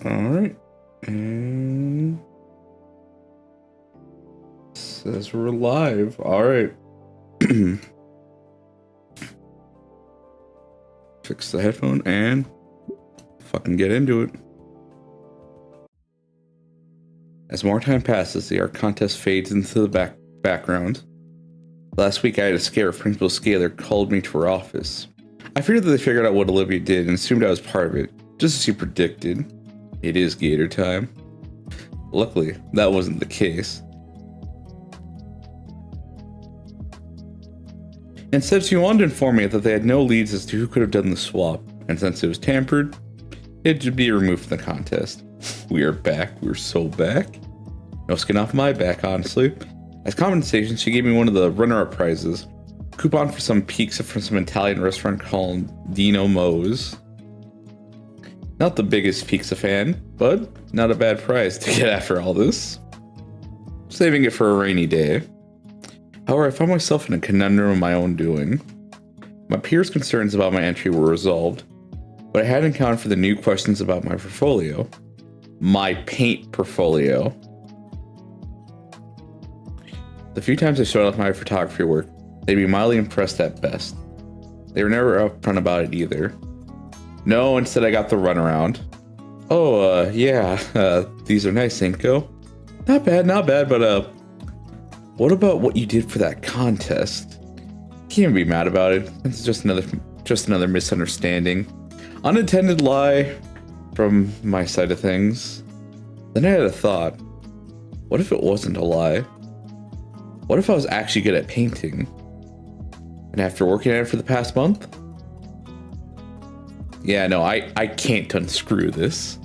Alright. And says we're live. Alright. Fix the headphone and fucking get into it. As more time passes, the art contest fades into the background. Last week I had a scare if Principal Scalar called me to her office. I figured that they figured out what Olivia did and assumed I was part of it, just as she predicted. It is Gator time. Luckily, that wasn't the case. Instead, she wanted to inform me that they had no leads as to who could have done the swap, and since it was tampered, it should be removed from the contest. We are back. We're so back. No skin off my back, honestly. As compensation, she gave me one of the runner-up prizes. A coupon for some pizza from some Italian restaurant called Dino Mo's. Not the biggest pizza fan, but not a bad prize to get after all this. Saving it for a rainy day. However, I found myself in a conundrum of my own doing. My peers' concerns about my entry were resolved, but I hadn't accounted for the new questions about my portfolio. My paint portfolio. The few times I showed off my photography work, they'd be mildly impressed at best. They were never upfront about it either. No, instead I got the runaround. Oh, yeah, these are nice, Inco. Not bad, but, what about what you did for that contest? Can't be mad about it. It's just another misunderstanding. Unintended lie from my side of things. Then I had a thought. What if it wasn't a lie? What if I was actually good at painting? And after working at it for the past month? Yeah, no, I can't unscrew this.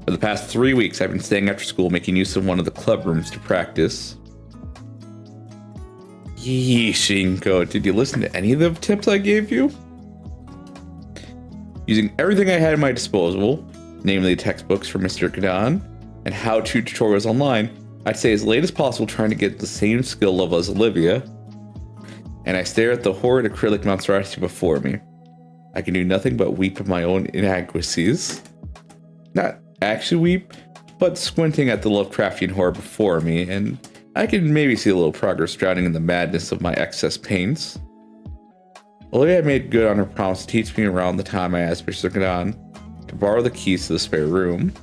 For the past 3 weeks, I've been staying after school making use of one of the club rooms to practice. Yeesh, Inco, did you listen to any of the tips I gave you? Using everything I had at my disposal, namely textbooks from Mr. Gadon and how-to tutorials online, I'd say as late as possible trying to get the same skill level as Olivia, and I stare at the horrid acrylic monstrosity before me. I can do nothing but weep at my own inadequacies. Not actually weep, but squinting at the Lovecraftian horror before me, and I can maybe see a little progress drowning in the madness of my excess paints. Olivia had made good on her promise to teach me around the time I asked Mr. Gadon to borrow the keys to the spare room.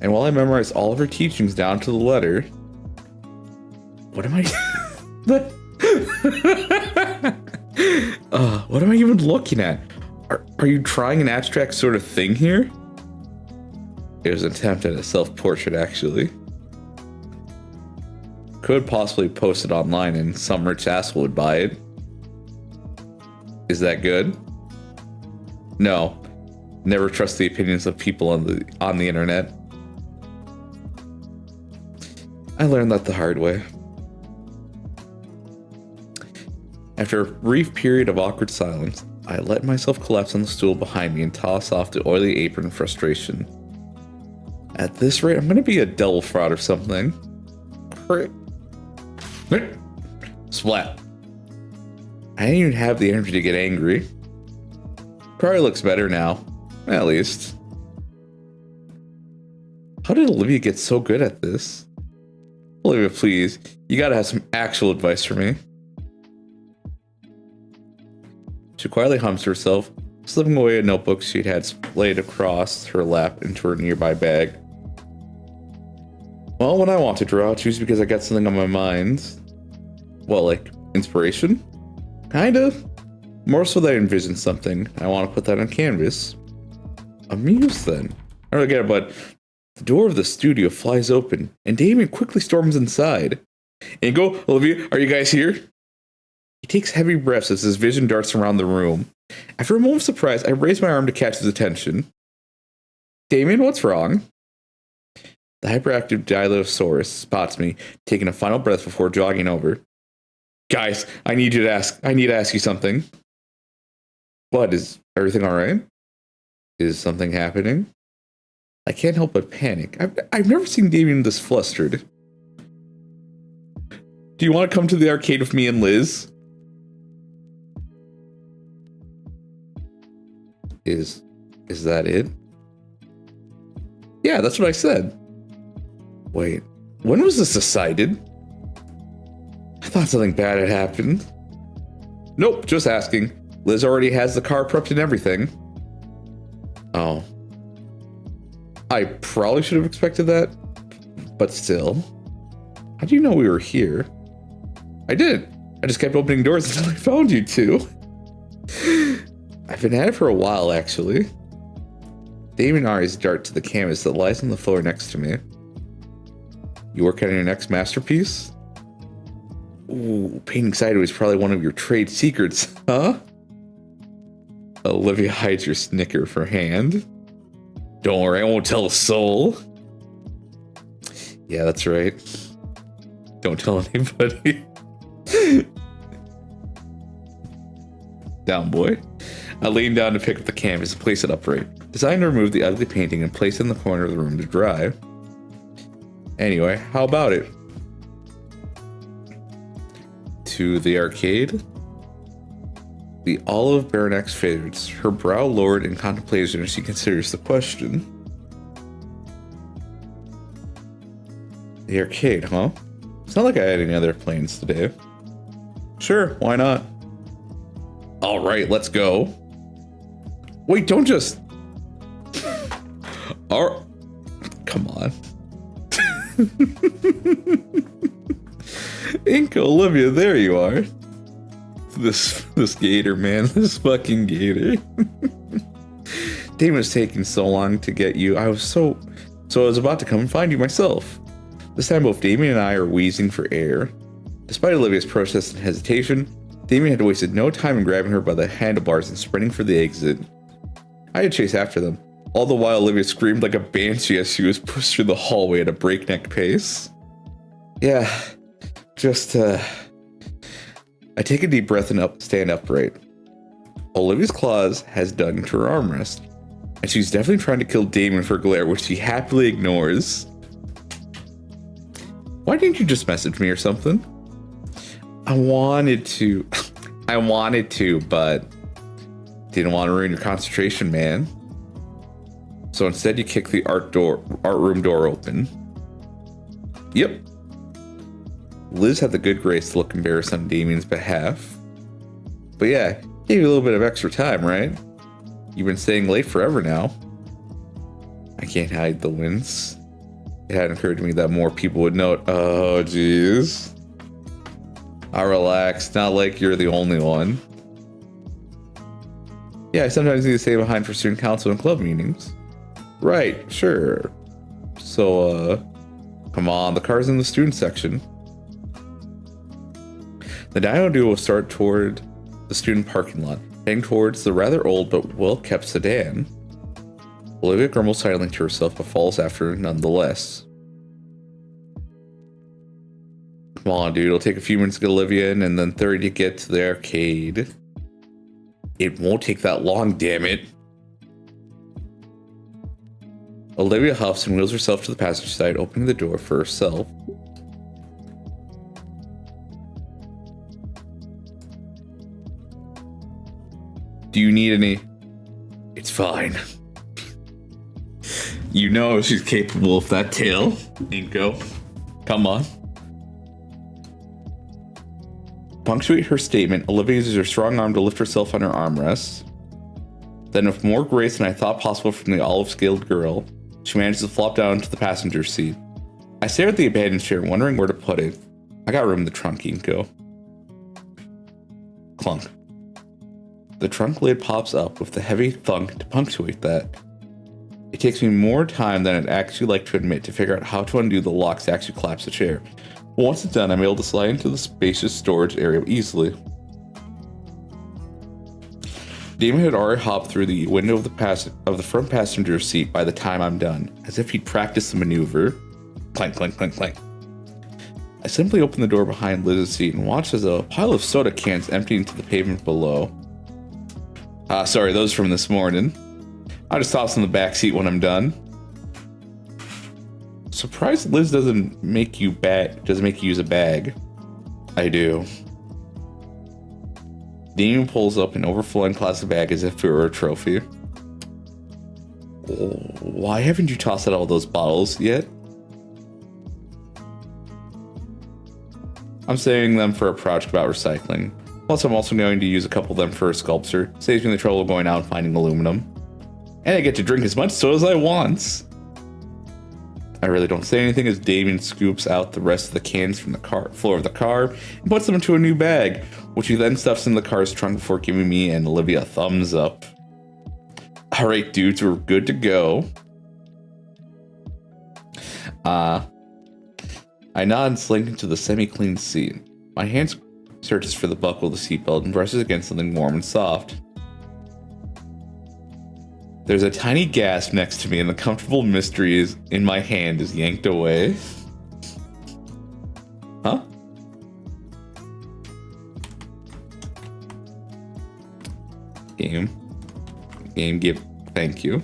And while I memorized all of her teachings down to the letter... What am I... what am I even looking at? Are you trying an abstract sort of thing here? It was an attempt at a self-portrait, actually. Could possibly post it online and some rich asshole would buy it. Is that good? No. Never trust the opinions of people on the internet. I learned that the hard way. After a brief period of awkward silence, I let myself collapse on the stool behind me and toss off the oily apron in frustration. At this rate, I'm gonna be a double fraud or something. Splat. I didn't even have the energy to get angry. Probably looks better now, at least. How did Olivia get so good at this? Olivia, please, you gotta have some actual advice for me. She quietly hums to herself, slipping away a notebook she'd had splayed across her lap into her nearby bag. Well, when I want to draw, it's usually because I got something on my mind. Well, like, inspiration? Kind of. More so that I envision something. I want to put that on canvas. A muse, then. I don't get it, but the door of the studio flies open, and Damien quickly storms inside. Inco, Olivia, are you guys here? He takes heavy breaths as his vision darts around the room. After a moment of surprise, I raise my arm to catch his attention. Damien, what's wrong? The hyperactive Dilophosaurus spots me, taking a final breath before jogging over. Guys, I need to ask you something. What, is everything alright? Is something happening? I can't help but panic. I've never seen Damien this flustered. Do you want to come to the arcade with me and Liz? Is that it? Yeah, that's what I said. Wait, when was this decided? I thought something bad had happened. Nope, just asking. Liz already has the car prepped and everything. Oh. I probably should have expected that, but still. How do you know we were here? I did. I just kept opening doors until I found you two. I've been at it for a while, actually. Damien eyes dart to the canvas that lies on the floor next to me. You work on your next masterpiece? Ooh, painting sideways is probably one of your trade secrets, huh? Olivia hides your snicker for hand. Don't worry, I won't tell a soul. Yeah, that's right. Don't tell anybody. Down, boy. I lean down to pick up the canvas and place it upright. Designed to remove the ugly painting and place it in the corner of the room to dry. Anyway, how about it? To the arcade? The olive Baroness fades, her brow lowered in contemplation as she considers the question. The arcade, huh? It's not like I had any other plans today. Sure, why not? Alright, let's go. Wait, don't just... Come on. Inco, Olivia, there you are. This gator, man. This fucking gator. Damon was taking so long to get you. I was about to come and find you myself. This time both Damien and I are wheezing for air. Despite Olivia's protest and hesitation, Damien had wasted no time in grabbing her by the handlebars and sprinting for the exit. I had chased after them, all the while Olivia screamed like a banshee as she was pushed through the hallway at a breakneck pace. Yeah, just, I take a deep breath and stand upright. Olivia's claws has dug into her armrest, and she's definitely trying to kill Damon for glare, which she happily ignores. Why didn't you just message me or something? I wanted to, but didn't want to ruin your concentration, man. So instead you kick the art room door open. Yep. Liz had the good grace to look embarrassed on Damien's behalf. But yeah, gave you a little bit of extra time, right? You've been staying late forever now. I can't hide the wince. It hadn't occurred to me that more people would note. Oh, jeez. I relax, not like you're the only one. Yeah, I sometimes need to stay behind for student council and club meetings. Right, sure. So, come on, the car's in the student section. The Dino Duo will start toward the student parking lot, heading towards the rather old but well-kept sedan. Olivia grumbles silently to herself but follows after nonetheless. Come on, dude, it'll take a few minutes to get Olivia in and then 30 to get to the arcade. It won't take that long, damn it. Olivia huffs and wheels herself to the passenger side, opening the door for herself. Do you need any? It's fine. You know she's capable of that tail, Inco. Come on. Punctuate her statement, Olivia uses her strong arm to lift herself on her armrest. Then with more grace than I thought possible from the olive-scaled girl, she manages to flop down to the passenger seat. I stare at the abandoned chair, wondering where to put it. I got room in the trunk, Inco. Clunk. The trunk lid pops up with the heavy thunk to punctuate that. It takes me more time than I'd actually like to admit to figure out how to undo the locks to actually collapse the chair. But once it's done, I'm able to slide into the spacious storage area easily. Damon had already hopped through the window of the front passenger seat by the time I'm done, as if he'd practiced the maneuver. Clank, clank, clank, clank. I simply open the door behind Liz's seat and watch as a pile of soda cans empty into the pavement below. Sorry, those from this morning. I just toss in the back seat when I'm done. Surprised Liz doesn't make you use a bag. I do. Damien pulls up an overflowing plastic bag as if it were a trophy. Why haven't you tossed out all those bottles yet? I'm saving them for a project about recycling. Plus, I'm also going to use a couple of them for a sculpture. Saves me the trouble of going out and finding aluminum. And I get to drink as much soda as I want. I really don't say anything as Damien scoops out the rest of the cans from the floor of the car and puts them into a new bag, which he then stuffs in the car's trunk before giving me and Olivia a thumbs up. Alright, dudes, we're good to go. I nod and slink into the semi-clean seat. My hand searches for the buckle of the seatbelt and brushes against something warm and soft. There's a tiny gasp next to me, and the comfortable mystery in my hand is yanked away. Huh? Game, give. Thank you.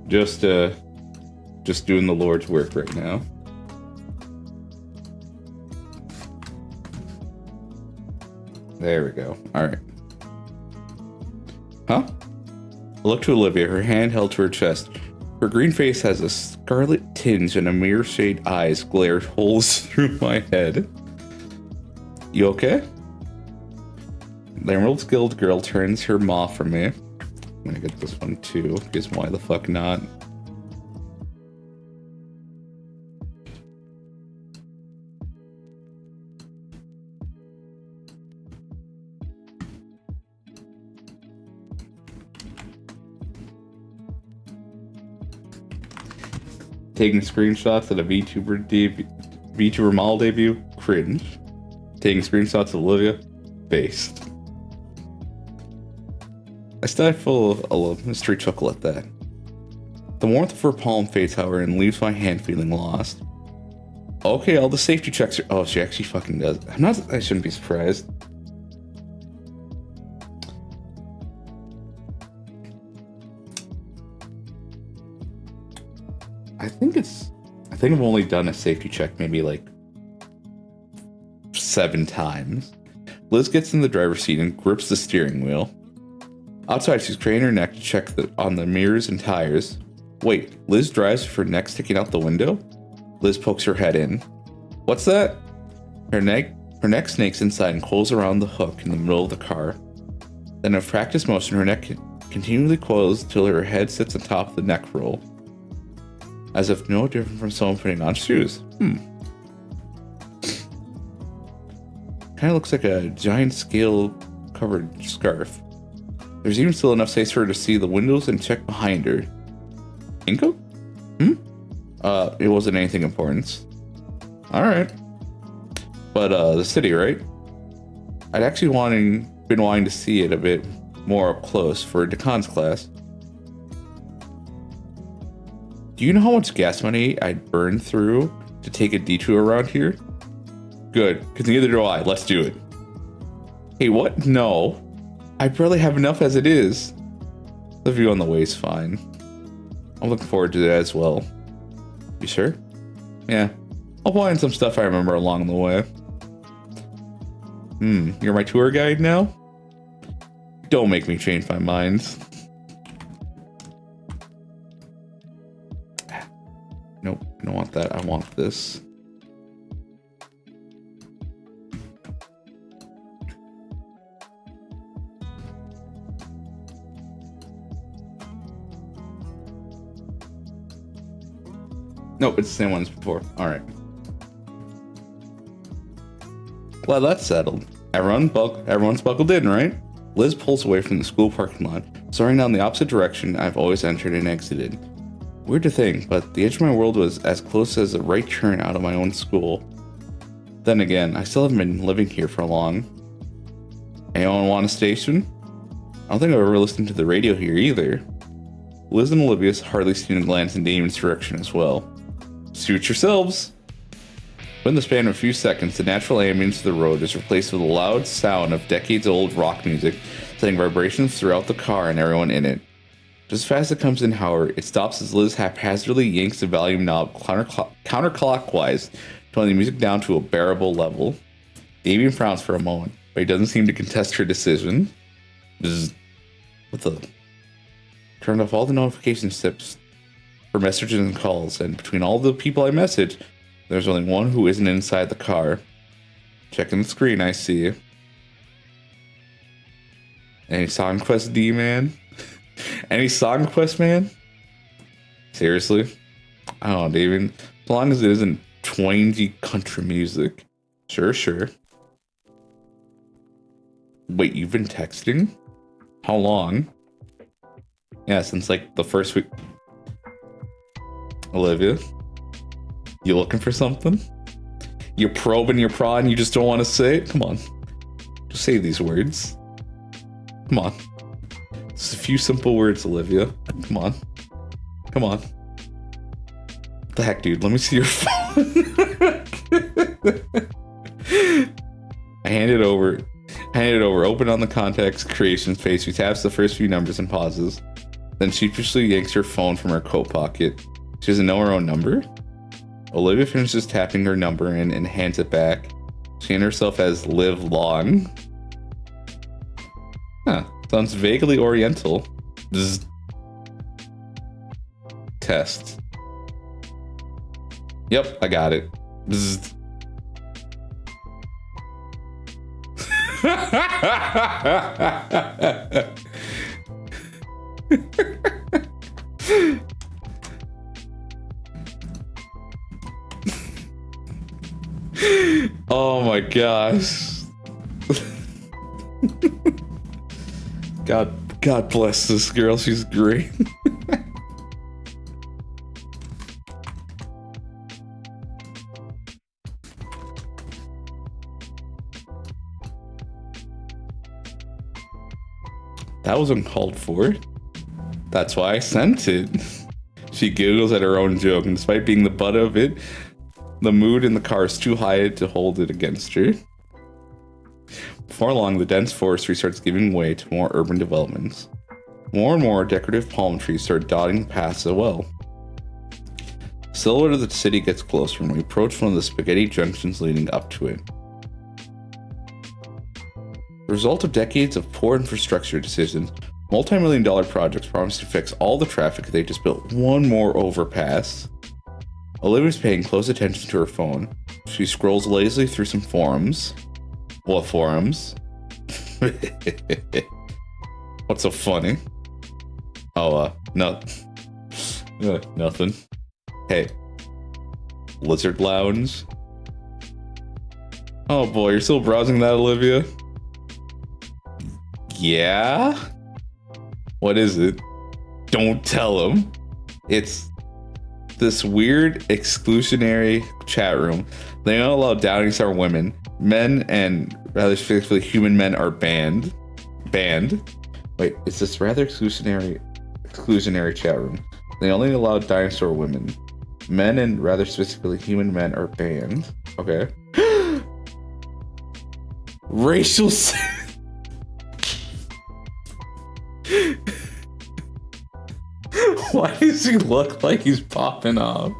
Just doing the Lord's work right now. There we go. All right. Huh? I look to Olivia, her hand held to her chest. Her green face has a scarlet tinge and a mirror shade eyes glare holes through my head. You okay? The Emerald Guild girl turns her maw from me. I'm gonna get this one too, because why the fuck not? Taking screenshots at a VTuber model debut, cringe. Taking screenshots of Olivia, based. I stifle a mystery chuckle at that. The warmth of her palm fades, however, and leaves my hand feeling lost. Okay, all the safety checks are... Oh, she actually fucking does. I shouldn't be surprised. I think I've only done a safety check maybe like 7 times. Liz gets in the driver's seat and grips the steering wheel. Outside, she's craning her neck to check on the mirrors and tires. Wait, Liz drives with her neck sticking out the window? Liz pokes her head in. What's that? Her neck snakes inside and coils around the hook in the middle of the car. Then in practice motion, her neck continually coils till her head sits on top of the neck roll. As if no different from someone putting on shoes. Kinda looks like a giant scale covered scarf. There's even still enough space for her to see the windows and check behind her. Inco? It wasn't anything important. Alright. But, the city, right? I'd actually been wanting to see it a bit more up close for Decon's class. Do you know how much gas money I'd burn through to take a detour around here? Good, because neither do I. Let's do it. Hey, what? No. I barely have enough as it is. The view on the way is fine. I'm looking forward to that as well. You sure? Yeah. I'll find some stuff I remember along the way. You're my tour guide now? Don't make me change my mind. Nope, I don't want that. I want this. Nope, it's the same one as before. Alright. Well, that's settled. Everyone's buckled in, right? Liz pulls away from the school parking lot, soaring down the opposite direction I've always entered and exited. Weird to think, but the edge of my world was as close as a right turn out of my own school. Then again, I still haven't been living here for long. Anyone want a station? I don't think I've ever listened to the radio here either. Liz and Olivia hardly seem to glance in Damon's direction as well. Suit yourselves! Within the span of a few seconds, the natural ambience of the road is replaced with a loud sound of decades-old rock music, sending vibrations throughout the car and everyone in it. Just as fast as it comes in, however, it stops as Liz haphazardly yanks the volume knob counterclockwise, toning the music down to a bearable level. Damien frowns for a moment, but he doesn't seem to contest her decision. What the? Turned off all the notification tips for messages and calls, and between all the people I message, there's only one who isn't inside the car. Checking the screen, I see. Any song quest D, man? Any song quest, man? Seriously? I don't know, David. As long as it isn't twangy country music. Sure. Wait, you've been texting? How long? Yeah, since like the first week. Olivia? You looking for something? You're probing your prod and you just don't want to say it? Come on. Just say these words. Come on. Just a few simple words, Olivia. Come on. What the heck, dude? Let me see your phone. I hand it over. Open on the contacts creations page. She taps the first few numbers and pauses. Then sheepishly yanks her phone from her coat pocket. She doesn't know her own number? Olivia finishes tapping her number and hands it back. She named herself as Live Long. Huh. Sounds vaguely oriental. Bzz. Test. Yep, I got it. Bzz. Oh my gosh. God bless this girl. She's great. That was uncalled for. That's why I sent it. She giggles at her own joke, and despite being the butt of it, the mood in the car is too high to hold it against her. Before long, the dense forestry starts giving way to more urban developments. More and more decorative palm trees start dotting the paths as well. The silhouette of the city gets closer when we approach one of the spaghetti junctions leading up to it. The result of decades of poor infrastructure decisions, multi-million-dollar projects promise to fix all the traffic. They just built one more overpass. Olivia's paying close attention to her phone. She scrolls lazily through some forums. What forums? What's so funny? Oh, no. Nothing. Hey. Lizard Lounge? Oh boy, you're still browsing that, Olivia? Yeah? What is it? Don't tell him. It's this weird exclusionary chat room. They don't allow doubting star women. Men and rather specifically human men are banned. Wait, it's this rather exclusionary chat room. They only allow dinosaur women. Men and rather specifically human men are banned. Okay. Racial. Why does he look like he's popping off?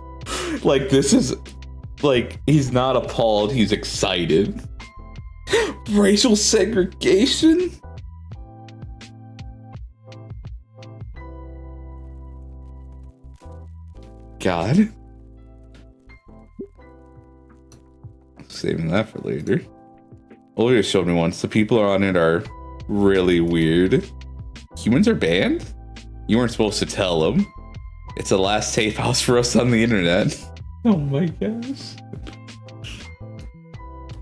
Like this is like he's not appalled, he's excited. Racial segregation? God. Saving that for later. Olivia showed me once. The people on it are really weird. Humans are banned? You weren't supposed to tell them. It's the last safe house for us on the internet. Oh my gosh.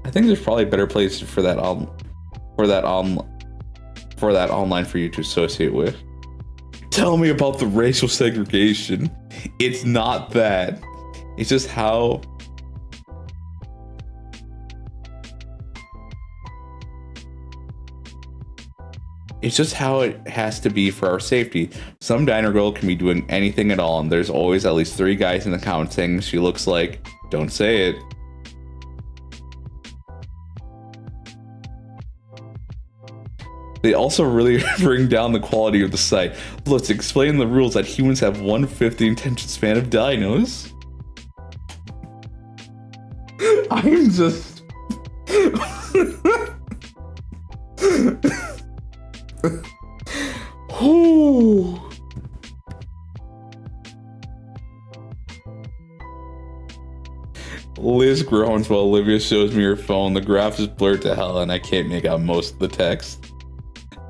I think there's probably a better place for that online for you to associate with. Tell me about the racial segregation. It's not that. It's just how it has to be for our safety. Some diner girl can be doing anything at all, and there's always at least 3 guys in the comments saying she looks like, don't say it. They also really bring down the quality of the site. Let's explain the rules that humans have 1/5 the attention span of dinos. I'm just... Ooh. Liz groans while Olivia shows me her phone. The graph is blurred to hell and I can't make out most of the text.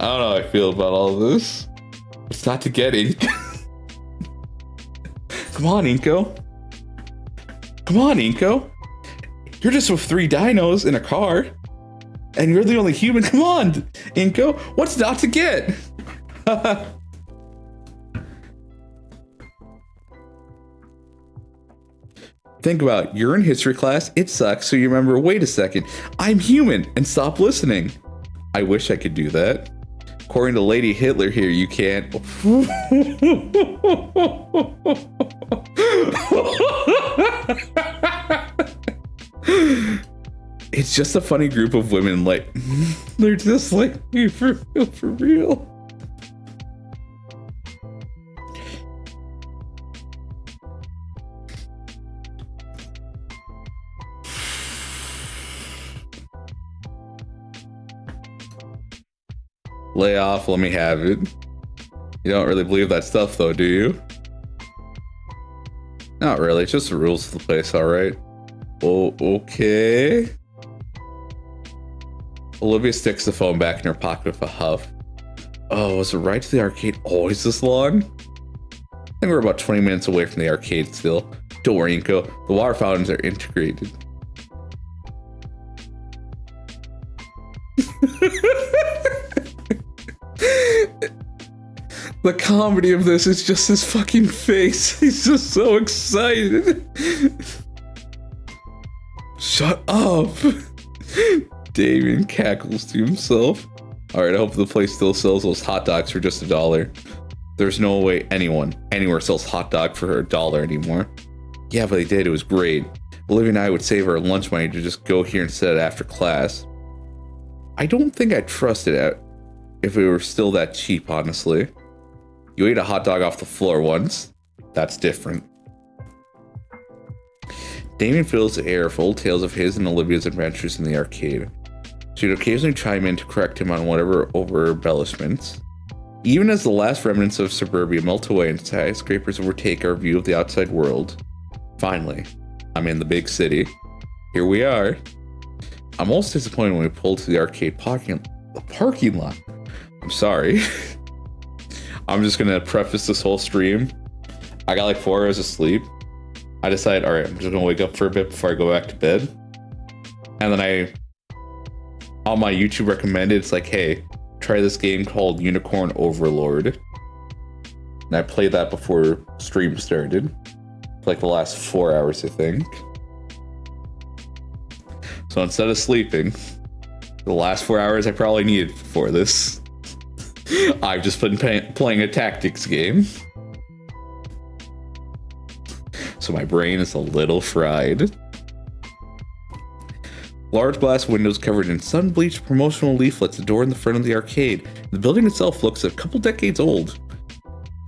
I don't know how I feel about all this. It's not to get Inco. Come on, Inco. Come on, Inco. You're just with 3 dinos in a car. And you're the only human. Come on, Inco. What's not to get? Think about it. You're in history class. It sucks. So you remember, wait a second. I'm human and stop listening. I wish I could do that. According to Lady Hitler here, you can't. It's just a funny group of women, like, they're just like, for real. Lay off, let me have it. You don't really believe that stuff though, do you? Not really, it's just the rules of the place, alright? Oh, okay. Olivia sticks the phone back in her pocket with a huff. Oh, was the ride to the arcade always this long? I think we're about 20 minutes away from the arcade still. Don't worry, Inco, the water fountains are integrated. The comedy of this is just his fucking face. He's just so excited. Shut up. Damien cackles to himself. Alright, I hope the place still sells those hot dogs for just $1. There's no way anyone anywhere sells hot dog for $1 anymore. Yeah, but they did. It was great. Olivia and I would save our lunch money to just go here instead after class. I don't think I'd trust it if it were still that cheap, honestly. You ate a hot dog off the floor once. That's different. Damien fills the air with old tales of his and Olivia's adventures in the arcade. She'd occasionally chime in to correct him on whatever over-embellishments. Even as the last remnants of suburbia melt away and skyscrapers overtake our view of the outside world. Finally, I'm in the big city. Here we are. I'm most disappointed when we pulled to the arcade parking lot. I'm sorry. I'm just gonna preface this whole stream. I got like 4 hours of sleep. I decided, alright, I'm just gonna wake up for a bit before I go back to bed. And then on my YouTube recommended, it's like, hey, try this game called Unicorn Overlord. And I played that before stream started. For like the last 4 hours, I think. So instead of sleeping, the last 4 hours I probably needed for this, I've just been playing a tactics game. So my brain is a little fried. Large glass windows covered in sun-bleached promotional leaflets adorn the front of the arcade. The building itself looks a couple decades old.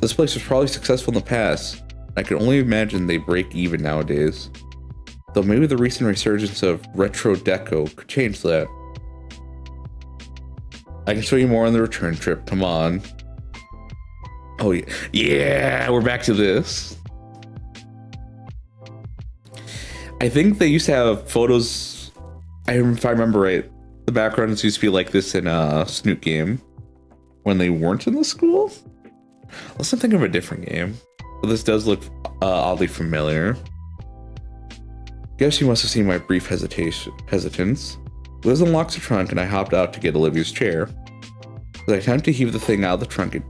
This place was probably successful in the past. I can only imagine they break even nowadays. Though maybe the recent resurgence of retro deco could change that. I can show you more on the return trip, come on. Oh yeah, yeah, we're back to this. I think they used to have photos, if I remember right, the backgrounds used to be like this in a Snoot game when they weren't in the school? Let's not think of a different game. But this does look oddly familiar. Guess you must have seen my brief hesitance. Liz unlocks the trunk and I hopped out to get Olivia's chair. As I attempt to heave the thing out of the trunk, it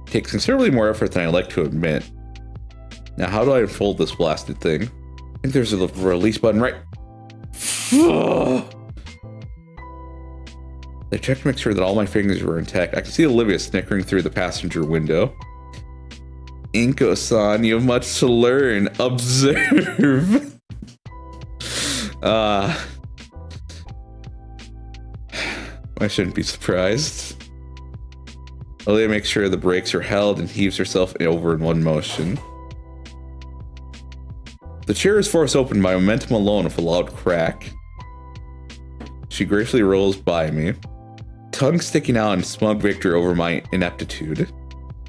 takes considerably more effort than I like to admit. Now how do I unfold this blasted thing? I think there's a release button right... I checked to make sure that all my fingers were intact. I can see Olivia snickering through the passenger window. Inco-san, you have much to learn. Observe. I shouldn't be surprised. Olivia makes sure the brakes are held and heaves herself over in one motion. The chair is forced open by momentum alone with a loud crack. She gracefully rolls by me, tongue sticking out in smug victory over my ineptitude.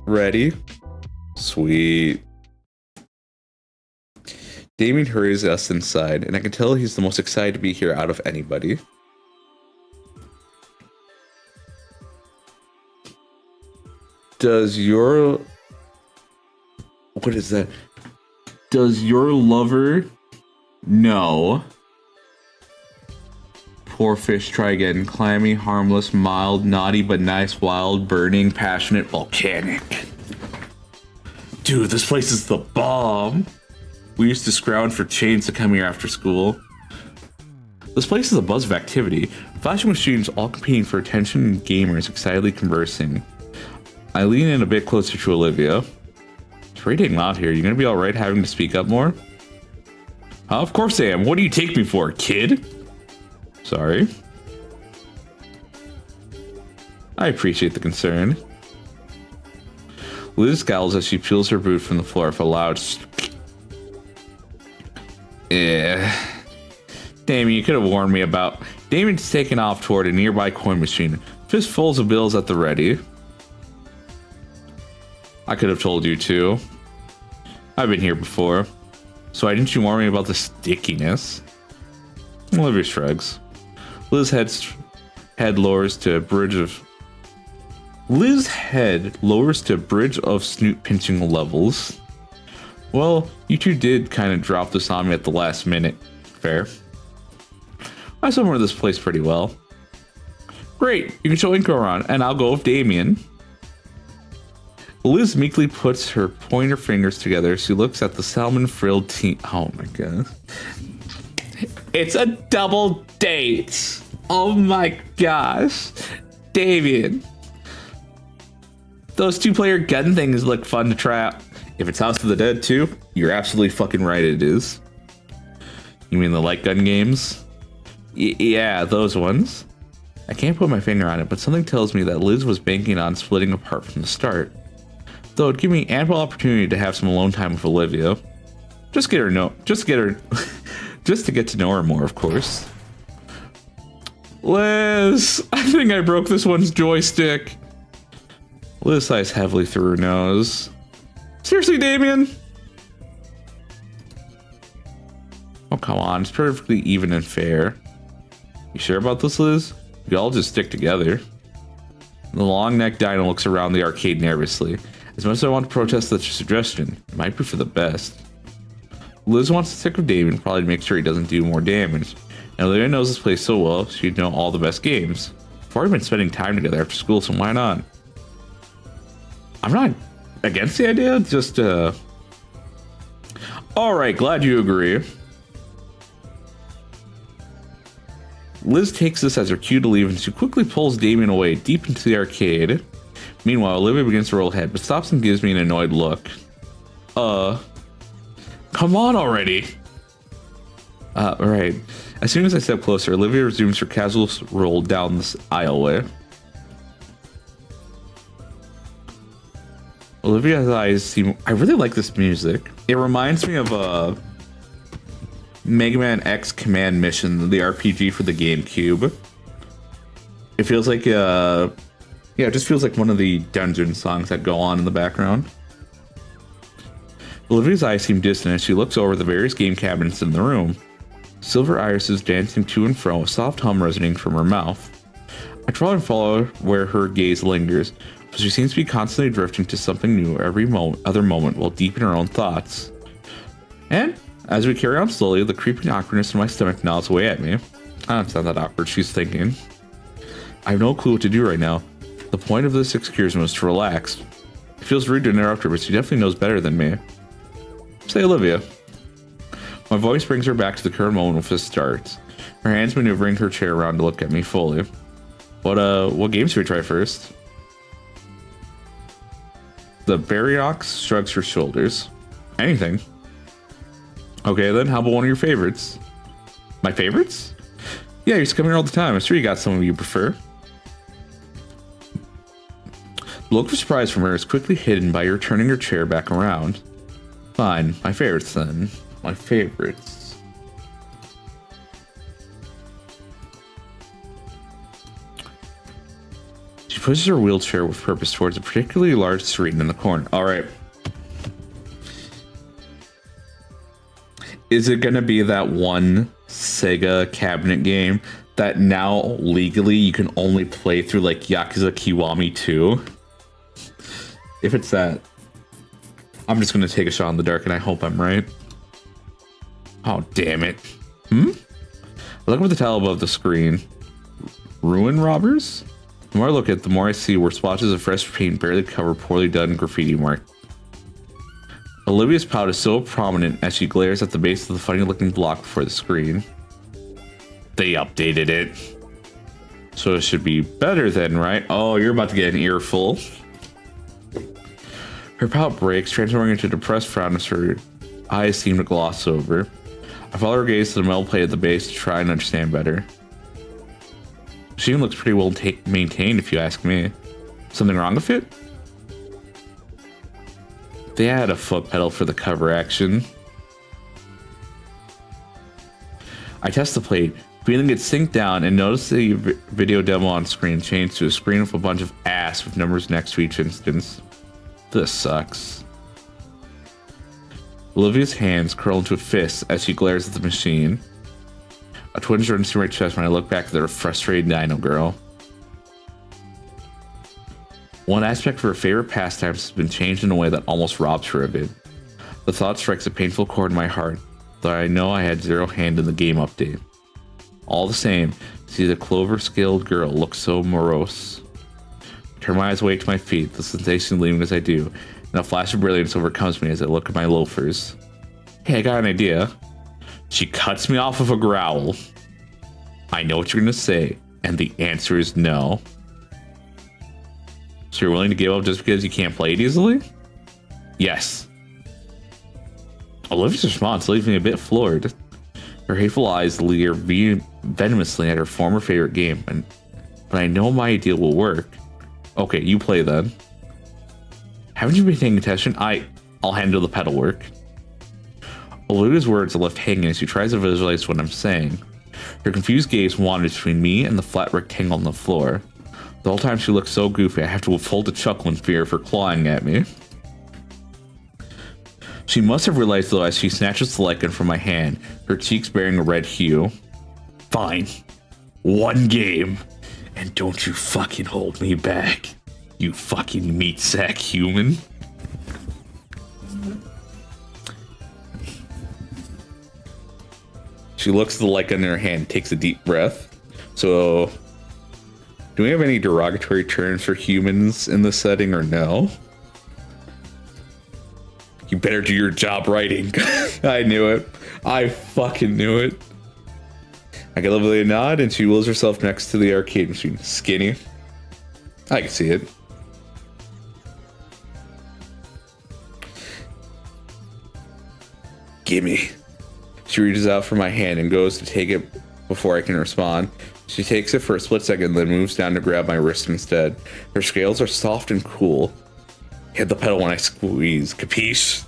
Ready? Sweet. Damien hurries us inside, and I can tell he's the most excited to be here out of anybody. Does your... What is that? Does your lover... No. Poor fish, try again. Clammy, harmless, mild, naughty but nice, wild, burning, passionate, volcanic. Dude, this place is the bomb. We used to scrounge for chains to come here after school. This place is a buzz of activity. Flashing machines all competing for attention and gamers excitedly conversing. I lean in a bit closer to Olivia. It's pretty dang loud here. You gonna be alright having to speak up more? Of course I am. What do you take me for, kid? Sorry. I appreciate the concern. Liz scowls as she peels her boot from the floor with a loud... Damien, you could have warned me about... Damien's taken off toward a nearby coin machine. Fistfuls of bills at the ready. I could have told you too. I've been here before. So why didn't you warn me about the stickiness? Olivia shrugs. Liz's head lowers to a bridge of... Liz's head lowers to a bridge of snoot pinching levels. Well, you two did kind of drop this on me at the last minute. Fair. I remember this place pretty well. Great, you can show Inco around, and I'll go with Damien. Liz meekly puts her pointer fingers together. She looks at the salmon-frilled teen. Oh my god. It's a double date. Oh my gosh. Damien. Those two-player gun things look fun to try out. If it's House of the Dead too, you're absolutely fucking right it is. You mean the light gun games? Yeah, those ones. I can't put my finger on it, but something tells me that Liz was banking on splitting apart from the start. Though it'd give me ample opportunity to have some alone time with Olivia. Just to get to know her more, of course. Liz, I think I broke this one's joystick. Liz sighs heavily through her nose. Seriously, Damien? Oh, come on. It's perfectly even and fair. You sure about this, Liz? We all just stick together. The long-necked Dino looks around the arcade nervously. As much as I want to protest the suggestion, it might be for the best. Liz wants to stick with Damien, probably to make sure he doesn't do more damage. And Olivia knows this place so well, she'd know all the best games. We've already been spending time together after school, so why not? I'm not against the idea, just, Alright, glad you agree. Liz takes this as her cue to leave, and she quickly pulls Damien away, deep into the arcade. Meanwhile, Olivia begins to roll ahead, but stops and gives me an annoyed look. Come on already! Right. As soon as I step closer, Olivia resumes her casual roll down this aisleway. Olivia's eyes seem... I really like this music. It reminds me of, Mega Man X Command Mission, the RPG for the GameCube. It feels like, yeah, it just feels like one of the dungeon songs that go on in the background. Olivia's eyes seem distant as she looks over the various game cabinets in the room. Silver irises dancing to and fro, a soft hum resonating from her mouth. I try and follow where her gaze lingers, but she seems to be constantly drifting to something new every other moment while deep in her own thoughts. And as we carry on slowly, the creeping awkwardness in my stomach gnaws away at me. It's not that awkward, she's thinking. I have no clue what to do right now. The point of this excursion was to relax. It feels rude to interrupt her, but she definitely knows better than me. Say Olivia. My voice brings her back to the current moment with this starts. Her hands maneuvering her chair around to look at me fully. What games should we try first? The Barryox shrugs her shoulders. Anything. Okay then, how about one of your favorites? My favorites? Yeah, you used to come here all the time. I'm sure you got some of you prefer. The look of surprise from her is quickly hidden by her turning her chair back around. Fine, my favorites then. My favorites. She pushes her wheelchair with purpose towards a particularly large screen in the corner. Alright. Is it gonna be that one Sega cabinet game that now legally you can only play through like Yakuza Kiwami 2? If it's that, I'm just gonna take a shot in the dark and I hope I'm right. Oh, damn it. Look at the tile above the screen. Ruin robbers? The more I look at it, the more I see where splotches of fresh paint barely cover poorly done graffiti mark. Olivia's pout is so prominent as she glares at the base of the funny-looking block before the screen. They updated it. So it should be better then, right? Oh, you're about to get an earful. Her pout breaks, transforming into a depressed frown as her eyes seem to gloss over. I follow her gaze to the metal plate at the base to try and understand better. She even looks pretty well maintained, if you ask me. Something wrong with it? They added a foot pedal for the cover action. I test the plate, feeling it sink down, and notice the video demo on screen change to a screen with a bunch of ass with numbers next to each instance. This sucks. Olivia's hands curl into a fist as she glares at the machine. A twinge runs through my chest when I look back at the frustrated Dino girl. One aspect of her favorite pastimes has been changed in a way that almost robs her of it. The thought strikes a painful chord in my heart, though I know I had zero hand in the game update. All the same, to see the clover-scaled girl look so morose. I turn my eyes away to my feet, the sensation leaving as I do, and a flash of brilliance overcomes me as I look at my loafers. Hey, I got an idea. She cuts me off with a growl. I know what you're gonna say, and the answer is no. So you're willing to give up just because you can't play it easily? Yes. Olivia's response leaves me a bit floored. Her hateful eyes leer venomously at her former favorite game, but I know my idea will work. Okay, you play then. Haven't you been paying attention? I'll handle the pedal work. Olivia's words are left hanging as she tries to visualize what I'm saying. Her confused gaze wanders between me and the flat rectangle on the floor. The whole time she looks so goofy, I have to withhold a chuckle in fear of her clawing at me. She must have realized though as she snatches the lichen from my hand, her cheeks bearing a red hue. Fine. One game. And don't you fucking hold me back. You fucking meat sack human. She looks at the lichen in her hand, takes a deep breath. So, do we have any derogatory terms for humans in this setting or no? You better do your job writing. I knew it. I fucking knew it. I give Olivia a nod and she wheels herself next to the arcade machine. Skinny. I can see it. Gimme. She reaches out for my hand and goes to take it before I can respond. She takes it for a split second, then moves down to grab my wrist instead. Her scales are soft and cool. Hit the pedal when I squeeze. Capiche?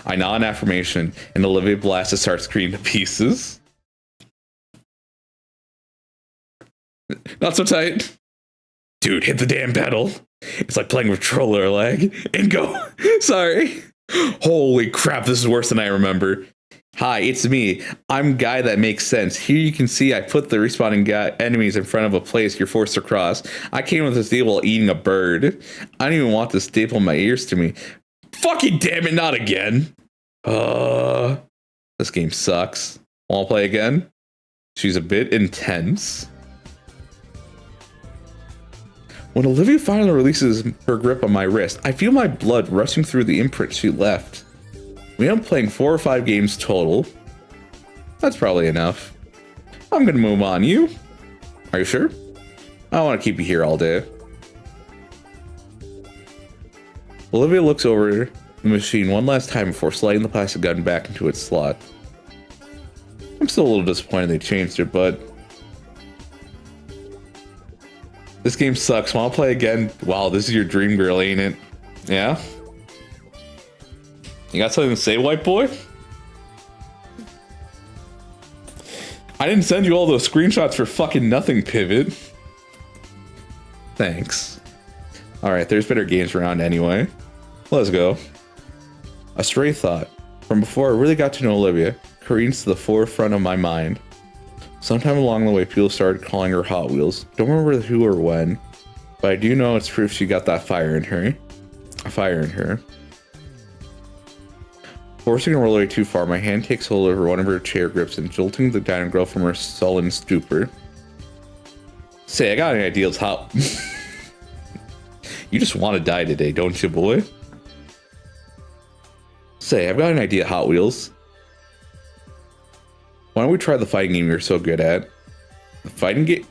I nod in affirmation, and Olivia blasts a start screen to pieces. Not so tight. Dude, hit the damn pedal. It's like playing with controller lag. Inco. Sorry. Holy crap, this is worse than I remember. Hi, it's me. I'm Guy That Makes Sense. Here you can see I put the respawning enemies in front of a place you're forced to cross. I came with this deal while eating a bird. I don't even want to staple my ears to me. Fucking damn it, not again. This game sucks. Wanna play again? She's a bit intense. When Olivia finally releases her grip on my wrist, I feel my blood rushing through the imprint she left. We end up playing 4 or 5 games total. That's probably enough. I'm gonna move on. You? Are you sure? I don't want to keep you here all day. Olivia looks over the machine one last time before sliding the plastic gun back into its slot. I'm still a little disappointed they changed it, but This game sucks. Wanna play again? Wow, this is your dream girl, ain't it? Yeah? You got something to say, white boy? I didn't send you all those screenshots for fucking nothing, Pivot. Thanks. Alright, there's better games around anyway. Let's go. A stray thought. From before I really got to know Olivia, careens to the forefront of my mind. Sometime along the way, people started calling her Hot Wheels. Don't remember who or when, but I do know it's proof she got that fire in her. A fire in her. Forcing her away too far, my hand takes hold of one of her chair grips and jolting the dino girl from her sullen stupor. Say, I got any ideas, Hot. You just want to die today, don't you, boy? Say, I've got an idea, Hot Wheels. Why don't we try the fighting game you're so good at? The fighting game...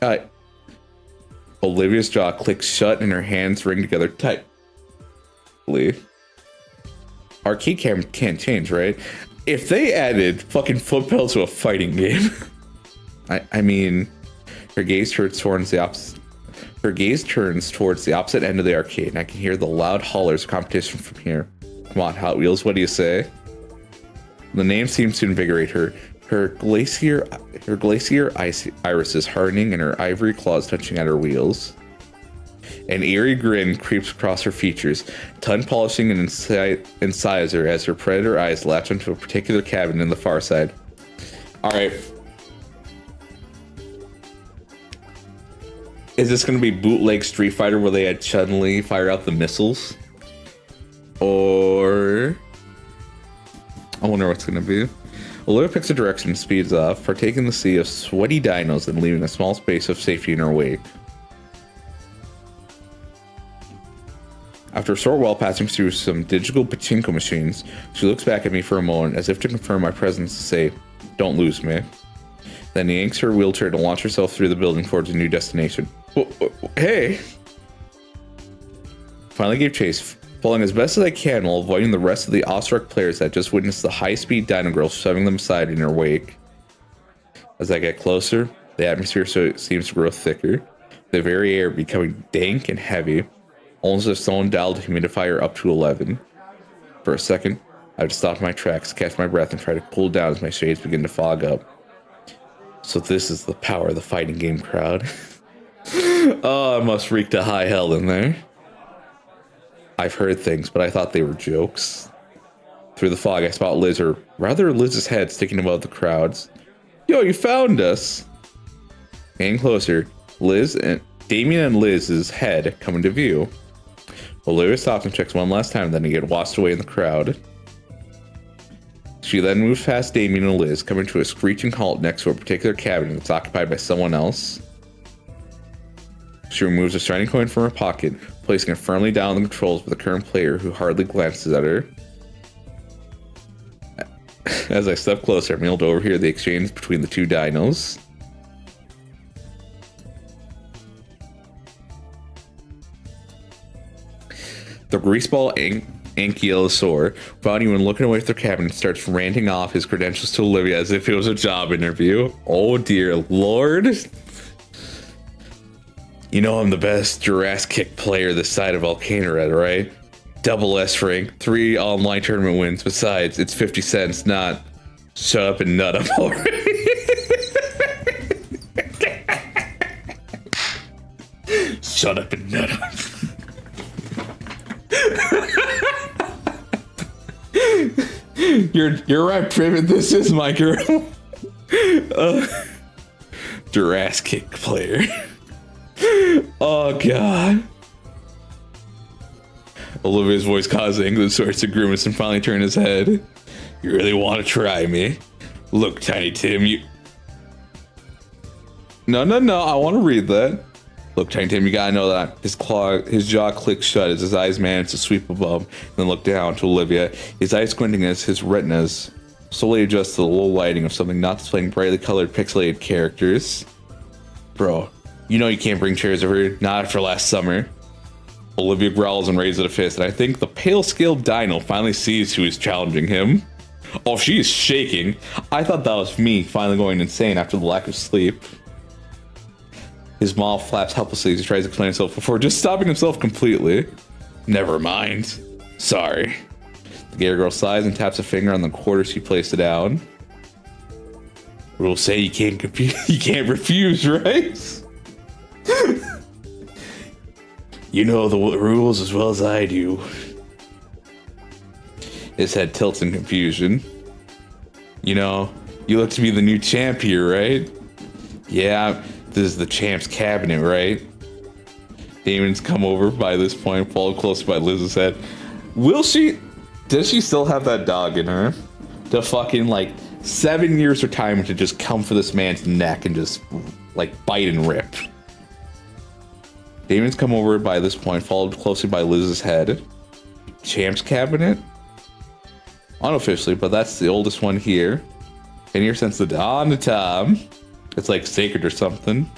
Olivia's jaw clicks shut and her hands ring together tightly. Arcade cam can't change, right? If they added fucking foot pedal to a fighting game... I mean... Her gaze turns towards the opposite... Her gaze turns towards the opposite end of the arcade, and I can hear the loud hollers of competition from here. Come on, Hot Wheels, what do you say? The name seems to invigorate her. Her glacier iris is hardening and her ivory claws touching at her wheels. An eerie grin creeps across her features, tongue polishing an incisor as her predator eyes latch onto a particular cabin in the far side. Alright. Is this going to be bootleg Street Fighter where they had Chun-Li fire out the missiles? Or... I wonder what's going to be. Olivia picks a direction and speeds off, partaking the sea of sweaty dinos and leaving a small space of safety in her wake. After a short while passing through some digital pachinko machines, she looks back at me for a moment as if to confirm my presence to say, "Don't lose me." Then yanks her wheelchair to launch herself through the building towards a new destination. Hey! Finally gave chase, falling as best as I can while avoiding the rest of the awestruck players that just witnessed the high-speed dino girl shoving them aside in her wake. As I get closer, the atmosphere seems to grow thicker, the very air becoming dank and heavy, almost as if someone dialed the humidifier up to 11. For a second, I would stop my tracks, catch my breath, and try to cool down as my shades begin to fog up. So this is the power of the fighting game crowd. Oh, I must reek to high hell in there. I've heard things, but I thought they were jokes. Through the fog, I spot Liz, or rather Liz's head sticking above the crowds. Yo, you found us! Getting closer, Damien and Liz's head come into view. Olivia stops and checks one last time, then they get washed away in the crowd. She then moves past Damien and Liz, coming to a screeching halt next to a particular cabin that's occupied by someone else. She removes a shiny coin from her pocket, placing it firmly down on the controls with the current player, who hardly glances at her. As I step closer, I'm able to overhear the exchange between the two dinos. The greaseball ankylosaur, without even looking away from their cabin, starts ranting off his credentials to Olivia as if it was a job interview. Oh dear lord. You know I'm the best Jurassic player this side of Volcano, right? Double S rank, 3 online tournament wins. Besides, it's 50 cents, not shut up and nut up already. Shut up and nut up. You're right, Privet. This is my girl. Jurassic player. Oh god. Olivia's voice causing the sorts of grimace and finally turn his head. You really want to try me? Look, Tiny Tim, you... No, I want to read that. Look, Tiny Tim, you gotta know that his jaw clicks shut as his eyes manage to sweep above and then look down to Olivia, his eyes squinting as his retinas slowly adjust to the low lighting of something not displaying brightly colored pixelated characters. Bro, you know you can't bring chairs over, not after last summer. Olivia growls and raises a fist, and I think the pale-scaled dino finally sees who is challenging him. Oh, she is shaking. I thought that was me finally going insane after the lack of sleep. His mouth flaps helplessly as he tries to explain himself before just stopping himself completely. Never mind. Sorry. The Gator Girl sighs and taps a finger on the quarter she placed down. Rules say you can't refuse, right? You know the rules as well as I do. His head tilts in confusion. You know, you look to be the new champ here, right? Yeah, this is the champ's cabinet, right? Damon's come over by this point, followed close by Liz's head. Does she still have that dog in her? To fucking, like, 7 years retirement to just come for this man's neck and just, like, bite and rip. Damon's come over by this point, followed closely by Liz's head. Champ's cabinet? Unofficially, but that's the oldest one here. And here since the dawn of time. It's like sacred or something.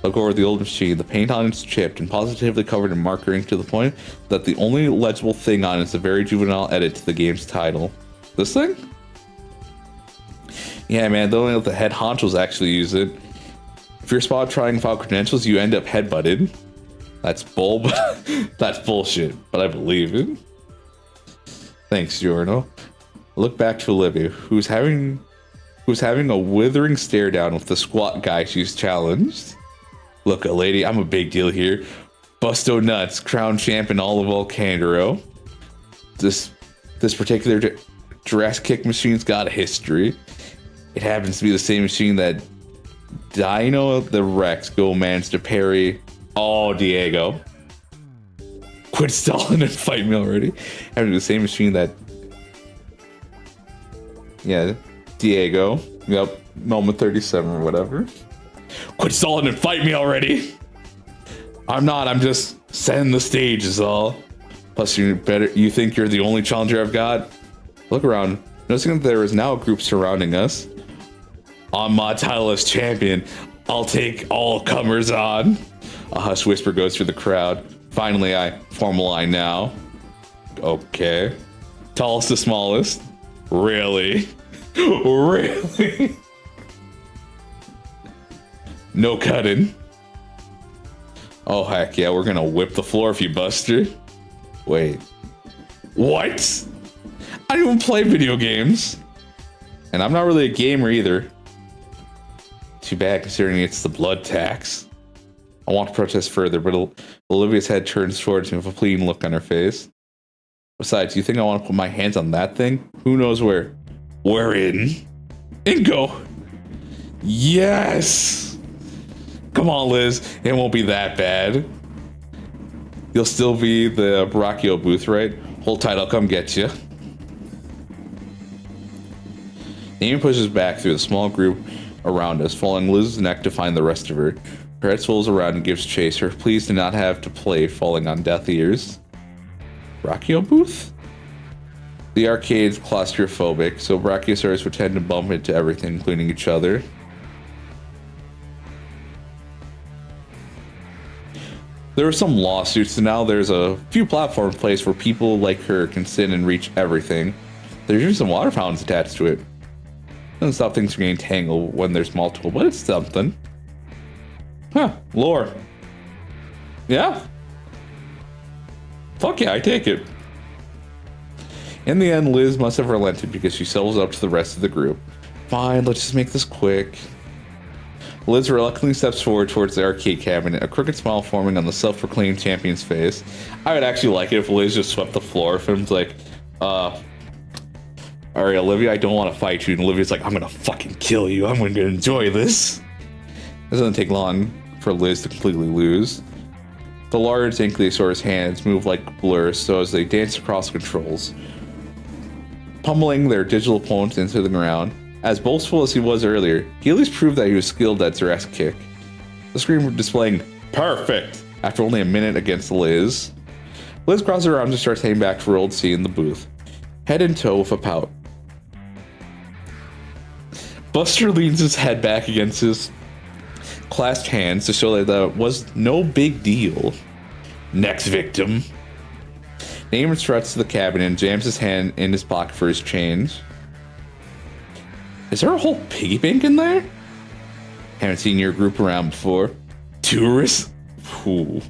Look over the old machine. The paint on it's chipped and positively covered in marker ink to the point that the only legible thing on it is a very juvenile edit to the game's title. This thing? Yeah, man, only the head honchos actually use it. If you're spot trying to file credentials, you end up headbutted. That's that's bullshit, but I believe it. Thanks, Giorno. Look back to Olivia, who's having a withering stare down with the squat guy she's challenged. Look, lady, I'm a big deal here. Busto Nuts, crown champ in all of Volcandro. This particular Jurassic Kick machine's got a history. It happens to be the same machine that Dino the Rex managed to parry. Oh, Diego. Quit stalling and fight me already. Having the same machine that... Yeah, Diego. Yep, moment 37 or whatever. Quit stalling and fight me already. I'm just setting the stage is all. Plus you think you're the only challenger I've got? Look around, noticing that there is now a group surrounding us. On my title as champion, I'll take all comers on. A hushed whisper goes through the crowd. Finally, I form a line now. Okay. Tallest to smallest? Really? Really? No cutting. Oh, heck yeah, we're gonna whip the floor if you buster. Wait. What? I don't even play video games. And I'm not really a gamer either. Too bad considering it's the blood tax. I want to protest further, but Olivia's head turns towards me with a pleading look on her face. Besides, you think I want to put my hands on that thing? Who knows where? We're in. Inco! Yes! Come on, Liz. It won't be that bad. You'll still be the Brachio booth, right? Hold tight, I'll come get you. Amy pushes back through the small group around us, following Liz's neck to find the rest of her. Her head swirls around and gives chase, her pleased to not have to play falling on deaf ears. Brachio booth? The arcade's claustrophobic, so Brachiosaurus would tend to bump into everything, including each other. There were some lawsuits, and now there's a few platform places where people like her can sit and reach everything. There's even some water fountains attached to it. Doesn't stop things from getting tangled when there's multiple, but it's something. Huh, lore. Yeah? Fuck yeah, I take it. In the end, Liz must have relented because she settles up to the rest of the group. Fine, let's just make this quick. Liz reluctantly steps forward towards the arcade cabinet, a crooked smile forming on the self-proclaimed champion's face. I would actually like it if Liz just swept the floor. If him's like, alright, Olivia, I don't want to fight you. And Olivia's like, I'm gonna fucking kill you. I'm gonna enjoy this. It doesn't take long for Liz to completely lose. The large Ankylosaurus hands move like blurs so as they dance across controls, pummeling their digital opponents into the ground. As boastful as he was earlier, he at least proved that he was skilled at Jurassic Kick. The screen displaying perfect after only a minute against Liz. Liz crosses her arms and starts heading back to her old seat in the booth, head in tow with a pout. Buster leans his head back against his clasped hands to show that was no big deal. Next victim. Damon struts to the cabinet and jams his hand in his pocket for his change. Is there a whole piggy bank in there? Haven't seen your group around before. tourist? Ooh,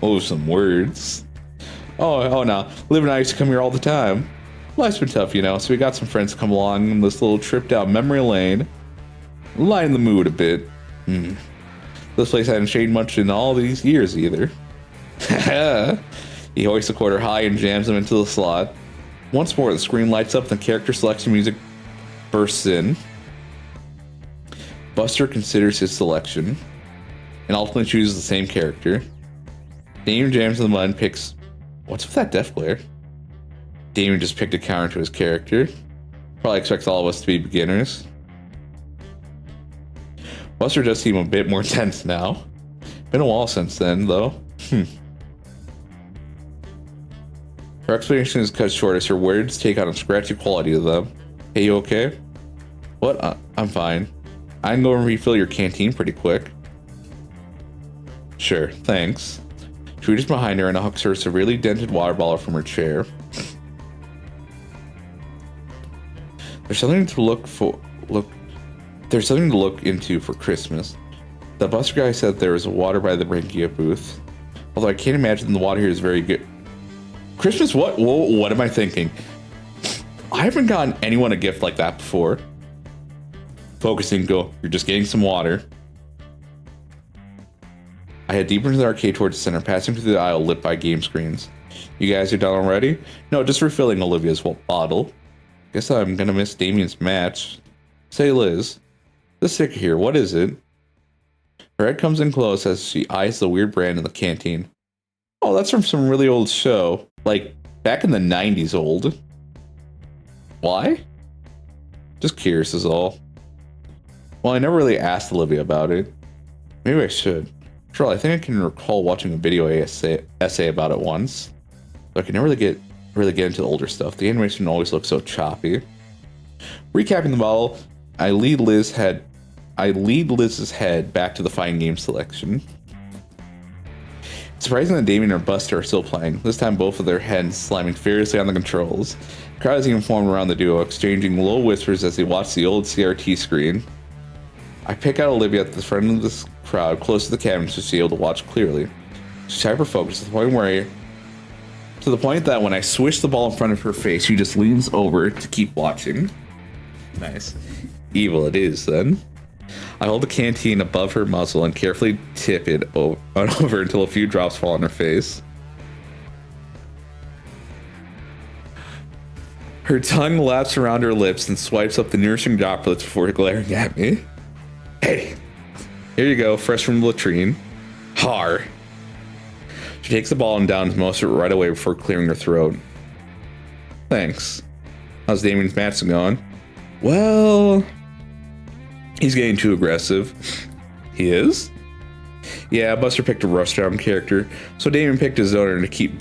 those are some words. Oh no. Liv and I used to come here all the time. Life's been tough, so we got some friends to come along on this little trip down memory lane. Lighten the mood a bit. This place hadn't changed much in all these years either. He hoists the quarter high and jams them into the slot. Once more, the screen lights up and the character selection music bursts in. Buster considers his selection and ultimately chooses the same character. Damien jams in the mud and picks... What's with that death glare? Damien just picked a counter to his character. Probably expects all of us to be beginners. Buster does seem a bit more tense now. Been a while since then, though. Her explanation is cut short as her words take on a scratchy quality to them. Hey, you okay? What? I'm fine. I can go and refill your canteen pretty quick. Sure, thanks. She reaches behind her and hucks her severely dented water bottle from her chair. There's something to look into for Christmas. The Buster guy said there was water by the Rankia booth. Although I can't imagine the water here is very good. Christmas? What? Whoa, what am I thinking? I haven't gotten anyone a gift like that before. Focusing, go. You're just getting some water. I head deeper into the arcade towards the center, passing through the aisle lit by game screens. You guys are done already? No, just refilling Olivia's bottle. Guess I'm gonna miss Damien's match. Say, Liz, this sticker here, what is it? Her head comes in close as she eyes the weird brand in the canteen. Oh, that's from some really old show. Like, back in the 90s old. Why? Just curious is all. Well, I never really asked Olivia about it. Maybe I should. Sure, I think I can recall watching a video essay about it once. But I can never really get into the older stuff. The animation always looks so choppy. Recapping the bottle, I lead Liz's head back to the fine game selection. It's surprising that Damien and Buster are still playing, this time both of their heads slamming furiously on the controls. The crowd is even formed around the duo, exchanging low whispers as they watch the old CRT screen. I pick out Olivia at the front of this crowd, close to the cabin, so she's able to watch clearly. She's hyper-focused to the point that when I swish the ball in front of her face, she just leans over to keep watching. Nice. Evil it is, then. I hold the canteen above her muzzle and carefully tip it over until a few drops fall on her face. Her tongue laps around her lips and swipes up the nourishing droplets before glaring at me. Hey, here you go, fresh from the latrine. Har. She takes the ball and downs most of it right away before clearing her throat. Thanks. How's Damien's match going? Well, he's getting too aggressive. He is? Yeah, Buster picked a rushdown character, so Damien picked a zoner to keep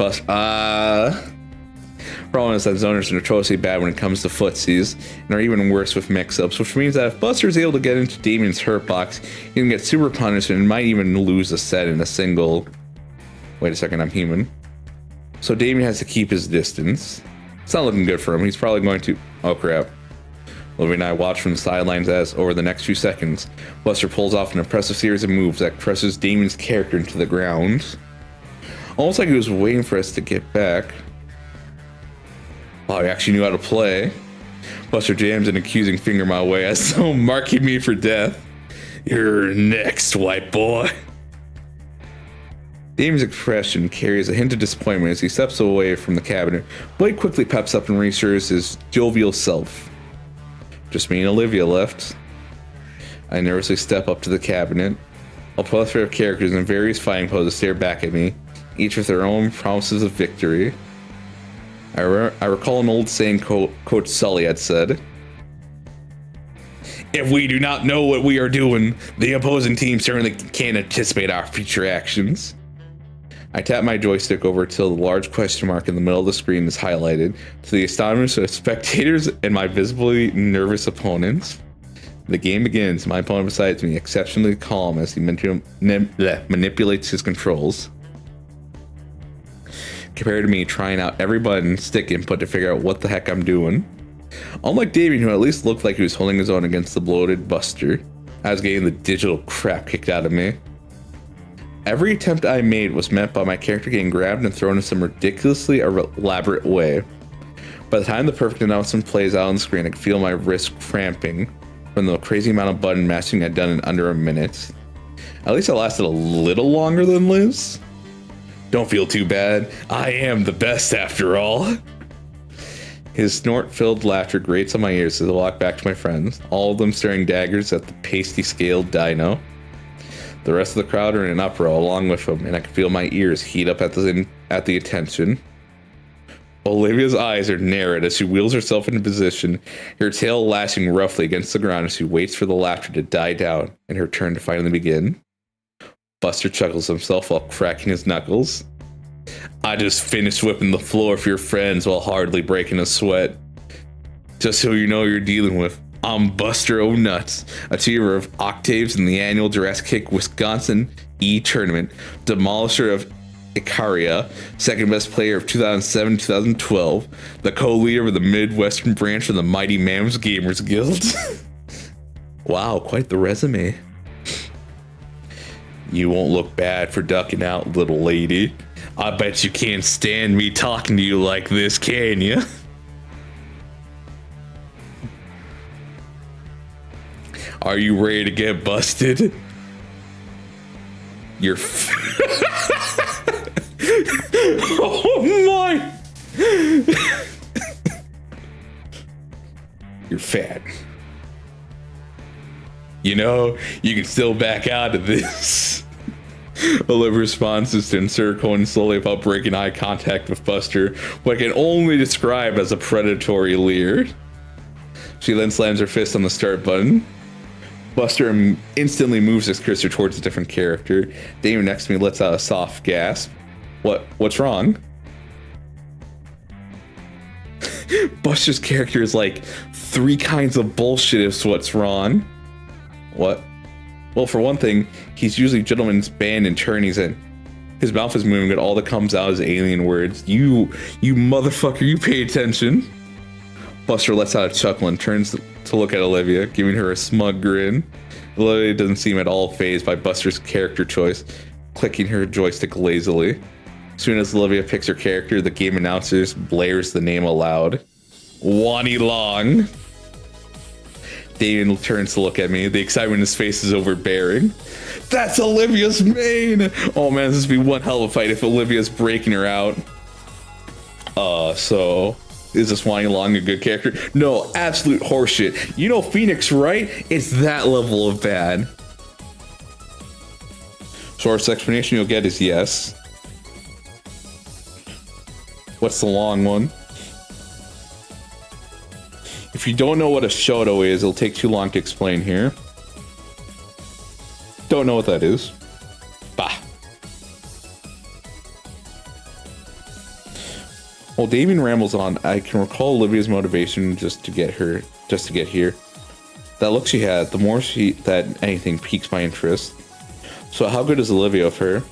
Problem is that zoners are notoriously bad when it comes to footsies, and are even worse with mix-ups, which means that if Buster is able to get into Damien's hurt box, he can get super punished and might even lose a set in a single... Wait a second, I'm human. So Damien has to keep his distance. It's not looking good for him. He's probably going to... Oh crap. Olivia and I watch from the sidelines as, over the next few seconds, Buster pulls off an impressive series of moves that crushes Damien's character into the ground. Almost like he was waiting for us to get back. Oh, he actually knew how to play. Buster jams an accusing finger my way as so marking me for death. You're next, white boy. Damien's expression carries a hint of disappointment as he steps away from the cabinet. Blake quickly peps up and reassures his jovial self. Just me and Olivia left. I nervously step up to the cabinet. A plethora of characters in various fighting poses stare back at me, each with their own promises of victory. I recall an old saying Coach Sully had said, "If we do not know what we are doing, the opposing team certainly can't anticipate our future actions." I tap my joystick over till the large question mark in the middle of the screen is highlighted, to the astonishment of spectators and my visibly nervous opponents. The game begins. My opponent beside me, exceptionally calm as he manipulates his controls. Compared to me trying out every button stick input to figure out what the heck I'm doing. Unlike Damien, who at least looked like he was holding his own against the bloated Buster, I was getting the digital crap kicked out of me. Every attempt I made was met by my character getting grabbed and thrown in some ridiculously elaborate way. By the time the perfect announcement plays out on the screen, I can feel my wrist cramping from the crazy amount of button mashing I'd done in under a minute. At least I lasted a little longer than Liz. Don't feel too bad. I am the best after all. His snort-filled laughter grates on my ears as I walk back to my friends, all of them staring daggers at the pasty-scaled dino. The rest of the crowd are in an uproar along with him, and I can feel my ears heat up at the attention. Olivia's eyes are narrowed as she wheels herself into position, her tail lashing roughly against the ground as she waits for the laughter to die down and her turn to finally begin. Buster chuckles himself while cracking his knuckles. I just finished whipping the floor for your friends while hardly breaking a sweat. Just so you know you're dealing with, I'm Buster O'Nuts, achiever of octaves in the annual Jurassic Kick Wisconsin E Tournament, demolisher of Icaria, second best player of 2007-2012, the co-leader of the Midwestern branch of the Mighty Mams Gamers Guild. Wow, quite the resume. You won't look bad for ducking out, little lady. I bet you can't stand me talking to you like this, can you? Are you ready to get busted? You're oh my! You're fat. You know, you can still back out of this. Olivia responds to encircling slowly without breaking eye contact with Buster, what I can only describe as a predatory leer. She then slams her fist on the start button. Buster instantly moves his cursor towards a different character. Damon next to me lets out a soft gasp. What's wrong? Buster's character is like 3 kinds of bullshit is what's wrong. What? Well, for one thing, he's usually gentleman's band and tourneys, and his mouth is moving, but all that comes out is alien words. You motherfucker, you pay attention. Buster lets out a chuckle and turns to look at Olivia, giving her a smug grin. Olivia doesn't seem at all fazed by Buster's character choice, clicking her joystick lazily. As soon as Olivia picks her character, the game announcer blares the name aloud. Wani Long. Damien turns to look at me. The excitement in his face is overbearing. That's Olivia's main! Oh man, this would be one hell of a fight if Olivia's breaking her out. So... is this Wani Long a good character? No, absolute horseshit. You know Phoenix, right? It's that level of bad. Shortest explanation you'll get is yes. What's the long one? If you don't know what a shoto is, it'll take too long to explain here. Don't know what that is. Bah. While Damien rambles on, I can recall Olivia's motivation just to get here. That look she had, the more that anything piques my interest. So how good is Olivia of her?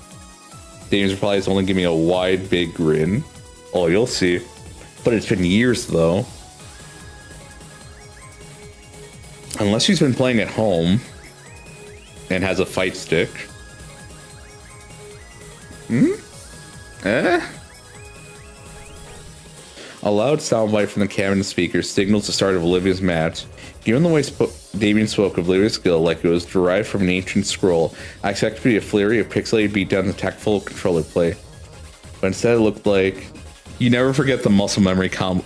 Damien's reply is only giving me a wide, big grin. Oh, you'll see. But it's been years, though. Unless she's been playing at home and has a fight stick. A loud soundbite from the cabin speaker signals the start of Olivia's match. Given the way Damien spoke of Olivia's skill like it was derived from an ancient scroll, I expected it to be a flurry of pixelated beatdowns and tactful controller play. But instead it looked like... You never forget the muscle memory combo.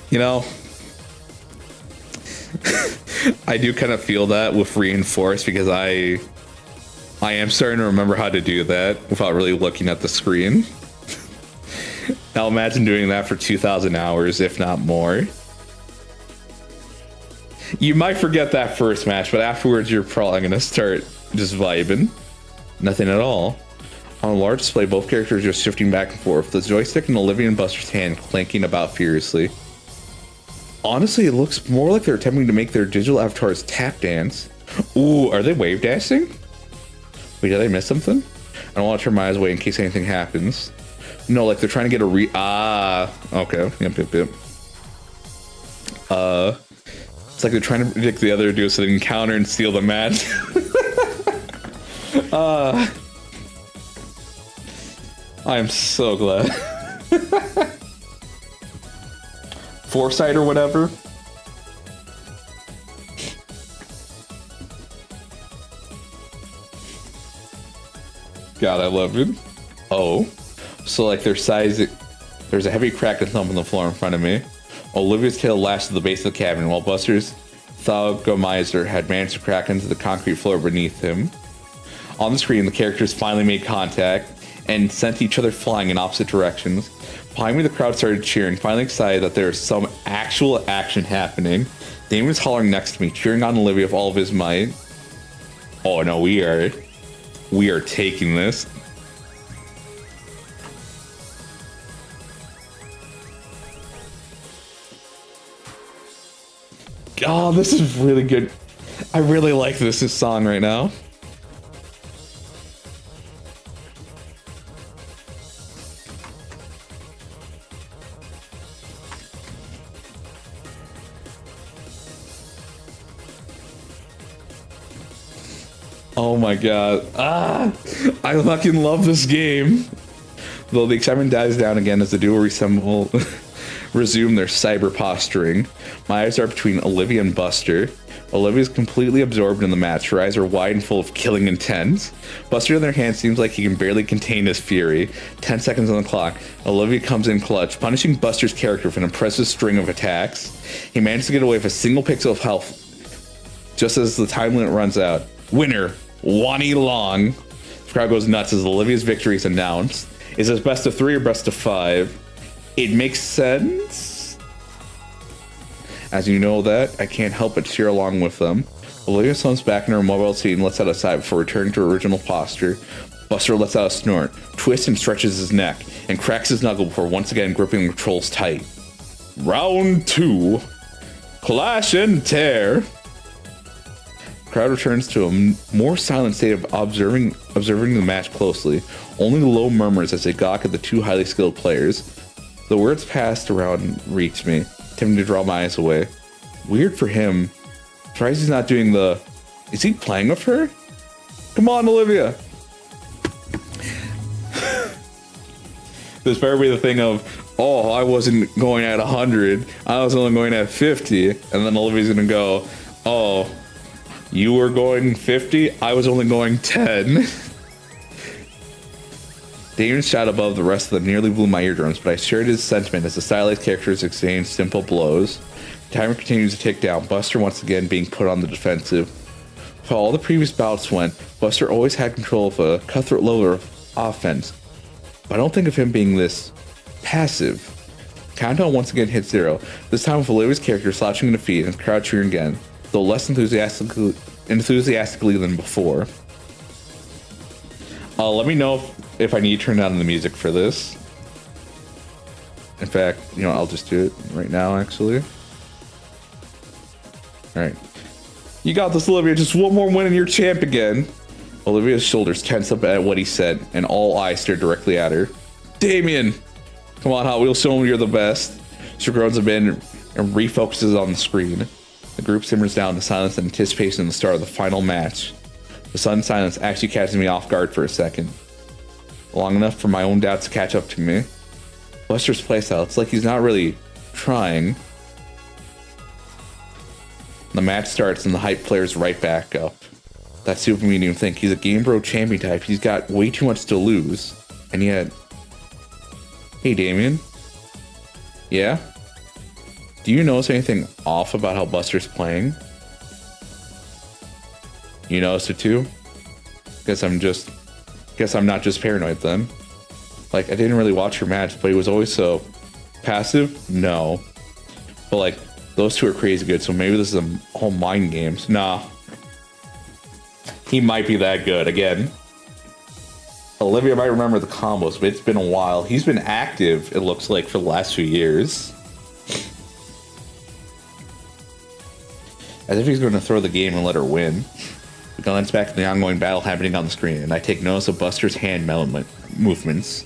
You know... I do kind of feel that with Reinforce because I am starting to remember how to do that without really looking at the screen. Now imagine doing that for 2,000 hours, if not more. You might forget that first match, but afterwards you're probably going to start just vibing. Nothing at all. On a large display, both characters are shifting back and forth, the joystick in Olivia and Buster's hand clanking about furiously. Honestly, it looks more like they're attempting to make their digital avatars tap dance. Ooh, are they wave dancing? Wait, did I miss something? I don't want to turn my eyes away in case anything happens. No, like they're trying to get a okay. Yep. It's like they're trying to predict the other to do so they can counter and steal the match. I'm so glad. Foresight or whatever. God, I love it. Oh, so like their size, there's a heavy crack and thump on the floor in front of me. Olivia's tail lashed to the base of the cabin, while Buster's Thagomizer had managed to crack into the concrete floor beneath him. On the screen, the characters finally made contact and sent each other flying in opposite directions. Behind me, the crowd started cheering, finally excited that there was some actual action happening. Damon was hollering next to me, cheering on Olivia with all of his might. Oh no, we are taking this. Oh, this is really good. I really like this song right now. Oh my god. I fucking love this game. Though the excitement dies down again as the duo resume their cyber posturing. My eyes are between Olivia and Buster. Olivia's completely absorbed in the match. Her eyes are wide and full of killing intent. Buster, on the other hand, seems like he can barely contain his fury. 10 seconds on the clock. Olivia comes in clutch, punishing Buster's character with an impressive string of attacks. He manages to get away with a single pixel of health just as the time limit runs out. Winner, Wani Long. The crowd goes nuts as Olivia's victory is announced. Is this best of 3 or best of 5? It makes sense. As you know that, I can't help but cheer along with them. Olivia slumps back in her mobile seat and lets out a sigh before returning to her original posture. Buster lets out a snort, twists and stretches his neck, and cracks his knuckle before once again gripping the controls tight. Round 2. Clash and tear. The crowd returns to a more silent state of observing the match closely. Only low murmurs as they gawk at the two highly skilled players. The words passed around reached me, tempting to draw my eyes away. Weird for him. Surprised he's not doing the... Is he playing with her? Come on, Olivia! This better be the thing of, oh, I wasn't going at 100, I was only going at 50, and then Olivia's gonna go, oh, you were going 50, I was only going 10. Damon shot above the rest of them nearly blew my eardrums, but I shared his sentiment as the stylized characters exchanged simple blows. The timer continues to tick down, Buster once again being put on the defensive. For all the previous bouts went, Buster always had control of a cutthroat level of offense, but I don't think of him being this passive. Countdown once again hit 0, this time with Olivia's character slouching in defeat and the crowd cheering again, though less enthusiastically than before. Let me know if I need to turn down the music for this. In fact, you know, I'll just do it right now, actually. Alright. You got this, Olivia. Just one more win and you're champ again. Olivia's shoulders tense up at what he said, and all eyes stare directly at her. Damien! Come on, Hot Wheels, show him you're the best. She groans a bit and refocuses on the screen. The group simmers down to silence and anticipation in the start of the final match. The sudden silence actually catches me off guard for a second. Long enough for my own doubts to catch up to me. Buster's playstyle, it's like he's not really trying. The match starts and the hype flares right back up. That super medium think he's a Game Bro champion type. He's got way too much to lose. And yet... Hey, Damien. Yeah? Do you notice anything off about how Buster's playing? You noticed it too? Guess I'm not just paranoid then. Like, I didn't really watch your match, but he was always so passive? No. But like, those two are crazy good, so maybe this is a whole mind games. Nah. He might be that good again. Olivia might remember the combos, but it's been a while. He's been active, it looks like, for the last few years. As if he's going to throw the game and let her win. We glance back at the ongoing battle happening on the screen, and I take notice of Buster's hand movements.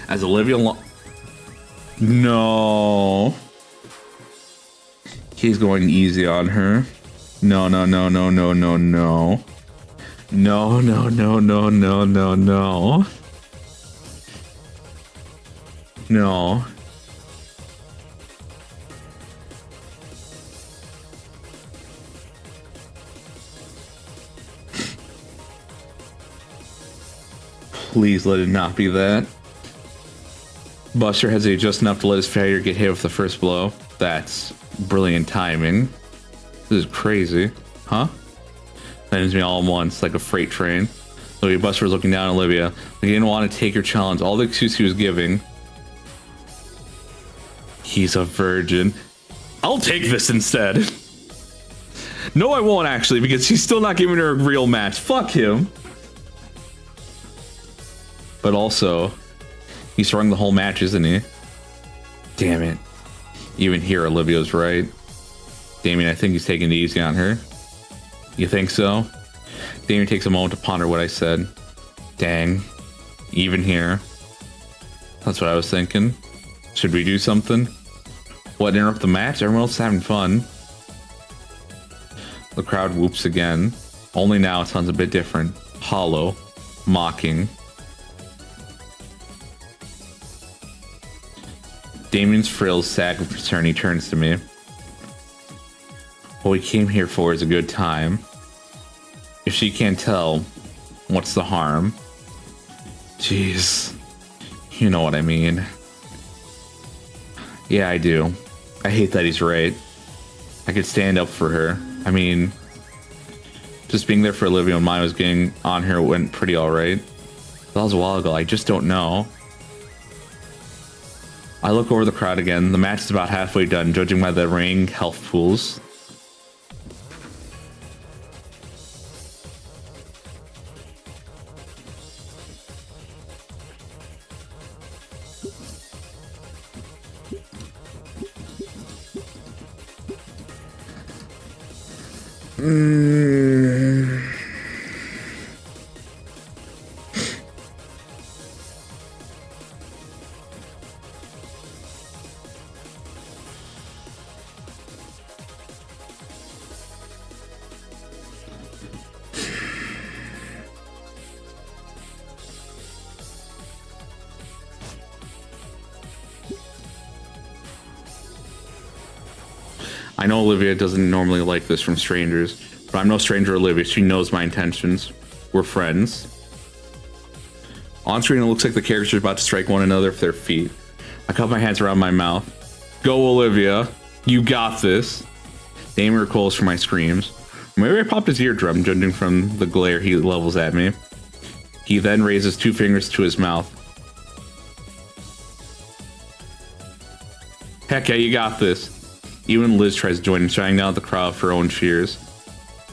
As Olivia No. He's going easy on her. No. No, no, no, no, no, no, no. No. Please let it not be that. Buster hesitated just enough to let his failure get hit with the first blow. That's brilliant timing. This is crazy. Huh? That ends me all at once, like a freight train. Olivia Buster was looking down at Olivia. He didn't want to take her challenge. All the excuse he was giving. He's a virgin. I'll take this instead. No, I won't actually, because he's still not giving her a real match. Fuck him. But also, he's throwing the whole match, isn't he? Damn it. Even here, Olivia's right. Damien, I think he's taking it easy on her. You think so? Damien takes a moment to ponder what I said. Dang. Even here. That's what I was thinking. Should we do something? What, interrupt the match? Everyone else is having fun. The crowd whoops again. Only now it sounds a bit different. Hollow. Mocking. Damien's frills sag with concern. He turns to me. What we came here for is a good time. If she can't tell, what's the harm? Jeez. You know what I mean. Yeah, I do. I hate that he's right. I could stand up for her. I mean, just being there for Olivia when mine was getting on her went pretty alright. That was a while ago. I just don't know. I look over the crowd again. The match is about halfway done, judging by the ring health pools. I know Olivia doesn't normally like this from strangers, but I'm no stranger to Olivia. She knows my intentions. We're friends. On screen, it looks like the characters are about to strike one another with their feet. I cup my hands around my mouth. Go, Olivia. You got this. Damien recoils from my screams. Maybe I popped his eardrum, judging from the glare he levels at me. He then raises two fingers to his mouth. Heck yeah, you got this. Even Liz tries to join him, shouting down at the crowd for her own cheers.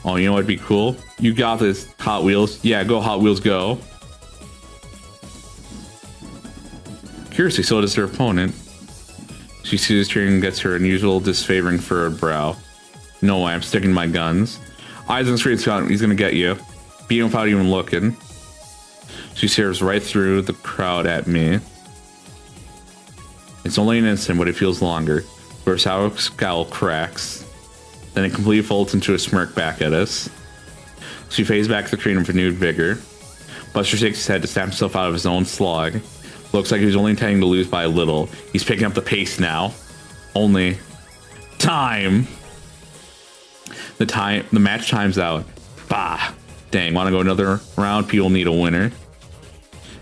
Oh, you know what'd be cool? You got this, Hot Wheels. Yeah, go Hot Wheels, go. Curiously, so does her opponent. She sees his cheering and gets her unusual disfavoring furrowed brow. No way, I'm sticking to my guns. Eyes on the screen, he's gonna get you. Beat him without even looking. She stares right through the crowd at me. It's only an instant, but it feels longer. Her sour scowl cracks. Then it completely folds into a smirk back at us. She fades back to the screen with renewed vigor. Buster shakes his head to snap himself out of his own slog. Looks like he was only intending to lose by a little. He's picking up the pace now. Only time. The match time's out. Bah. Dang, wanna go another round? People need a winner.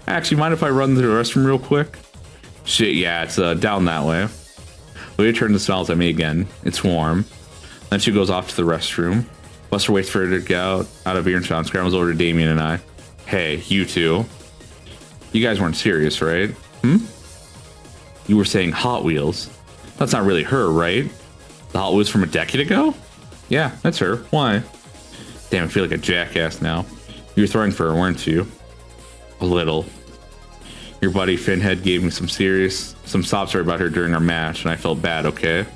Actually, mind if I run to the restroom real quick? Shit, yeah, it's down that way. Olivia turns and smiles at me again. It's warm. Then she goes off to the restroom. Buster waits for her to get out of earshot and scrambles over to Damien and I. Hey, you two. You guys weren't serious, right? You were saying Hot Wheels. That's not really her, right? The Hot Wheels from a decade ago? Yeah, that's her. Why? Damn, I feel like a jackass now. You were throwing for her, weren't you? A little. Your buddy Finhead gave me some sob story about her during our match, and I felt bad, okay?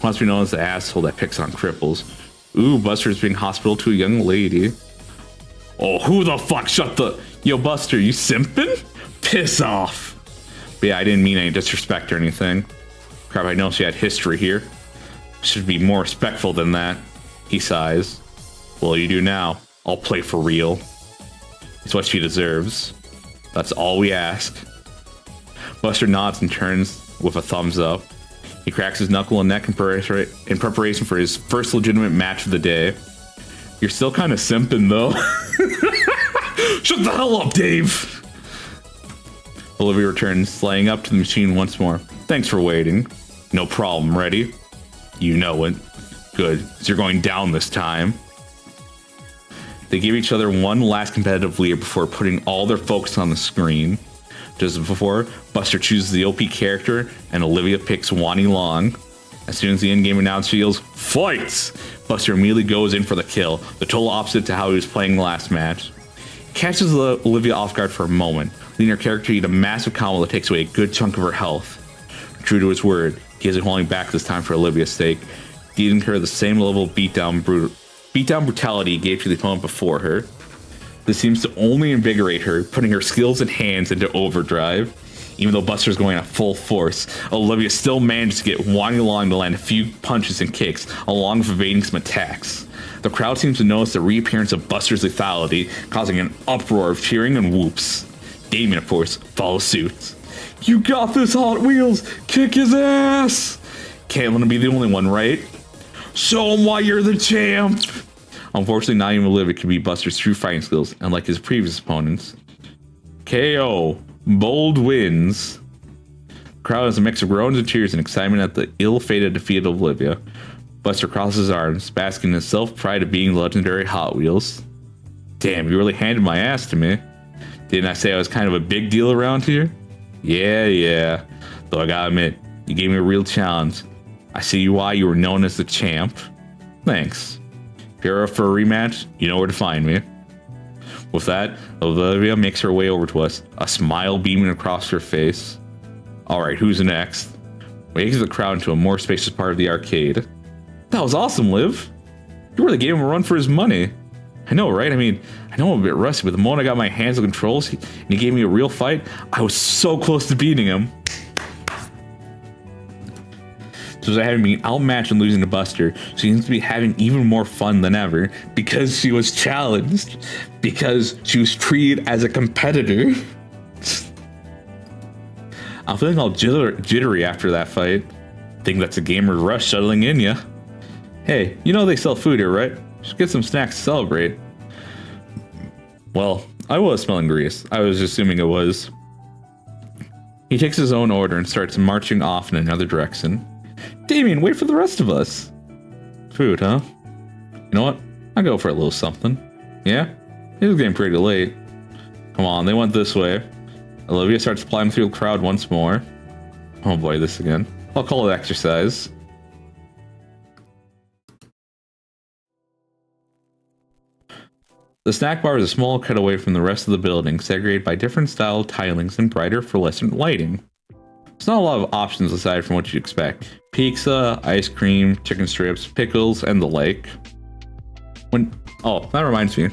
Wants to be known as the asshole that picks on cripples. Ooh, Buster's being hospital to a young lady. Oh, who the fuck shut the... Yo, Buster, you simping? Piss off. But yeah, I didn't mean any disrespect or anything. Crap, I know she had history here. Should be more respectful than that. He sighs. Well, you do now. I'll play for real. It's what she deserves. That's all we ask. Buster nods and turns with a thumbs up. He cracks his knuckle and neck in preparation for his first legitimate match of the day. You're still kind of simping, though. Shut the hell up, Dave! Olivia returns, slaying up to the machine once more. Thanks for waiting. No problem, ready? You know it. Good, so you're going down this time. They give each other one last competitive lead before putting all their focus on the screen. Just as before, Buster chooses the OP character, and Olivia picks Wani Long. As soon as the in-game announcer yells, "Fights!" Buster immediately goes in for the kill, the total opposite to how he was playing the last match. He catches Olivia off guard for a moment, leading her character to eat a massive combo that takes away a good chunk of her health. True to his word, he isn't holding back this time for Olivia's sake, dealing her the same level of beatdown brutality he gave to the opponent before her. This seems to only invigorate her, putting her skills and hands into overdrive. Even though Buster's going at full force, Olivia still managed to get Wani Long to land a few punches and kicks, along with evading some attacks. The crowd seems to notice the reappearance of Buster's lethality, causing an uproar of cheering and whoops. Damien, of course, follows suit. You got this, Hot Wheels! Kick his ass! Can't let him be the only one, right? Show him why you're the champ! Unfortunately, not even Olivia can beat Buster's true fighting skills, unlike his previous opponents. KO. Bold wins. The crowd has a mix of groans and cheers and excitement at the ill-fated defeat of Olivia. Buster crosses his arms, basking in his self-pride of being legendary Hot Wheels. Damn, you really handed my ass to me. Didn't I say I was kind of a big deal around here? Yeah. Though I gotta admit, you gave me a real challenge. I see why you were known as the champ. Thanks. If you're up for a rematch, you know where to find me. With that, Olivia makes her way over to us, a smile beaming across her face. Alright, who's next? We exit the crowd into a more spacious part of the arcade. That was awesome, Liv. You really gave him a run for his money. I know, right? I mean, I know I'm a bit rusty, but the moment I got my hands on controls and he gave me a real fight, I was so close to beating him. So I having been outmatched and losing to Buster, she seems to be having even more fun than ever because she was challenged, because she was treated as a competitor. I'm feeling all jittery after that fight. Think that's a gamer rush settling in ya. Hey, you know they sell food here, right? Should get some snacks to celebrate. Well, I was smelling grease. I was assuming it was. He takes his own order and starts marching off in another direction. Damien, wait for the rest of us. Food, huh? You know what? I'll go for a little something. Yeah? It was getting pretty late. Come on, they went this way. Olivia starts climbing through the crowd once more. Oh boy, this again. I'll call it exercise. The snack bar is a small cut away from the rest of the building, segregated by different style tilings and brighter fluorescent lighting. There's not a lot of options aside from what you'd expect. Pizza, ice cream, chicken strips, pickles, and the like. Oh, that reminds me.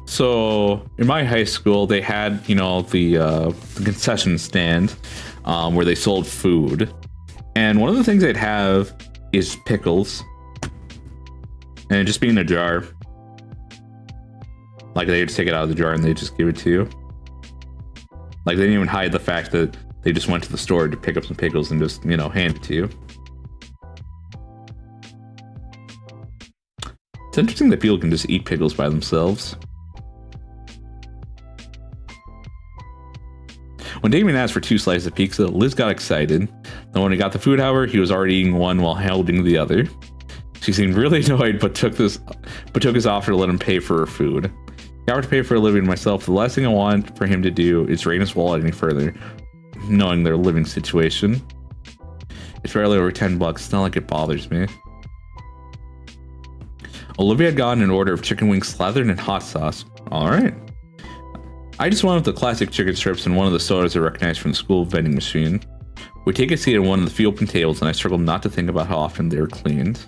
So, in my high school, they had, the concession stand where they sold food. And one of the things they'd have is pickles. And it'd just be in a jar. Like, they just take it out of the jar and they just give it to you. Like, they didn't even hide the fact that they just went to the store to pick up some pickles and just, hand it to you. It's interesting that people can just eat pickles by themselves. When Damien asked for 2 slices of pizza, Liz got excited. Then when he got the food, however, he was already eating one while holding the other. She seemed really annoyed, but took his offer to let him pay for her food. If I were to pay for a living myself, the last thing I want for him to do is drain his wallet any further, knowing their living situation. It's barely over $10. It's not like it bothers me. Olivia had gotten an order of chicken wings slathered in hot sauce. Alright. I just wanted the classic chicken strips and one of the sodas I recognized from the school vending machine. We take a seat at one of the few open tables and I struggle not to think about how often they were cleaned.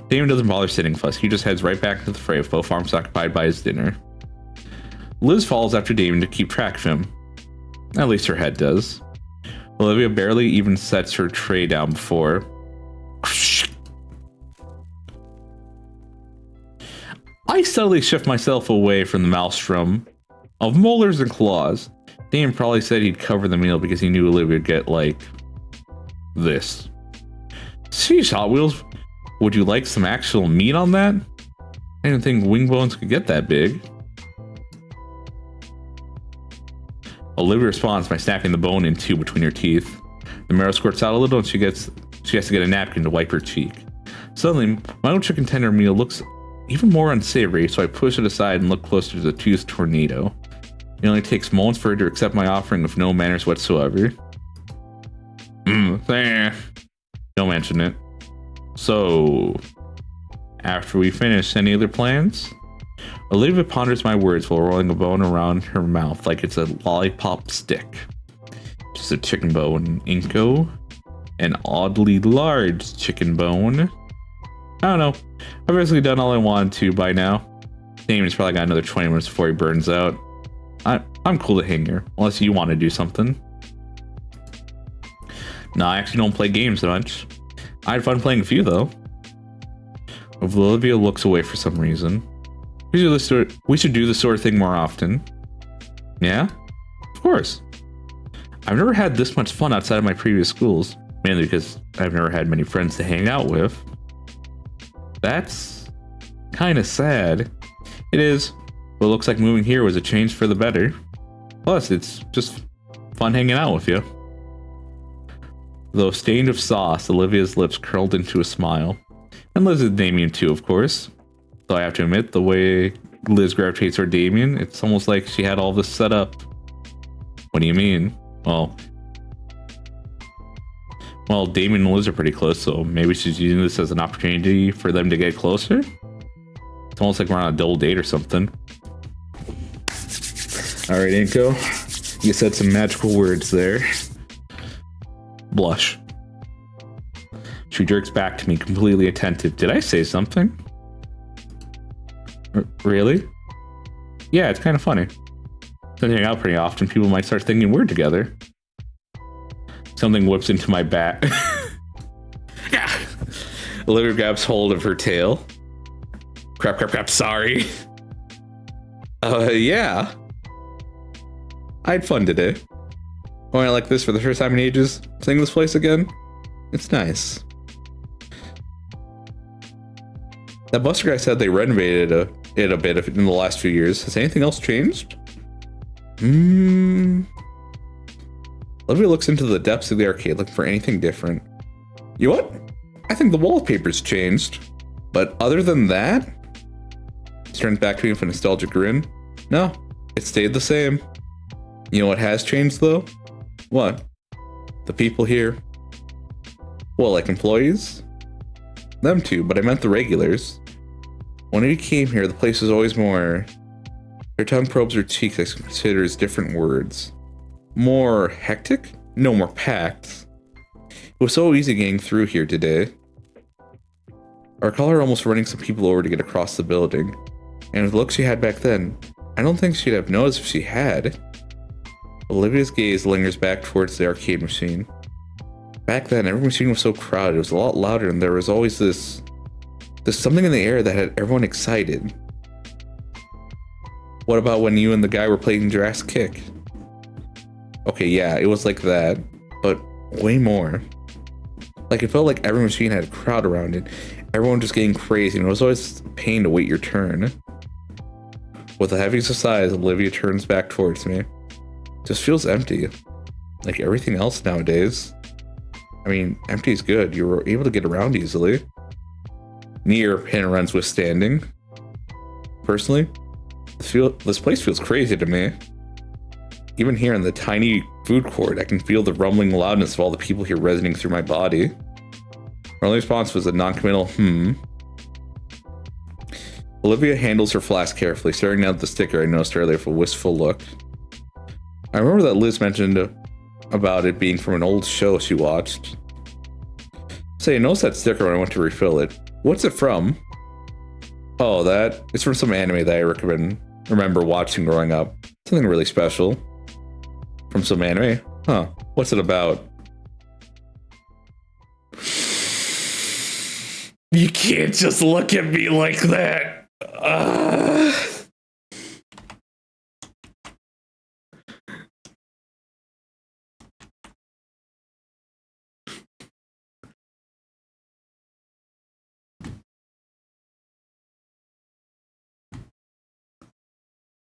Damien doesn't bother sitting with us, he just heads right back into the fray with both arms occupied by his dinner. Liz follows after Damien to keep track of him. At least her head does. Olivia barely even sets her tray down before... I I subtly shift myself away from the maelstrom of molars and claws. Dan probably said he'd cover the meal because he knew Olivia would get, like, this. Sheesh, Hot Wheels. Would you like some actual meat on that? I didn't think wing bones could get that big. Olivia responds by snapping the bone in two between her teeth. The marrow squirts out a little and she has to get a napkin to wipe her cheek. Suddenly, my own chicken tender meal looks even more unsavory, so I push it aside and look closer to the toothed tornado. It only takes moments for her to accept my offering with no manners whatsoever. Don't mention it. So, after we finish, any other plans? Olivia ponders my words while rolling a bone around her mouth like it's a lollipop stick. Just a chicken bone, Inco. An oddly large chicken bone. I don't know. I've basically done all I wanted to by now. Damon's probably got another 20 minutes before he burns out. I'm cool to hang here, unless you want to do something. No, I actually don't play games much. I had fun playing a few, though. Olivia looks away for some reason. We should do this sort of thing more often. Yeah? Of course. I've never had this much fun outside of my previous schools, mainly because I've never had many friends to hang out with. That's kind of sad. It is, but it looks like moving here was a change for the better. Plus, it's just fun hanging out with you. Though stained with sauce, Olivia's lips curled into a smile. And Liz is Damien too, of course. Though I have to admit, the way Liz gravitates toward Damien, it's almost like she had all this set up. What do you mean? Well, Damien and Liz are pretty close, so maybe she's using this as an opportunity for them to get closer? It's almost like we're on a double date or something. Alright, Inco. You said some magical words there. Blush. She jerks back to me, completely attentive. Did I say something? Really? Yeah, it's kind of funny. Since I hang out pretty often, people might start thinking we're together. Something whips into my back. Yeah. Olivia grabs hold of her tail. Crap, sorry. Yeah. I had fun today. Going out like this for the first time in ages, seeing this place again, it's nice. That Buster guy said they renovated it a bit in the last few years. Has anything else changed? Olivia looks into the depths of the arcade looking for anything different. You know what? I think the wallpaper's changed. But other than that, she turns back to me with a nostalgic grin. No, it stayed the same. You know what has changed though? What? The people here. Well, like employees? Them too, but I meant the regulars. When we came here, the place was always more... Her tongue probes her cheeks as she considers different words. More hectic? No, more packed. It was so easy getting through here today. I recall her almost running some people over to get across the building. And with the look she had back then, I don't think she'd have noticed if she had. Olivia's gaze lingers back towards the arcade machine. Back then, every machine was so crowded, it was a lot louder, and there was always this something in the air that had everyone excited. What about when you and the guy were playing Jurassic Kick? Okay, yeah, it was like that, but way more. Like, it felt like every machine had a crowd around it, everyone just getting crazy, and it was always a pain to wait your turn. With a heavy sigh, Olivia turns back towards me. It just feels empty. Like everything else nowadays. I mean, empty is good. You were able to get around easily. Near pin runs withstanding. Personally, this place feels crazy to me. Even here in the tiny food court, I can feel the rumbling loudness of all the people here resonating through my body. Her only response was a non-committal Olivia handles her flask carefully, staring down at the sticker I noticed earlier with a wistful look. I remember that Liz mentioned about it being from an old show she watched. Say, I noticed that sticker when I went to refill it. What's it from? Oh, it's from some anime that I remember watching growing up. Something really special. From some anime? Huh. What's it about? You can't just look at me like that.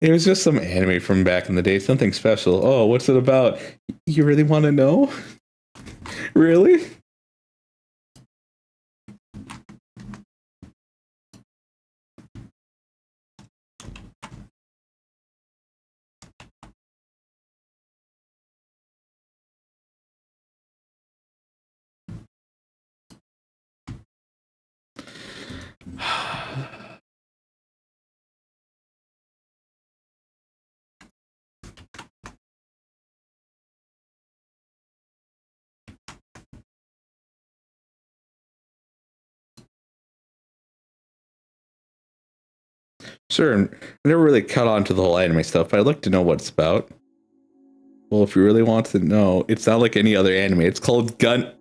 It was just some anime from back in the day. Something special. Oh, what's it about? You really want to know? Really? Sure, I never really caught on to the whole anime stuff, but I'd like to know what it's about. Well, if you really want to know, it's not like any other anime. It's called Gun.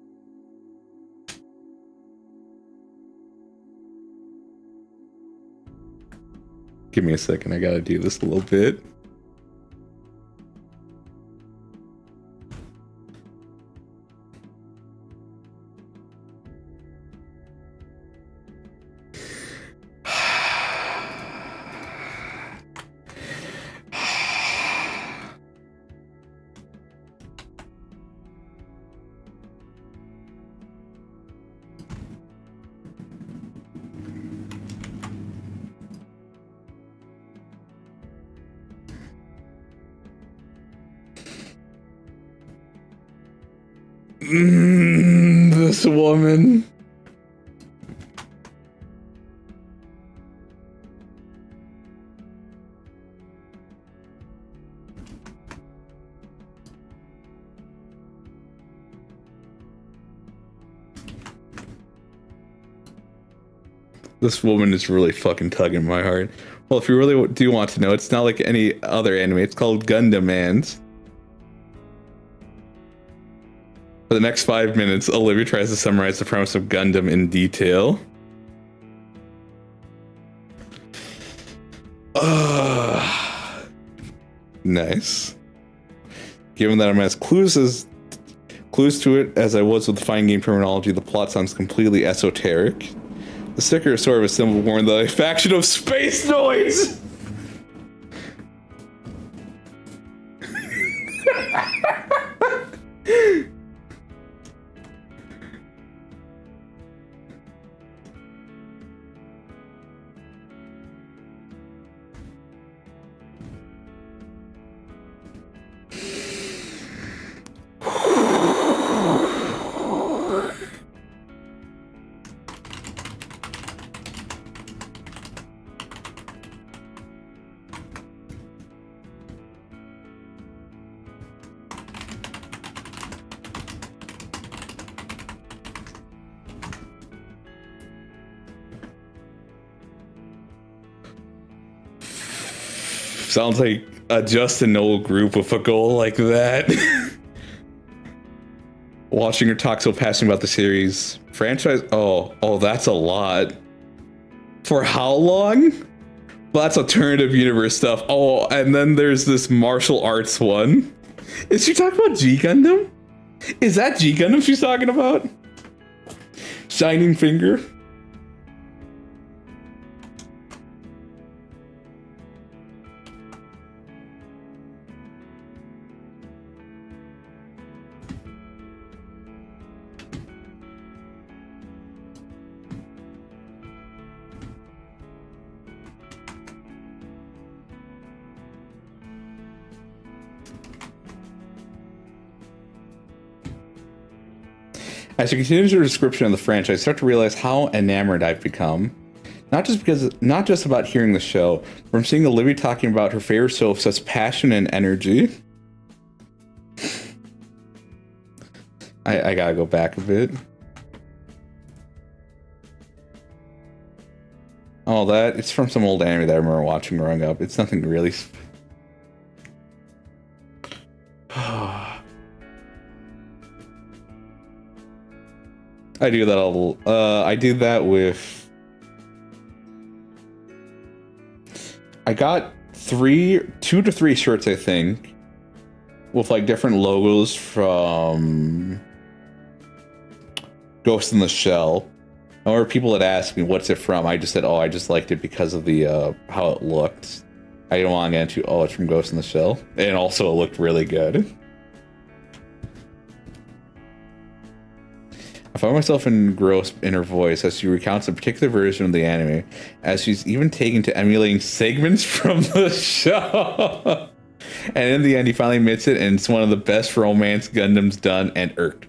Give me a second, I gotta do this a little bit. This woman. This woman is really fucking tugging my heart. Well, if you really do want to know, it's not like any other anime. It's called Gundam Man. For the next 5 minutes, Olivia tries to summarize the premise of Gundam in detail. Nice. Given that I'm as clues to it as I was with the fine game terminology, the plot sounds completely esoteric. The sticker is sort of a symbol warning the faction of space noise. Sounds like a Justin Noel group with a goal like that. Watching her talk so passionate about the series franchise. Oh, that's a lot. For how long? Well, that's alternative universe stuff. Oh, and then there's this martial arts one. Is she talking about G Gundam? Is that G Gundam she's talking about? Shining Finger? As you continue your description of the franchise, I start to realize how enamored I've become. Not just about hearing the show, but from seeing Olivia talking about her favorite show with such passion and energy. I gotta go back a bit. Oh, it's from some old anime that I remember watching growing up. It's nothing really. I do that I do that with. I got 2 to 3 shirts, I think, with like different logos from Ghost in the Shell. Or people had asked me, what's it from? I just said, oh, I just liked it because of the how it looked. I didn't want to get into, oh, it's from Ghost in the Shell. And also it looked really good. I find myself engrossed in her voice as she recounts a particular version of the anime, as she's even taken to emulating segments from the show. And in the end, he finally admits it, and it's one of the best romance Gundams done, and irked.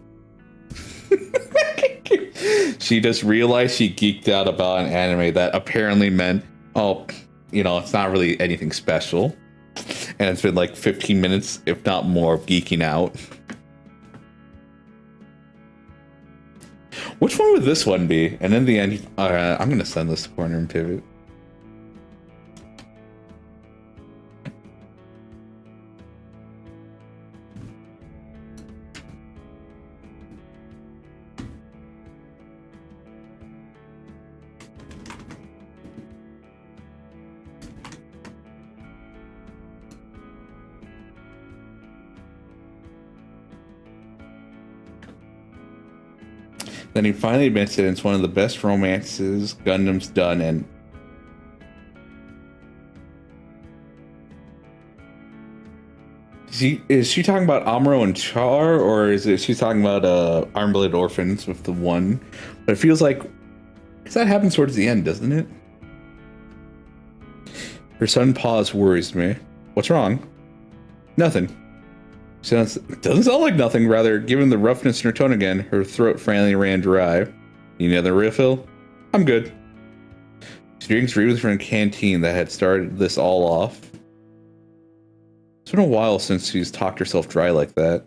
She just realized she geeked out about an anime that apparently meant, oh, you know, it's not really anything special. And it's been like 15 minutes, if not more, of geeking out. Which one would this one be? And in the end, I'm going to send this to Corner and Pivot. Then he finally admits it, and it's one of the best romances Gundam's done, and is she talking about Amuro and Char, or is it she's talking about Arm-Blade Orphans with the one? But it feels like, because that happens towards the end, doesn't it? Her sudden pause worries me. What's wrong? Nothing. Doesn't sound like nothing. Rather, given the roughness in her tone again, her throat finally ran dry. Need another refill? I'm good. She drinks directly from a canteen that had started this all off. It's been a while since she's talked herself dry like that.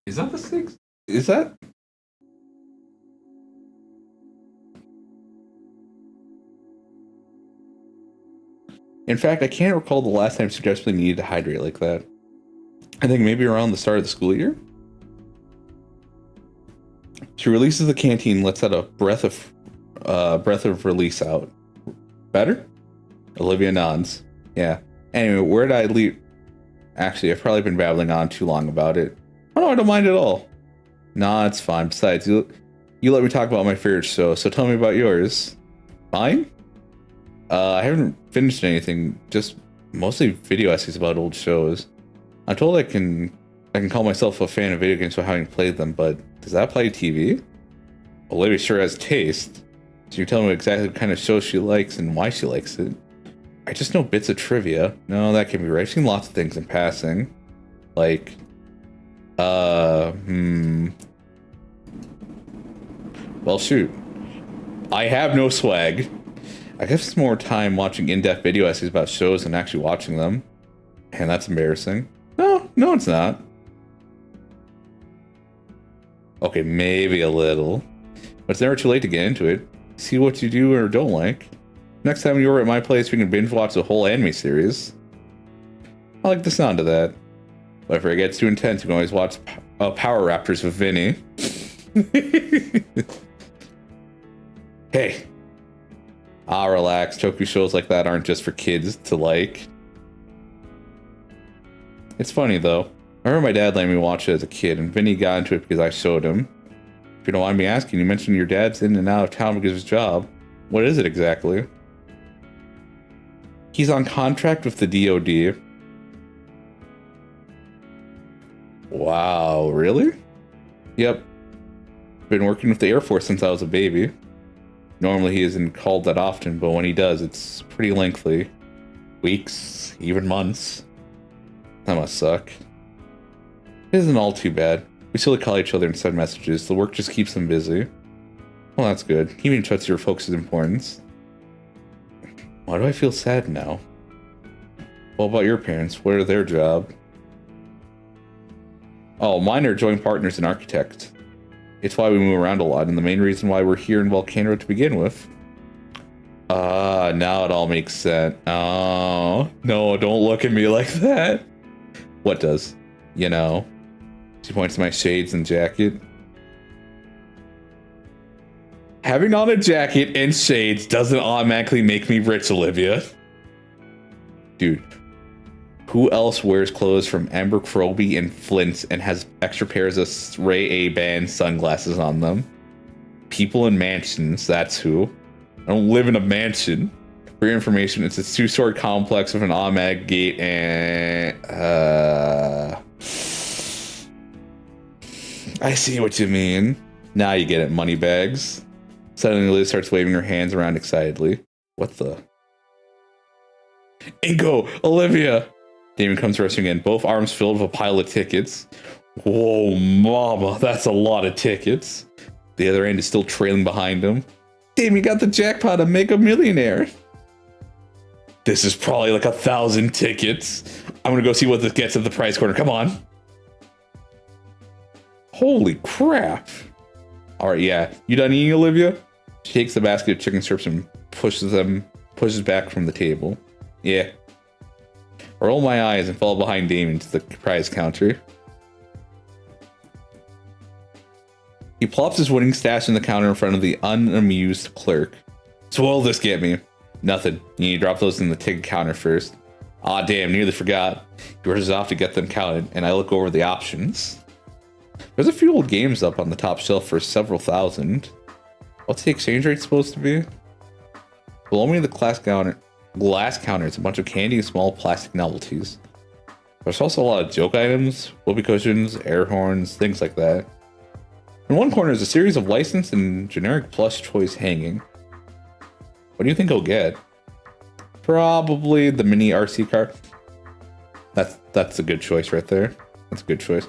Is that the 6th? Is that? In fact, I can't recall the last time she desperately needed to hydrate like that. I think maybe around the start of the school year? She releases the canteen, lets out a breath of release out. Better? Olivia nods. Yeah. Anyway, where did I leave? Actually, I've probably been babbling on too long about it. Oh no, I don't mind at all. Nah, it's fine. Besides, you let me talk about my favorite show, so tell me about yours. Mine? I haven't finished anything, just mostly video essays about old shows. I'm told I can call myself a fan of video games without having played them, but does that apply to TV? Olivia sure has taste. So you tell me exactly what kind of show she likes and why she likes it. I just know bits of trivia. No, that can be right. I've seen lots of things in passing. Like, well, shoot. I have no swag. I guess it's more time watching in-depth video essays about shows than actually watching them. And that's embarrassing. No, it's not. Okay, maybe a little. But it's never too late to get into it. See what you do or don't like. Next time you're at my place, we can binge watch the whole anime series. I like the sound of that. But if it gets too intense, we can always watch Power Raptors with Vinny. Hey. Relax. Toku shows like that aren't just for kids to like. It's funny, though. I remember my dad letting me watch it as a kid, and Vinny got into it because I showed him. If you don't mind me asking, you mentioned your dad's in and out of town because of his job. What is it exactly? He's on contract with the DoD. Wow, really? Yep. Been working with the Air Force since I was a baby. Normally he isn't called that often, but when he does, it's pretty lengthy. Weeks, even months. That must suck. It isn't all too bad. We still call each other and send messages. The work just keeps him busy. Well, that's good. He even trusts your folks' importance. Why do I feel sad now? What about your parents? What are their job? Oh, mine are joint partners and architects. It's why we move around a lot, and the main reason why we're here in Volcano to begin with. Now it all makes sense. Oh, no, don't look at me like that. What does? You know. She points to my shades and jacket. Having on a jacket and shades doesn't automatically make me rich, Olivia. Dude. Who else wears clothes from Abercrombie and Flint and has extra pairs of Ray A-Ban sunglasses on them? People in mansions, that's who. I don't live in a mansion. For your information, it's a 2-story complex with an automatic gate and I see what you mean. Now you get it, moneybags. Suddenly Liz starts waving her hands around excitedly. What the? Inco! Olivia! Damon comes rushing in, both arms filled with a pile of tickets. Whoa, mama, that's a lot of tickets. The other end is still trailing behind him. Damon, you got the jackpot to make a millionaire. This is probably like 1,000 tickets. I'm gonna go see what this gets at the prize corner. Come on. Holy crap. All right, yeah. You done eating, Olivia? She takes the basket of chicken strips and pushes back from the table. Yeah. I roll my eyes and follow behind Damon to the prize counter. He plops his winning stash in the counter in front of the unamused clerk. So what'll this get me? Nothing. You need to drop those in the ticket counter first. Aw, damn, nearly forgot. He rushes off to get them counted, and I look over the options. There's a few old games up on the top shelf for several thousand. What's the exchange rate supposed to be? Below me, the glass counter, it's a bunch of candy and small plastic novelties. There's also a lot of joke items, whoopee cushions, air horns, things like that. In one corner is a series of licensed and generic plush toys hanging. What do you think he'll get? Probably the mini RC car. That's a good choice right there. That's a good choice.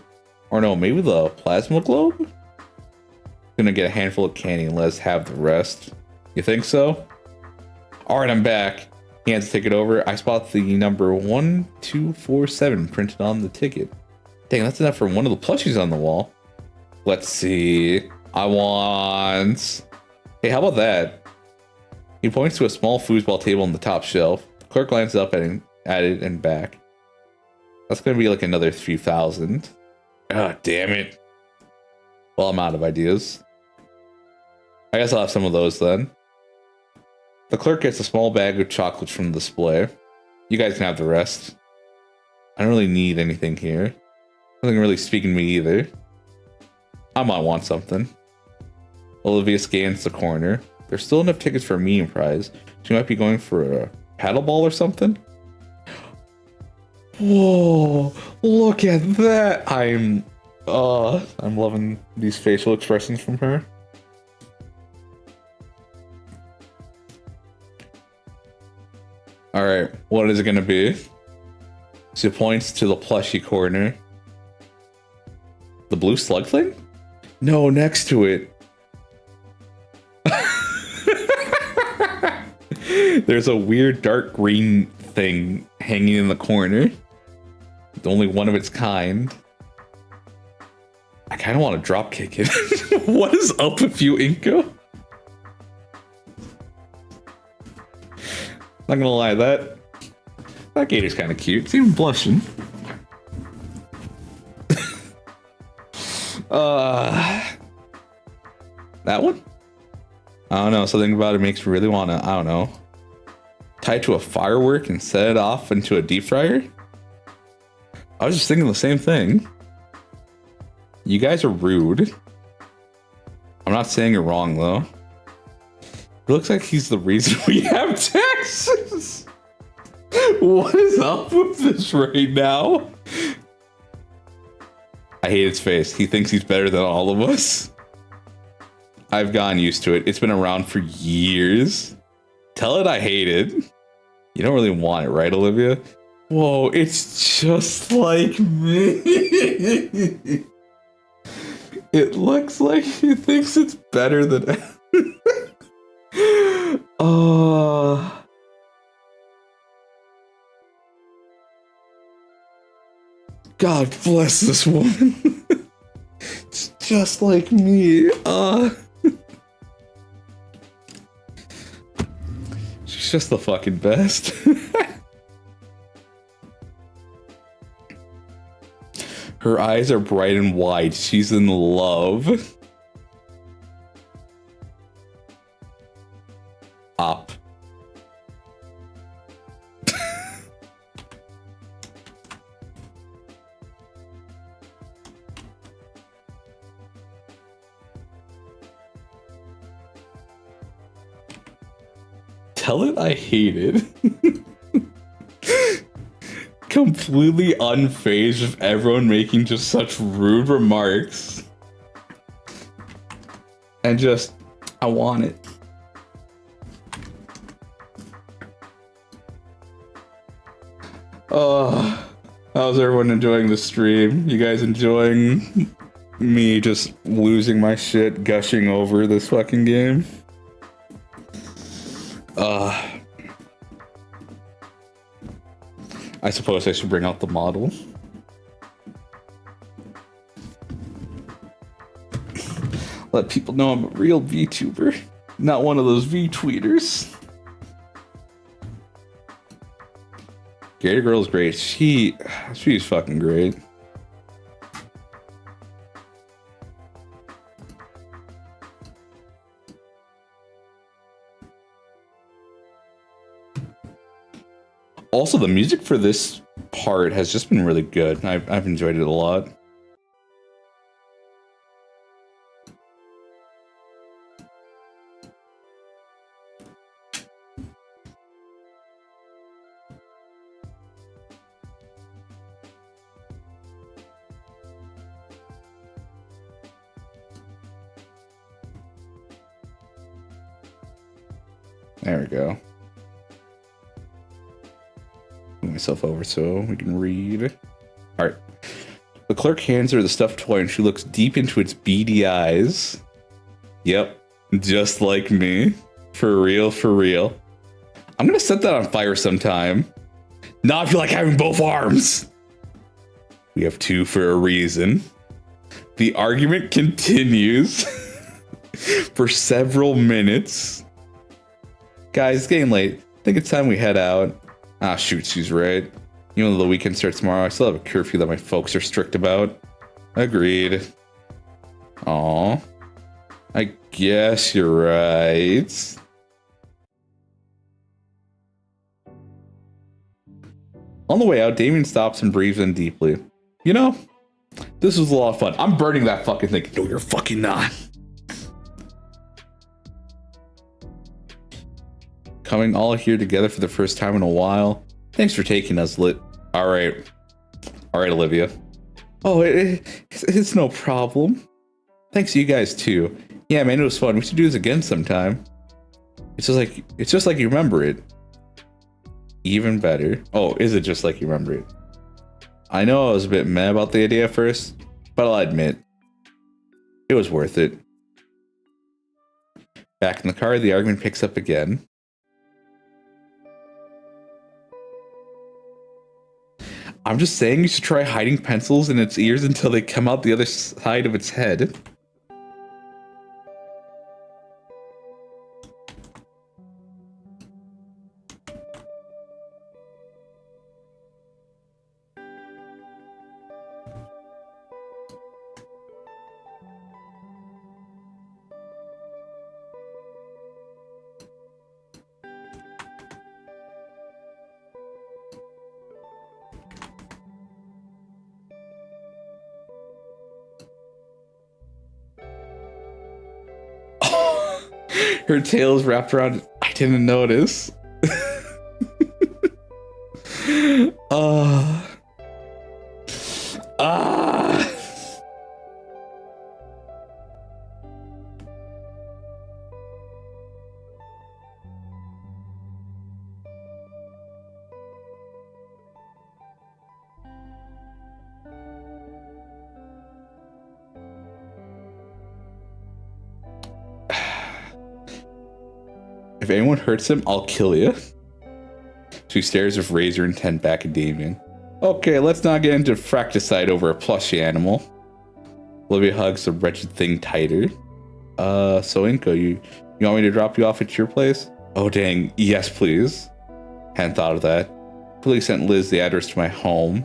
Or no, maybe the plasma globe? Gonna get a handful of candy and let's have the rest. You think so? Alright, I'm back. He hands the ticket over. I spot the number 1247 printed on the ticket. Dang, that's enough for one of the plushies on the wall. Let's see. I want... Hey, how about that? He points to a small foosball table on the top shelf. The clerk glances up at it and back. That's gonna be like another few thousand. Ah, damn it. Well, I'm out of ideas. I guess I'll have some of those then. The clerk gets a small bag of chocolates from the display. You guys can have the rest. I don't really need anything here. Nothing really speaking to me either. I might want something. Olivia scans the corner. There's still enough tickets for a medium prize. She might be going for a paddleball or something. Whoa, look at that. I'm loving these facial expressions from her. All right, what is it gonna be? She points to the plushie corner. The blue slug thing? No, next to it. There's a weird dark green thing hanging in the corner. Only one of its kind. I kind of want to drop kick it. What is up with you, Inco? Not gonna lie, that gator's kind of cute. It's even blushing. That one? I don't know. Something about it makes me really want to, I don't know, tie it to a firework and set it off into a deep fryer. I was just thinking the same thing. You guys are rude. I'm not saying you're wrong, though. It looks like he's the reason we have taxes. What is up with this right now? I hate his face. He thinks he's better than all of us. I've gotten used to it. It's been around for years. Tell it I hate it. You don't really want it, right, Olivia? Whoa, it's just like me. It looks like he thinks it's better than... God bless this woman. It's just like me. She's just the fucking best. Her eyes are bright and wide. She's in love. Up. tell it I hate it. Completely unfazed of everyone making just such rude remarks. And just, I want it. Oh, how's everyone enjoying the stream? You guys enjoying me just losing my shit, gushing over this fucking game? I suppose I should bring out the model. Let people know I'm a real VTuber, not one of those V-tweeters. Gator Girl's great. She's fucking great. Also, the music for this part has just been really good. I've enjoyed it a lot. There we go. Move myself over so we can read. All right. The clerk hands her the stuffed toy and she looks deep into its beady eyes. Yep. Just like me. For real, for real. I'm gonna set that on fire sometime. Not if you like having both arms. We have two for a reason. The argument continues for several minutes. Guys, it's getting late. I think it's time we head out. Ah, shoot, she's right. Even though the weekend starts tomorrow, I still have a curfew that my folks are strict about. Agreed. Aw. I guess you're right. On the way out, Damien stops and breathes in deeply. You know, this was a lot of fun. I'm burning that fucking thing. No, you're fucking not. Coming all here together for the first time in a while. Thanks for taking us, Lit. All right, Olivia. Oh, it's no problem. Thanks to you guys too. Yeah, man, it was fun. We should do this again sometime. It's just like you remember it. Even better. Oh, is it just like you remember it? I know I was a bit mad about the idea at first, but I'll admit, it was worth it. Back in the car, the argument picks up again. I'm just saying you should try hiding pencils in its ears until they come out the other side of its head. Her tail's wrapped around. I didn't notice. If anyone hurts him, I'll kill you. She stares with razor intent back at Damien. Okay, let's not get into fracticide over a plushy animal. Olivia hugs the wretched thing tighter. So Inco, you want me to drop you off at your place? Oh dang, yes please. Hadn't thought of that. Quickly sent Liz the address to my home,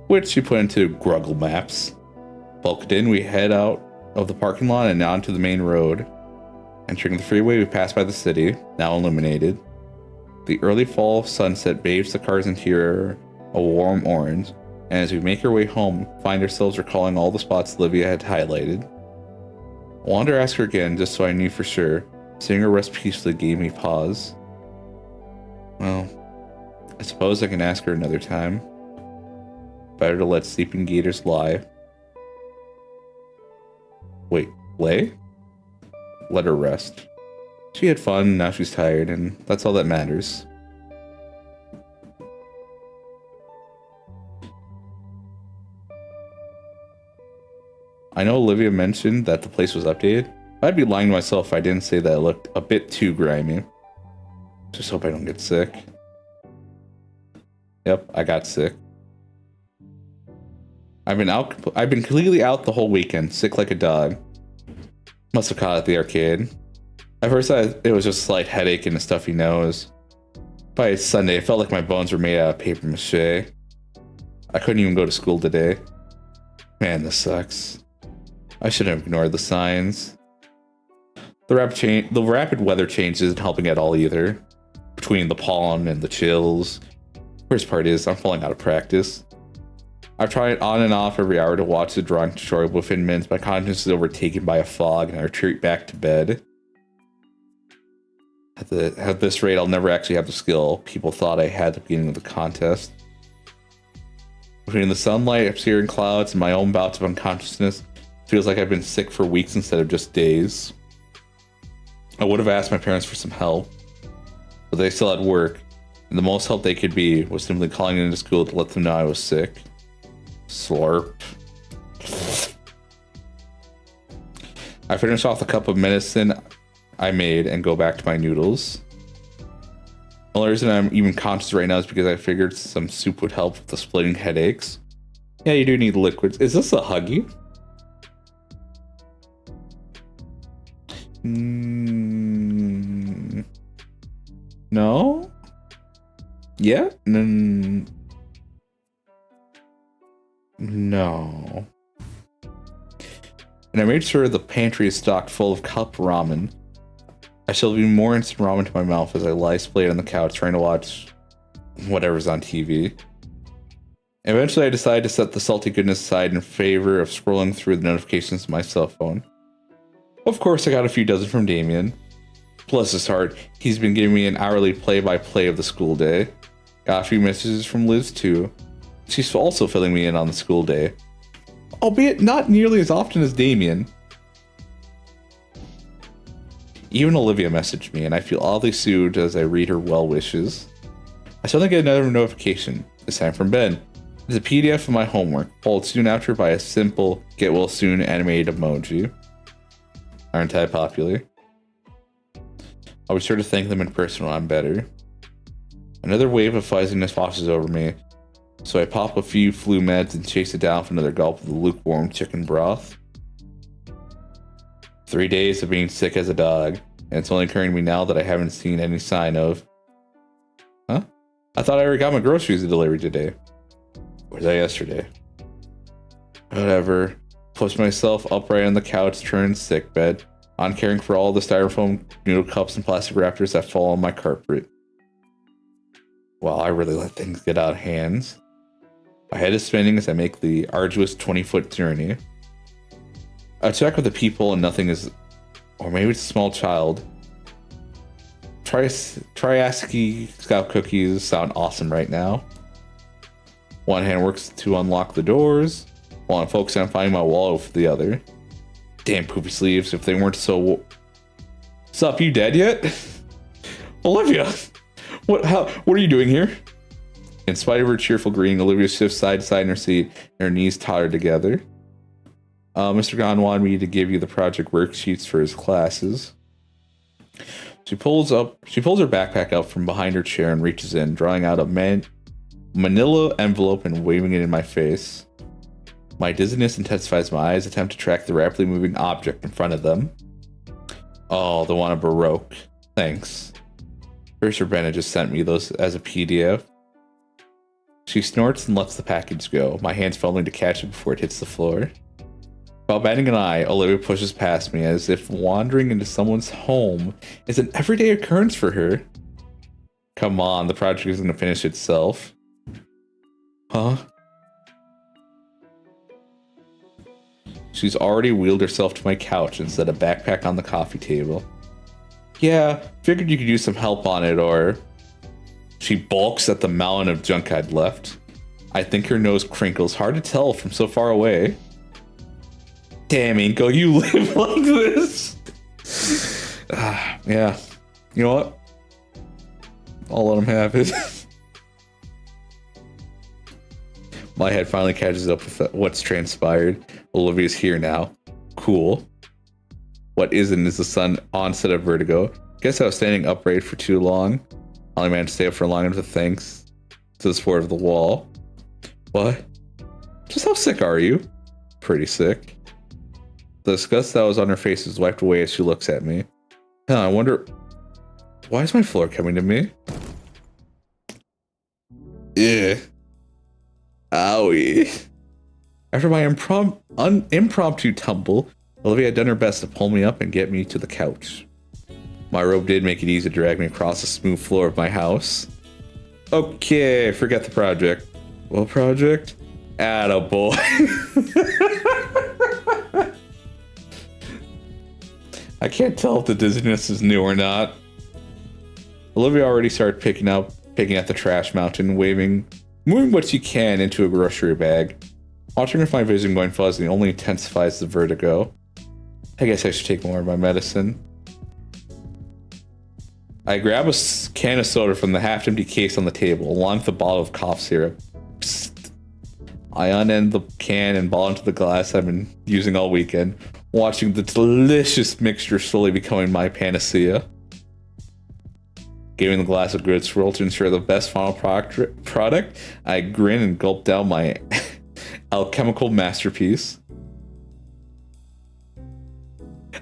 which she put into Google Maps. Bulked in, we head out of the parking lot and onto the main road. Entering the freeway, we pass by the city, now illuminated. The early fall sunset bathes the car's interior a warm orange, and as we make our way home, find ourselves recalling all the spots Olivia had highlighted. I wanted to ask her again, just so I knew for sure. Seeing her rest peacefully gave me pause. Well, I suppose I can ask her another time. Better to let sleeping gators lie. Wait, lay? Let her rest. She had fun, now she's tired, and that's all that matters. I know Olivia mentioned that the place was updated. I'd be lying to myself if I didn't say that it looked a bit too grimy. Just hope I don't get sick. Yep, I got sick. I've been completely out the whole weekend, sick like a dog. Must have caught it at the arcade. At first it was just a slight headache and a stuffy nose. By Sunday, it felt like my bones were made out of paper mache. I couldn't even go to school today. Man, this sucks. I should have ignored the signs. The rapid weather change isn't helping at all either. Between the pollen and the chills. Worst part is, I'm falling out of practice. I've tried on and off every hour to watch the drawing tutorial, but within minutes my conscience is overtaken by a fog and I retreat back to bed. At this rate, I'll never actually have the skill people thought I had at the beginning of the contest. Between the sunlight, obscuring clouds, and my own bouts of unconsciousness, it feels like I've been sick for weeks instead of just days. I would have asked my parents for some help, but they still had work, and the most help they could be was simply calling into school to let them know I was sick. Slurp. I finish off the cup of medicine I made and go back to my noodles. The only reason I'm even conscious right now is because I figured some soup would help with the splitting headaches. Yeah, you do need liquids. Is this a Huggy? No? Yeah? No. And I made sure the pantry is stocked full of cup ramen. I shall be more instant ramen to my mouth as I lie splayed on the couch trying to watch whatever's on TV. Eventually I decided to set the salty goodness aside in favor of scrolling through the notifications on my cell phone. Of course I got a few dozen from Damien. Bless his heart, he's been giving me an hourly play-by-play of the school day. Got a few messages from Liz too. She's also filling me in on the school day. Albeit not nearly as often as Damien. Even Olivia messaged me, and I feel oddly soothed as I read her well wishes. I suddenly get another notification, this time from Ben. It's a PDF of my homework, followed soon after by a simple get well soon animated emoji. Aren't I popular? I'll be sure to thank them in person when I'm better. Another wave of fuzziness washes over me, so I pop a few flu meds and chase it down for another gulp of the lukewarm chicken broth. 3 days of being sick as a dog, and it's only occurring to me now that I haven't seen any sign of... Huh? I thought I already got my groceries delivered today. Or was that yesterday? Whatever. Push myself upright on the couch, turn sick bed, on caring for all the styrofoam noodle cups and plastic wrappers that fall on my carpet. Wow, I really let things get out of hand. My head is spinning as I make the arduous 20-foot journey. I check with the people and nothing is... Or maybe it's a small child. Triaski Scout cookies sound awesome right now. One hand works to unlock the doors, while I'm focusing on finding my wallet with the other. Damn poopy sleeves, if they weren't so... Sup, you dead yet? Olivia! What are you doing here? In spite of her cheerful greeting, Olivia shifts side to side in her seat, and her knees totter together. Mr. Gon wanted me to give you the project worksheets for his classes. She pulls her backpack up from behind her chair and reaches in, drawing out a manila envelope and waving it in my face. My dizziness intensifies as my eyes attempt to track the rapidly moving object in front of them. Oh, the one of Baroque. Thanks. Sir Bennett just sent me those as a PDF. She snorts and lets the package go, my hands fumbling to catch it before it hits the floor. Without batting an eye, Olivia pushes past me as if wandering into someone's home is an everyday occurrence for her. Come on, the project isn't going to finish itself. Huh? She's already wheeled herself to my couch and set a backpack on the coffee table. Yeah, figured you could use some help on it, or... She balks at the mountain of junk I'd left. I think her nose crinkles. Hard to tell from so far away. Damn, Inco, you live like this. Yeah. You know what? I'll let him have it. My head finally catches up with what's transpired. Olivia's here now. Cool. What isn't is the sun onset of vertigo. Guess I was standing upright for too long. I only managed to stay up for long enough thanks to the support of the wall. What? Just how sick are you? Pretty sick. The disgust that was on her face is wiped away as she looks at me. Huh, I wonder... Why is my floor coming to me? Yeah. Owie. After my impromptu tumble, Olivia had done her best to pull me up and get me to the couch. My robe did make it easy to drag me across the smooth floor of my house. Okay, forget the project. What project? Attaboy. I can't tell if the dizziness is new or not. Olivia already started picking at the trash mountain, moving what she can into a grocery bag. Watching if my vision going fuzzy only intensifies the vertigo. I guess I should take more of my medicine. I grab a can of soda from the half-empty case on the table, along with a bottle of cough syrup. Psst. I unend the can and ball into the glass I've been using all weekend, watching the delicious mixture slowly becoming my panacea. Giving the glass a good swirl to ensure the best final product, I grin and gulp down my alchemical masterpiece.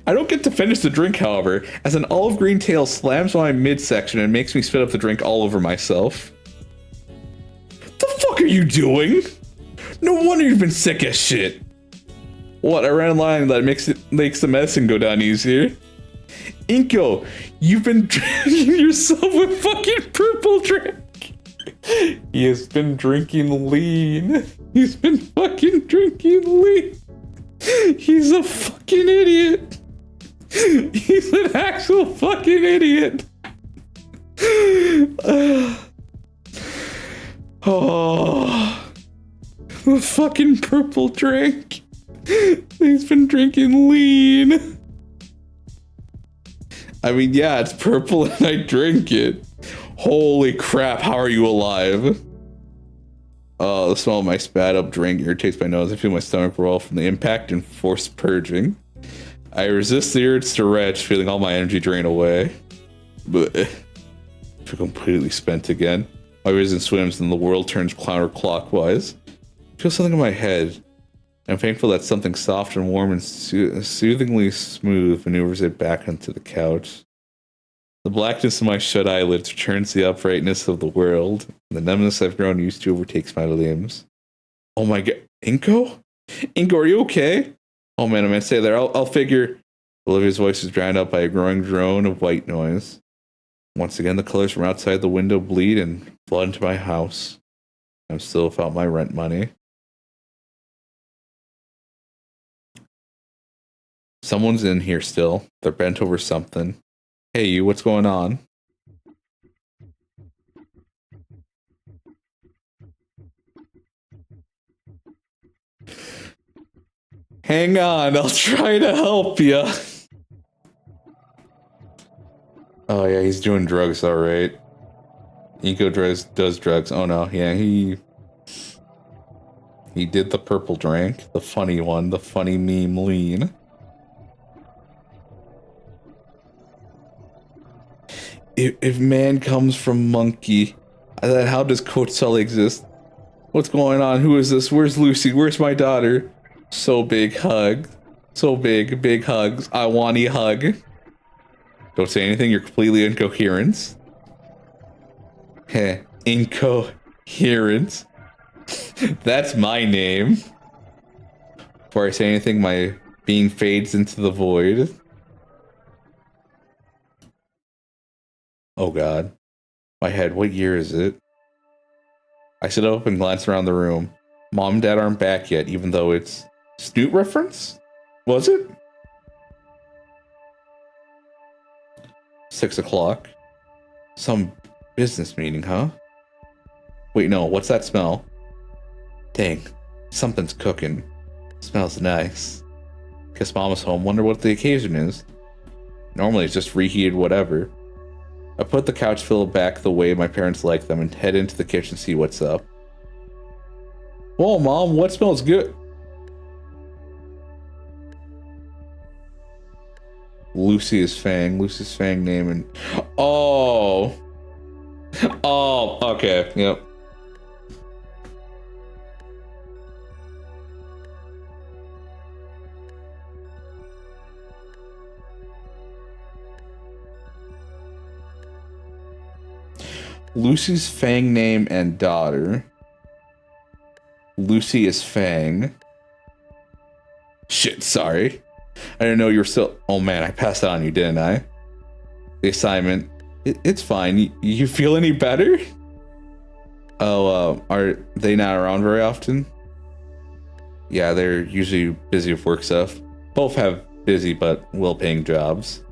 I don't get to finish the drink, however, as an olive green tail slams on my midsection and makes me spit up the drink all over myself. The fuck are you doing? No wonder you've been sick as shit. What, I ran a line that makes the medicine go down easier. Inco, you've been drinking yourself with fucking purple drink. He has been drinking lean. He's been fucking drinking lean. He's a fucking idiot. He's an actual fucking idiot. Oh, the fucking purple drink. He's been drinking lean. I mean, yeah, it's purple and I drink it. Holy crap, how are you alive? Oh, the smell of my spat up drink irritates my nose. I feel my stomach roll from the impact and forced purging. I resist the urge to retch, feeling all my energy drain away. But I feel completely spent again. My vision swims and the world turns counterclockwise. I feel something in my head. I'm thankful that something soft and warm and soothingly smooth maneuvers it back onto the couch. The blackness of my shut eyelids returns the uprightness of the world. The numbness I've grown used to overtakes my limbs. Oh my god. Inco? Inco, are you okay? Oh man, I'm gonna stay there. I'll figure. Olivia's voice is drowned out by a growing drone of white noise. Once again, the colors from outside the window bleed and flood into my house. I'm still without my rent money. Someone's in here still. They're bent over something. Hey, you, what's going on? Hang on, I'll try to help you. Oh yeah, he's doing drugs, alright. Inco does drugs. Oh no, yeah, he did the purple drink. The funny one, the funny meme lean. If man comes from monkey, then how does Coach Sully exist? What's going on? Who is this? Where's Lucy? Where's my daughter? So big hug. So big hugs. I Wani Hug. Don't say anything, you're completely incoherent. Heh, incoherent. That's my name. Before I say anything, my being fades into the void. Oh god. My head, what year is it? I sit up and glance around the room. Mom and Dad aren't back yet, even though it's... Snoot reference? Was it? 6 o'clock. Some Business meeting, huh? Wait, no, what's that smell? Dang, something's cooking. Smells nice. Guess Mama's home, wonder what the occasion is. Normally it's just reheated whatever. I put the couch pillow back the way my parents like them and head into the kitchen to see what's up. Whoa, Mom, what smells good? Lucy's Fang name and... Oh! Oh, okay, yep. Lucy's Fang name and daughter. Lucy is Fang. Shit, sorry. I didn't know you were still... Oh man, I passed on you, didn't I? The assignment. It's fine. You feel any better? Oh, are they not around very often? Yeah, they're usually busy with work stuff. Both have busy but well-paying jobs.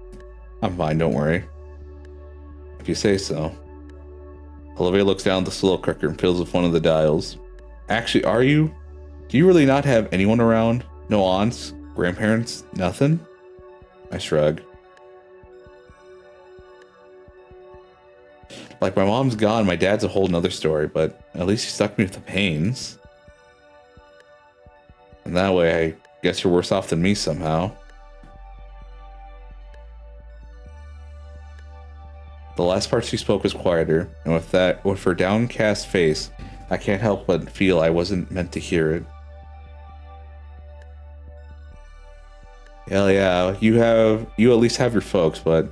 I'm fine, don't worry. If you say so. Olivia looks down at the slow cooker and fills with one of the dials. Actually, are you? Do you really not have anyone around? No aunts? Grandparents? Nothing? I shrug. Like, my mom's gone, my dad's a whole nother story, but at least he stuck me with the pains. And that way, I guess you're worse off than me somehow. The last part she spoke was quieter, and with her downcast face, I can't help but feel I wasn't meant to hear it. Hell yeah, you at least have your folks, but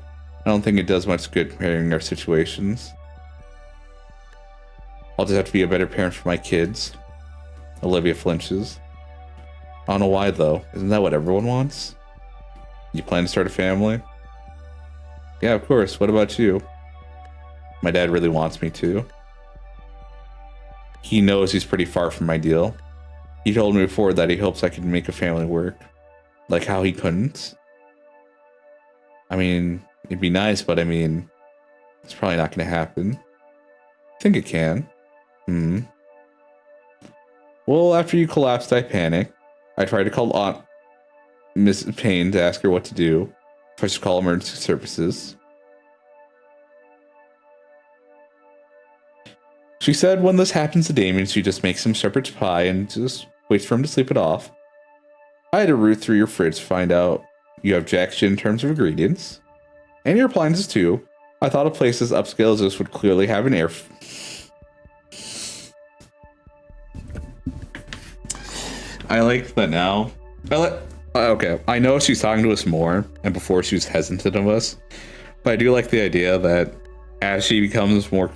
I don't think it does much good comparing our situations. I'll just have to be a better parent for my kids. Olivia flinches. I don't know why though, isn't that what everyone wants? You plan to start a family? Yeah, of course, what about you? My dad really wants me to. He knows he's pretty far from ideal. He told me before that he hopes I can make a family work. Like how he couldn't. I mean, it'd be nice, but I mean, it's probably not going to happen. I think it can. Well, after you collapsed, I panicked. I tried to call Aunt Miss Payne to ask her what to do. If I should call emergency services. She said when this happens to Damien, she just makes him shepherd's pie and just waits for him to sleep it off. I had to root through your fridge to find out you have jack shit in terms of ingredients. And your appliances too. I thought a place as upscale as this would clearly have an air... I like that now. Okay, I know she's talking to us more, and before she was hesitant of us, but I do like the idea that as she becomes more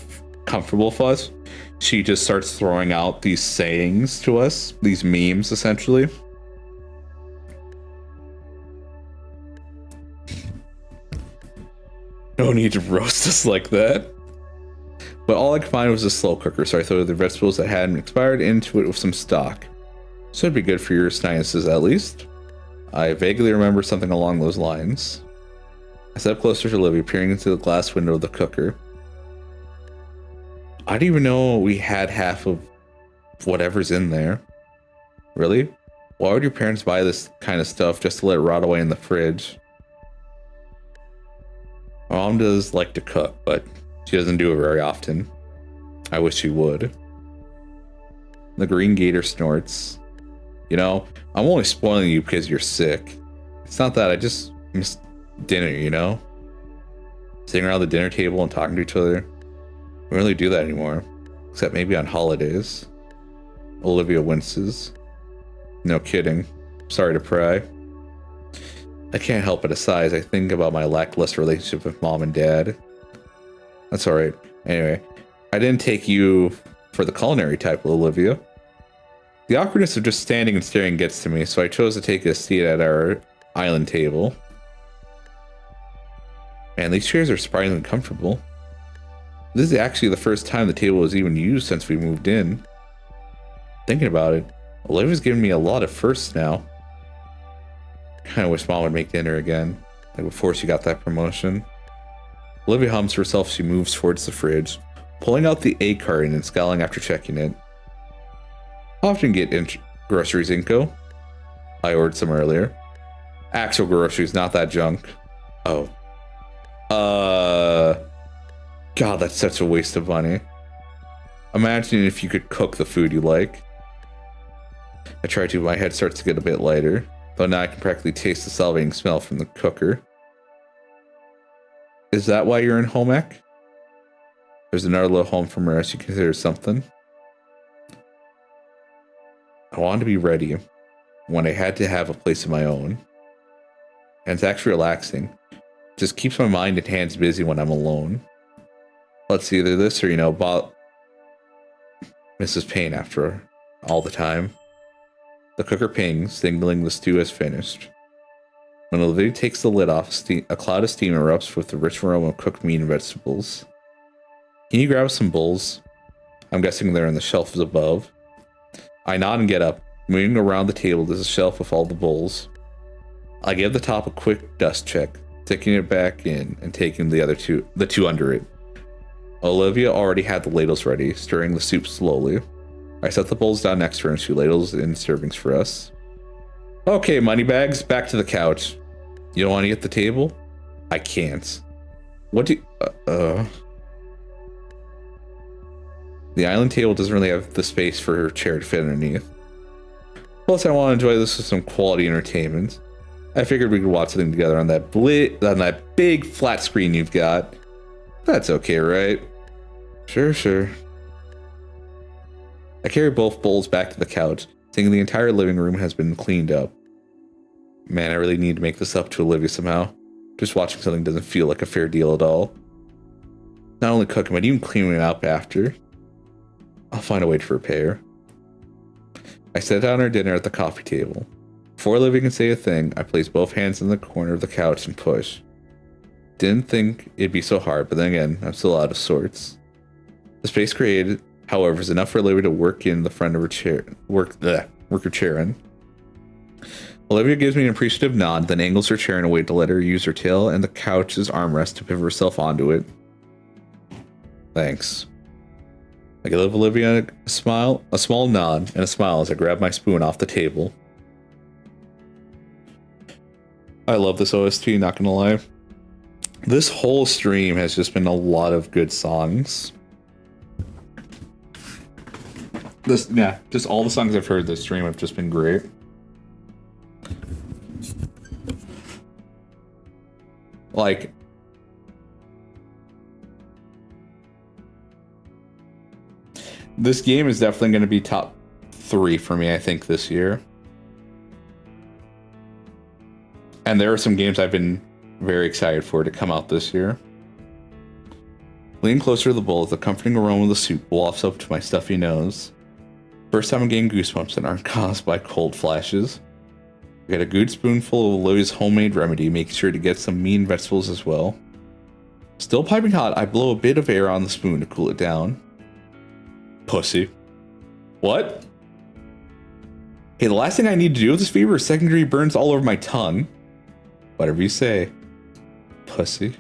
comfortable with us, she just starts throwing out these sayings to us, these memes essentially. No need to roast us like that. But all I could find was a slow cooker, so I threw the vegetables that hadn't expired into it with some stock. So it'd be good for your sinuses at least. I vaguely remember something along those lines. I stepped closer to Olivia, peering into the glass window of the cooker. I didn't even know we had half of whatever's in there. Really? Why would your parents buy this kind of stuff just to let it rot away in the fridge? My mom does like to cook, but she doesn't do it very often. I wish she would. The green gator snorts. You know, I'm only spoiling you because you're sick. It's not that, I just miss dinner, you know? Sitting around the dinner table and talking to each other. We don't really do that anymore. Except maybe on holidays. Olivia winces. No kidding. Sorry to pry. I can't help but aside as I think about my lackluster relationship with mom and dad. That's alright. Anyway, I didn't take you for the culinary type, Olivia. The awkwardness of just standing and staring gets to me, so I chose to take a seat at our island table. Man, these chairs are surprisingly comfortable. This is actually the first time the table was even used since we moved in. Thinking about it, Olivia's giving me a lot of firsts now. Kinda wish mom would make dinner again, like before she got that promotion. Olivia hums to herself as she moves towards the fridge, pulling out the egg carton and scowling after checking it. Often get groceries, Inco. I ordered some earlier. Actual groceries, not that junk. Oh. God, that's such a waste of money. Imagine if you could cook the food you like. I try to, my head starts to get a bit lighter, though now I can practically taste the salivating smell from the cooker. Is that why you're in home ec? There's another little home from where else you consider something. I wanted to be ready when I had to have a place of my own. And it's actually relaxing. It just keeps my mind and hands busy when I'm alone. Let's see, either this or, Mrs. Payne after all the time. The cooker pings, signaling the stew has finished. When Olivia takes the lid off, a cloud of steam erupts with the rich aroma of cooked meat and vegetables. Can you grab some bowls? I'm guessing they're on the shelves above. I nod and get up. Moving around the table, there's a shelf with all the bowls. I give the top a quick dust check, sticking it back in and taking the two under it. Olivia already had the ladles ready, stirring the soup slowly. I set the bowls down next to her and she ladles in servings for us. Okay, moneybags, back to the couch. You don't want to get the table? I can't. What do you... The island table doesn't really have the space for her chair to fit underneath. Plus, I want to enjoy this with some quality entertainment. I figured we could watch something together on that big flat screen you've got. That's okay, right? Sure. I carry both bowls back to the couch, thinking the entire living room has been cleaned up. Man, I really need to make this up to Olivia somehow. Just watching something doesn't feel like a fair deal at all. Not only cooking, but even cleaning it up after. I'll find a way to repay her. I set down our dinner at the coffee table. Before Olivia can say a thing, I place both hands in the corner of the couch and push. Didn't think it'd be so hard, but then again, I'm still out of sorts. The space created, however, is enough for Olivia to work in the front of her chair, work her chair in. Olivia gives me an appreciative nod, then angles her chair in a way to let her use her tail and the couch's armrest to pivot herself onto it. Thanks. I give Olivia a small nod, and a smile as I grab my spoon off the table. I love this OST, not gonna lie. This whole stream has just been a lot of good songs. Just all the songs I've heard this stream have just been great. Like, this game is definitely going to be top 3 for me, I think, this year. And there are some games I've been very excited for to come out this year. Leaning closer to the bowl, the comforting aroma of the soup wafts up to my stuffy nose. First time I'm getting goosebumps that aren't caused by cold flashes. I get a good spoonful of Olivia's homemade remedy, making sure to get some meat and vegetables as well. Still piping hot, I blow a bit of air on the spoon to cool it down. Pussy. What? Hey, the last thing I need to do with this fever is secondary burns all over my tongue. Whatever you say. Pussy.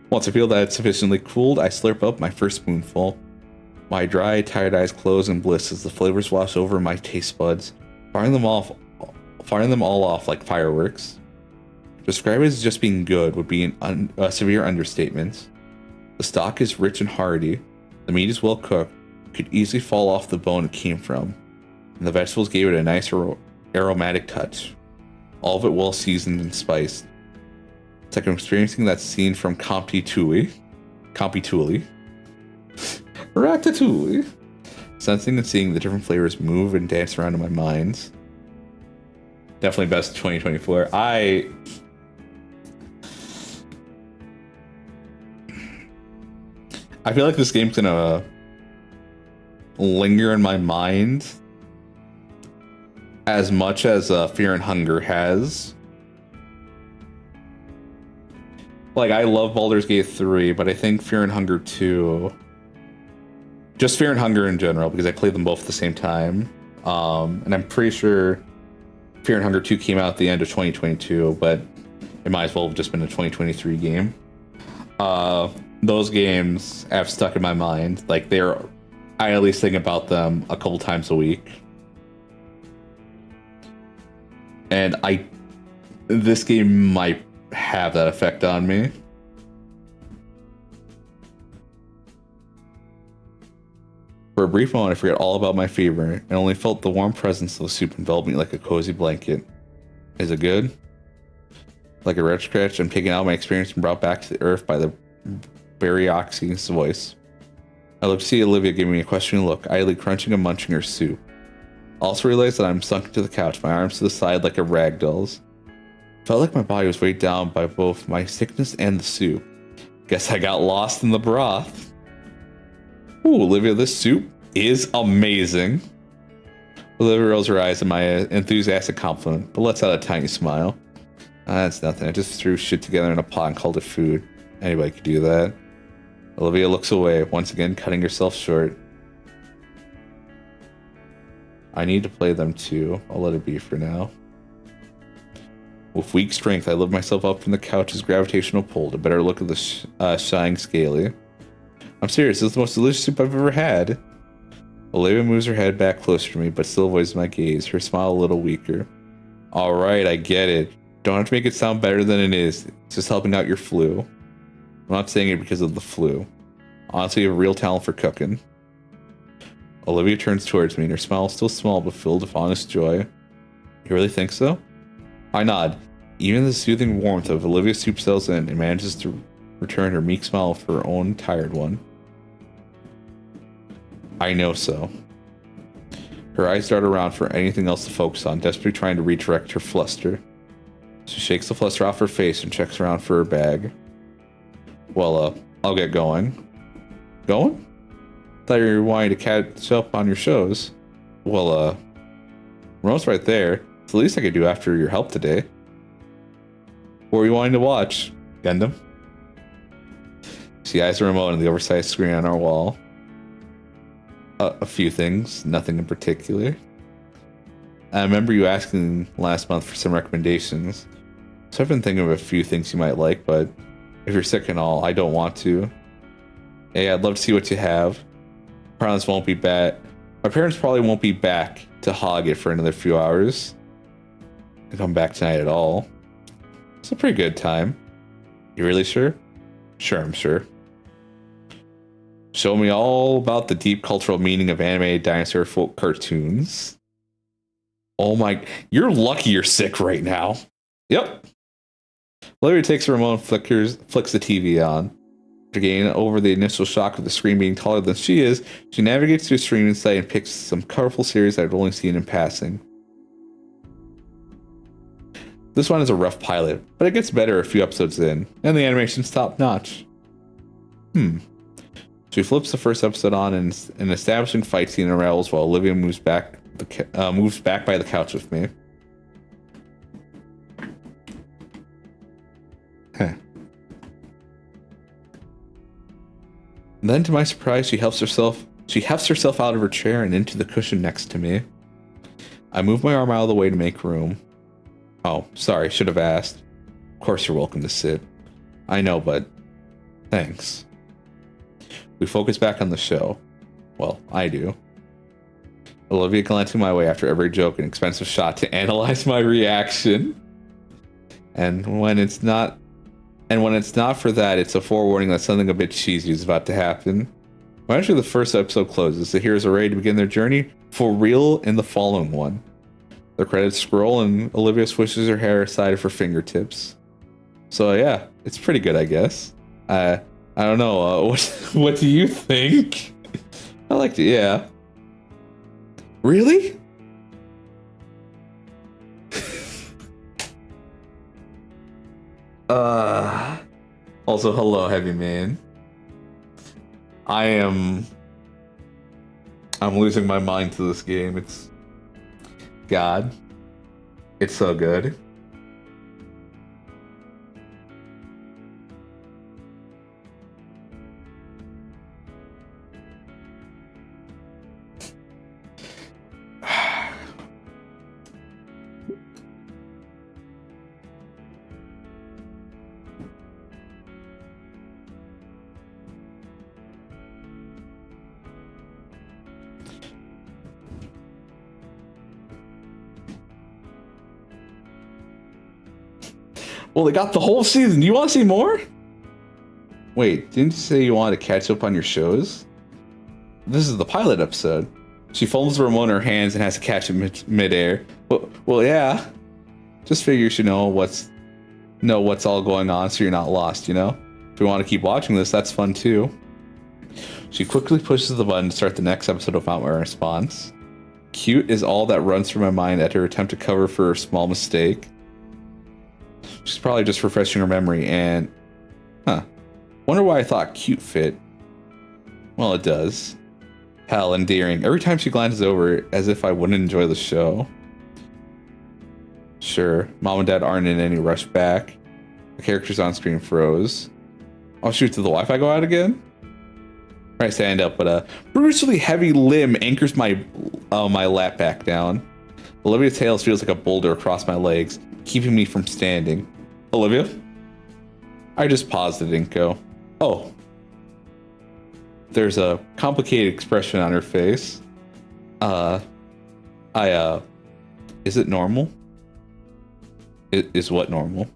Once I feel that it's sufficiently cooled, I slurp up my first spoonful. My dry, tired eyes close in bliss as the flavors wash over my taste buds, firing them all off like fireworks. Describe it as just being good would be a severe understatement. The stock is rich and hearty, the meat is well cooked, could easily fall off the bone it came from, and the vegetables gave it a nice aromatic touch, all of it well seasoned and spiced. It's like I'm experiencing that scene from Ratatouille, sensing and seeing the different flavors move and dance around in my mind. Definitely best 2024. I feel like this game's gonna linger in my mind as much as Fear and Hunger has. Like, I love Baldur's Gate 3, but I think Fear and Hunger 2, just Fear and Hunger in general, because I played them both at the same time. And I'm pretty sure Fear and Hunger 2 came out at the end of 2022, but it might as well have just been a 2023 game. those games have stuck in my mind. Like I at least think about them a couple times a week. And this game might have that effect on me. For a brief moment, I forget all about my fever and only felt the warm presence of the soup envelop me like a cozy blanket. Is it good? Like a red scratch, I'm taking out my experience and brought back to the earth by the Barryoxy's voice. I look to see Olivia giving me a questioning look, idly crunching and munching her soup. I also realized that I'm sunk into the couch, my arms to the side like a rag doll's. Felt like my body was weighed down by both my sickness and the soup. Guess I got lost in the broth. Ooh, Olivia, this soup is amazing. Olivia rolls her eyes at my enthusiastic compliment, but lets out a tiny smile. That's nothing. I just threw shit together in a pot and called it food. Anybody could do that. Olivia looks away, once again cutting herself short. I need to play them too. I'll let it be for now. With weak strength, I lift myself up from the couch's gravitational pull to better look at the shining scaly. I'm serious, this is the most delicious soup I've ever had. Olivia moves her head back closer to me, but still avoids my gaze, her smile a little weaker. Alright, I get it. Don't have to make it sound better than it is. It's just helping out your flu. I'm not saying it because of the flu. Honestly, you have a real talent for cooking. Olivia turns towards me, and her smile is still small but filled with honest joy. You really think so? I nod. Even the soothing warmth of Olivia's soup settles in and manages to return her meek smile for her own tired one. I know so. Her eyes dart around for anything else to focus on, desperately trying to redirect her fluster. She shakes the fluster off her face and checks around for her bag. Well, I'll get going. Going? Thought you were wanting to catch up on your shows. Well, Ramon's right there. It's the least I could do after your help today. What are you wanting to watch? Gundam? She eyes the remote on the oversized screen on our wall. A few things, nothing in particular. I remember you asking last month for some recommendations. So I've been thinking of a few things you might like, but if you're sick and all, I don't want to. Hey, I'd love to see what you have. Parents won't be back. My parents probably won't be back to hog it for another few hours. If I'm back tonight at all. It's a pretty good time. You really sure? Sure, I'm sure. Show me all about the deep cultural meaning of animated dinosaur folk cartoons. Oh my, you're lucky you're sick right now. Yep. Olivia takes a remote and flicks the TV on. After getting over the initial shock of the screen being taller than she is, she navigates to a streaming site and picks some colorful series I've only seen in passing. This one is a rough pilot, but it gets better a few episodes in, and the animation's top notch. She flips the first episode on, and an establishing fight scene unravels while Olivia moves back by the couch with me. Then, to my surprise, she hefts herself out of her chair and into the cushion next to me. I move my arm out of the way to make room. Oh, sorry, should have asked. Of course you're welcome to sit. I know, but thanks. We focus back on the show. Well, I do. Olivia glancing my way after every joke and expensive shot to analyze my reaction. And when it's not for that, it's a forewarning that something a bit cheesy is about to happen. When actually the first episode closes, the heroes are ready to begin their journey for real in the following one. The credits scroll and Olivia swishes her hair aside of her fingertips. So yeah, it's pretty good, I guess. I don't know. What do you think? I liked it. Yeah. Really? Also, hello, Heavy Man. I'm losing my mind to this game. It's God. It's so good. Well, they got the whole season. Do you want to see more? Wait, didn't you say you wanted to catch up on your shows? This is the pilot episode. She folds the remote in her hands and has to catch it midair. Well, yeah. Just figure you should know what's all going on so you're not lost, you know? If you want to keep watching this, that's fun too. She quickly pushes the button to start the next episode without my response. Cute is all that runs through my mind at her attempt to cover for her small mistake. She's probably just refreshing her memory and... Wonder why I thought cute fit. Well, it does. Hell, endearing. Every time she glances over, as if I wouldn't enjoy the show. Sure, Mom and Dad aren't in any rush back. The characters on screen froze. Oh shoot, did the Wi-Fi go out again? I stand up, but a brutally heavy limb anchors my lap back down. Olivia's tail feels like a boulder across my legs, keeping me from standing. Olivia? I just paused at Inco. Oh. There's a complicated expression on her face. Is it normal? Is what normal?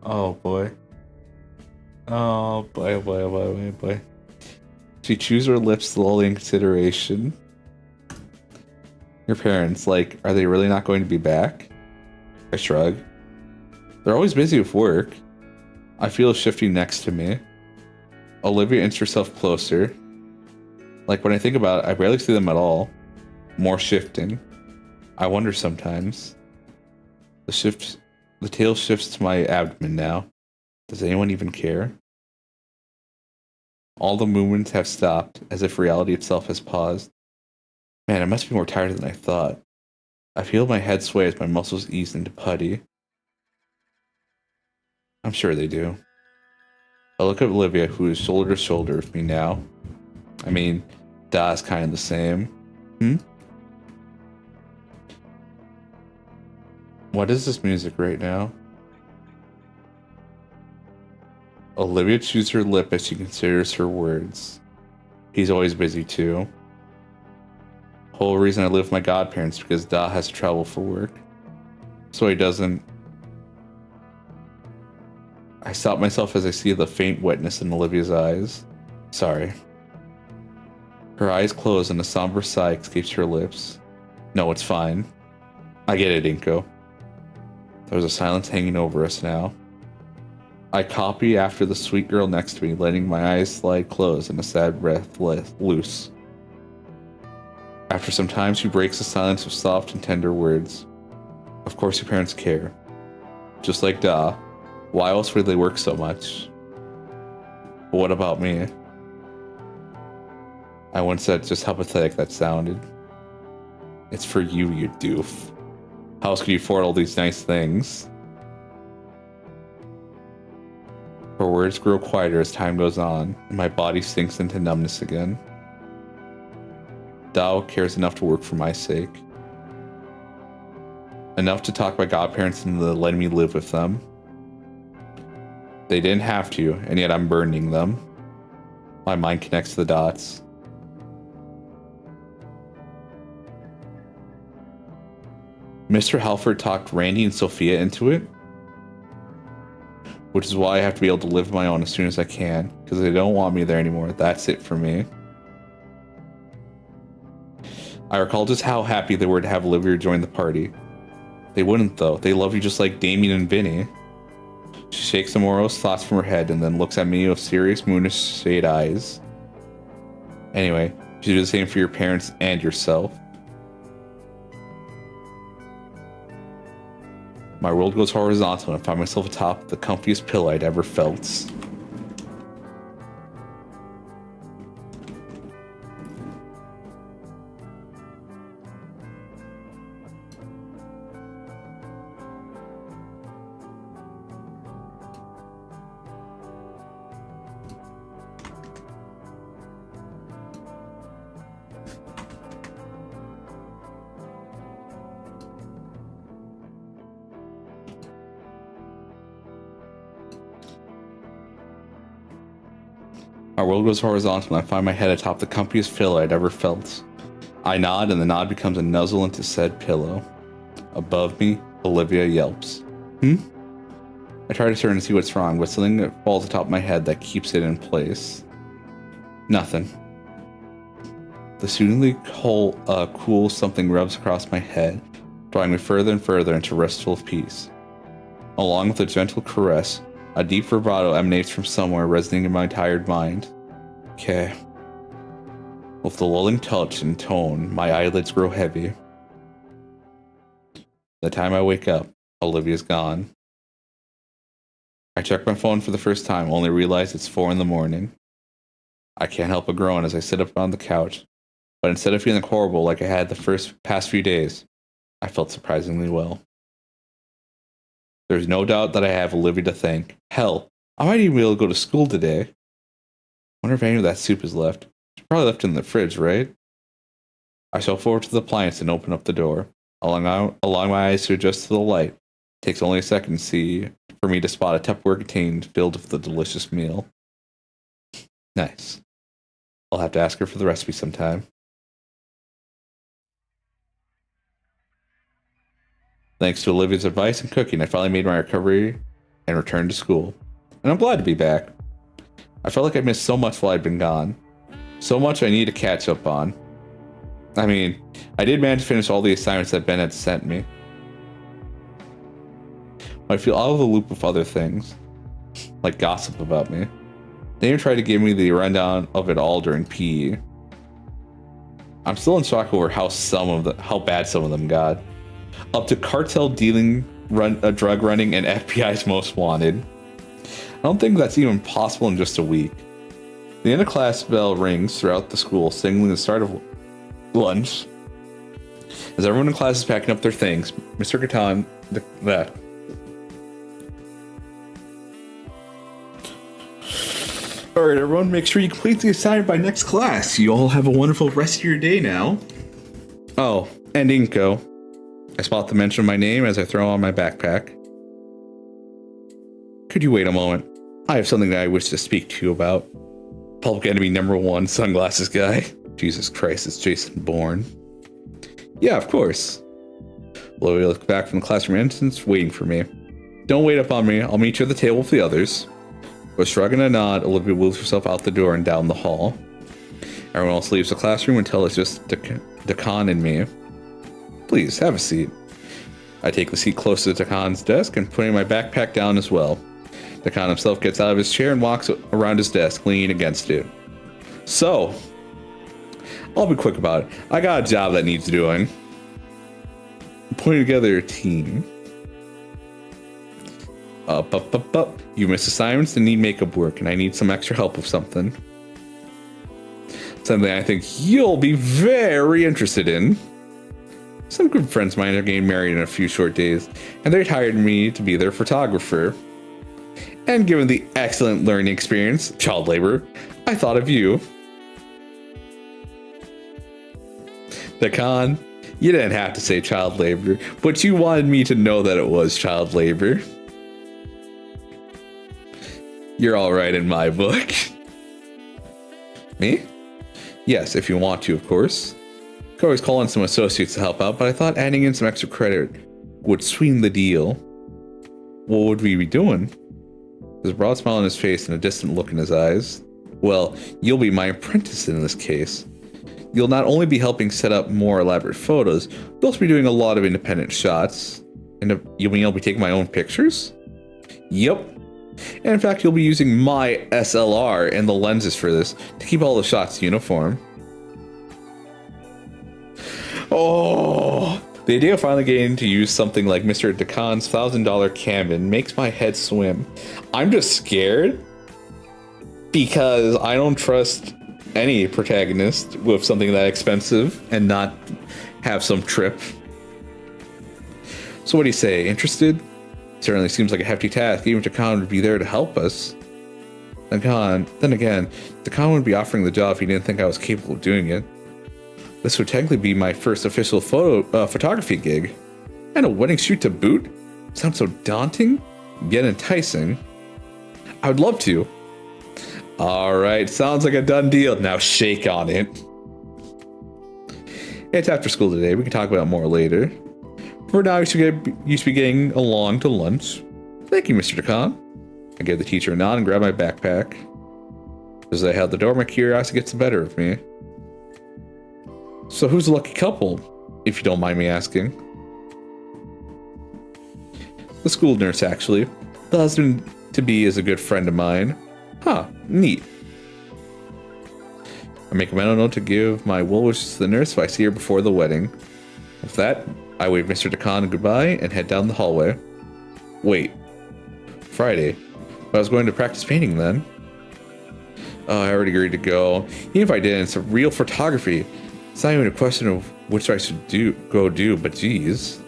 Oh boy. Oh boy. She chews her lips slowly in consideration. Your parents, like, are they really not going to be back? I shrug. They're always busy with work. I feel a shifting next to me. Olivia inches herself closer. Like, when I think about it, I barely see them at all. More shifting. I wonder sometimes. The tail shifts to my abdomen now. Does anyone even care? All the movements have stopped, as if reality itself has paused. Man, I must be more tired than I thought. I feel my head sway as my muscles ease into putty. I'm sure they do. I look at Olivia, who is shoulder to shoulder with me now. I mean, Da's kind of the same. What is this music right now? Olivia chews her lip as she considers her words. He's always busy too. Whole reason I live with my godparents because Da has to travel for work. So he doesn't... I stop myself as I see the faint wetness in Olivia's eyes. Sorry. Her eyes close and a somber sigh escapes her lips. No, it's fine. I get it, Inco. There's a silence hanging over us now. I copy after the sweet girl next to me, letting my eyes slide closed and a sad breath loose. After some time, she breaks the silence with soft and tender words. Of course your parents care. Just like Da. Why else would they work so much? But what about me? I once said just how pathetic that sounded. It's for you, you doof. How else could you afford all these nice things? Her words grow quieter as time goes on, and my body sinks into numbness again. Dao cares enough to work for my sake. Enough to talk my godparents into letting me live with them. They didn't have to, and yet I'm burdening them. My mind connects the dots. Mr. Halford talked Randy and Sophia into it, which is why I have to be able to live my own as soon as I can, because they don't want me there anymore. That's it for me. I recall just how happy they were to have Olivia join the party. They wouldn't though. They love you just like Damien and Vinny. She shakes some morose thoughts from her head and then looks at me with serious moonish shade eyes. Anyway, you should do the same for your parents and yourself. My world goes horizontal and I find myself atop the comfiest pillow I'd ever felt. My world goes horizontal and I find my head atop the comfiest pillow I'd ever felt. I nod, and the nod becomes a nuzzle into said pillow. Above me, Olivia yelps. I try to turn and see what's wrong, but something falls atop my head that keeps it in place. Nothing. The soothingly cool something rubs across my head, drawing me further and further into restful peace. Along with a gentle caress, a deep vibrato emanates from somewhere, resonating in my tired mind. Okay. With the lulling touch and tone, my eyelids grow heavy. The time I wake up, Olivia's gone. I check my phone for the first time, only realize it's 4 in the morning. I can't help but groan as I sit up on the couch, but instead of feeling horrible like I had the past few days, I felt surprisingly well. There's no doubt that I have Olivia to thank. Hell, I might even be able to go to school today. Wonder if any of that soup is left. It's probably left in the fridge, right? I shuffle forward to the appliance and open up the door. Allowing my eyes to adjust to the light. It takes only a second for me to spot a Tupperware contained filled with the delicious meal. Nice. I'll have to ask her for the recipe sometime. Thanks to Olivia's advice and cooking, I finally made my recovery and returned to school. And I'm glad to be back. I felt like I missed so much while I'd been gone. So much I need to catch up on. I mean, I did manage to finish all the assignments that Ben had sent me. I feel out of the loop with other things, like gossip about me. They even tried to give me the rundown of it all during PE. I'm still in shock over how bad some of them got. Up to cartel dealing, drug running, and FBI's most wanted. I don't think that's even possible in just a week. The end of class bell rings throughout the school, signaling the start of lunch. As everyone in class is packing up their things, Mr. Catan, Alright everyone, make sure you complete the assignment by next class. You all have a wonderful rest of your day now. Oh, and Inco. I spot the mention of my name as I throw on my backpack. Could you wait a moment? I have something that I wish to speak to you about. Public enemy number 1, sunglasses guy. Jesus Christ, it's Jason Bourne. Yeah, of course. Olivia looks back from the classroom entrance, waiting for me. Don't wait up on me, I'll meet you at the table with the others. With a shrug and a nod, Olivia moves herself out the door and down the hall. Everyone else leaves the classroom until it's just Decan and me. Please, have a seat. I take the seat close to Decan's desk and putting my backpack down as well. Decan himself gets out of his chair and walks around his desk, leaning against it. So, I'll be quick about it. I got a job that needs doing. I'm putting together a team. You miss assignments and need makeup work, and I need some extra help with something. Something I think you'll be very interested in. Some good friends of mine are getting married in a few short days, and they hired me to be their photographer. And given the excellent learning experience, child labor, I thought of you. Decan, you didn't have to say child labor, but you wanted me to know that it was child labor. You're all right in my book. Me? Yes, if you want to, of course. Could always call in some associates to help out, but I thought adding in some extra credit would sweeten the deal. What would we be doing? There's a broad smile on his face and a distant look in his eyes. Well, you'll be my apprentice in this case. You'll not only be helping set up more elaborate photos, you'll also be doing a lot of independent shots. And you'll be taking my own pictures? Yep. And in fact, you'll be using my SLR and the lenses for this to keep all the shots uniform. Oh, the idea of finally getting to use something like Mr. Decan's $1,000 Canon makes my head swim. I'm just scared because I don't trust any protagonist with something that expensive and not have some trip. So what do you say? Interested? Certainly seems like a hefty task, even if Decan would be there to help us. Then again, Decan would be offering the job if he didn't think I was capable of doing it. This would technically be my first official photography gig. And a wedding shoot to boot? Sounds so daunting, yet enticing. I would love to. Alright, sounds like a done deal. Now shake on it. It's after school today. We can talk about it more later. For now, you should be getting along to lunch. Thank you, Mr. Dakan. I gave the teacher a nod and grabbed my backpack. As I held the door, my curiosity gets the better of me. So who's the lucky couple, if you don't mind me asking? The school nurse, actually. The husband-to-be is a good friend of mine. Huh, neat. I make a mental note to give my well wishes to the nurse if I see her before the wedding. With that, I wave Mr. Dakan goodbye and head down the hallway. Wait. Friday. But I was going to practice painting then. Oh, I already agreed to go. Even if I didn't, it's a real photography. It's not even a question of which I should go do, but geez.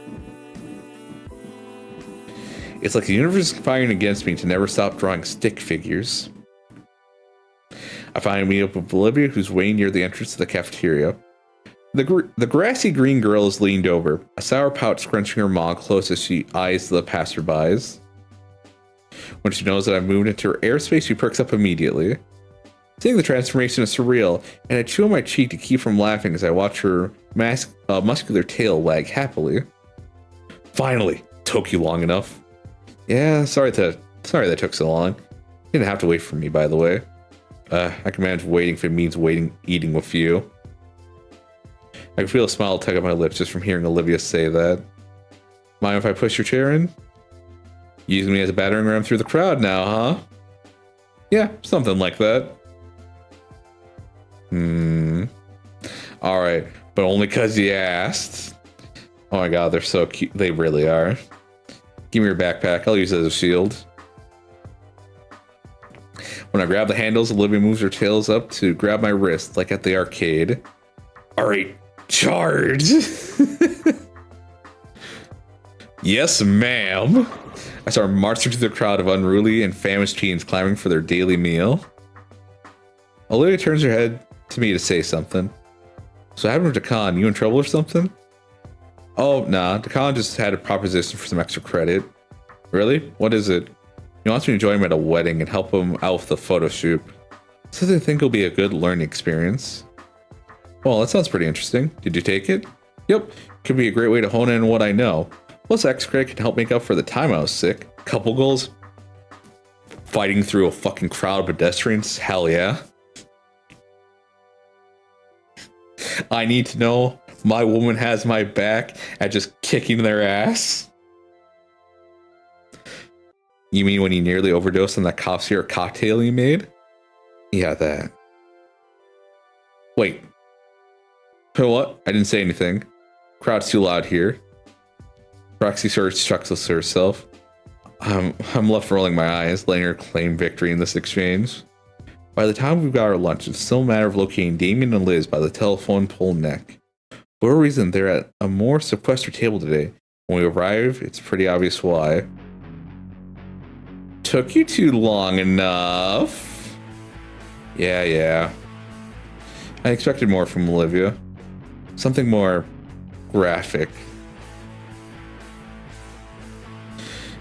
It's like the universe is conspiring against me to never stop drawing stick figures. I finally meet up with Olivia, who's waiting near the entrance to the cafeteria. The grassy green girl is leaned over, a sour pouch scrunching her maw close as she eyes the passerbys. When she knows that I've moved into her airspace, she perks up immediately. Seeing the transformation is surreal, and I chew on my cheek to keep from laughing as I watch her muscular tail wag happily. Finally, took you long enough. Yeah, sorry that took so long. You didn't have to wait for me, by the way. I can manage waiting if it means eating with you. I can feel a smile tug at my lips just from hearing Olivia say that. Mind if I push your chair in? Using me as a battering ram through the crowd now, huh? Yeah, something like that. Alright, but only because you asked. Oh my god, they're so cute. They really are. Give me your backpack. I'll use it as a shield. When I grab the handles, Olivia moves her tails up to grab my wrist, like at the arcade. Alright, charge! Yes, ma'am. I start marching through the crowd of unruly and famished teens clamoring for their daily meal. Olivia turns her head to me to say something. So what happened to Dakan? You in trouble or something? Oh, nah. Dakan just had a proposition for some extra credit. Really? What is it? He wants me to join him at a wedding and help him out with the photo shoot. So they think it'll be a good learning experience. Well, that sounds pretty interesting. Did you take it? Yep. Could be a great way to hone in on what I know. Plus, extra credit can help make up for the time I was sick. Couple goals? Fighting through a fucking crowd of pedestrians? Hell yeah. I need to know my woman has my back at just kicking their ass. You mean when you nearly overdosed on that cough syrup cocktail you made? Yeah, that. Wait. What? I didn't say anything. Crowd's too loud here. Roxy sort of chuckles to herself. I'm left rolling my eyes, letting her claim victory in this exchange. By the time we've got our lunch, it's still a matter of locating Damien and Liz by the telephone pole neck. For whatever reason, they're at a more sequestered table today. When we arrive, it's pretty obvious why. Took you too long enough. Yeah. I expected more from Olivia. Something more graphic.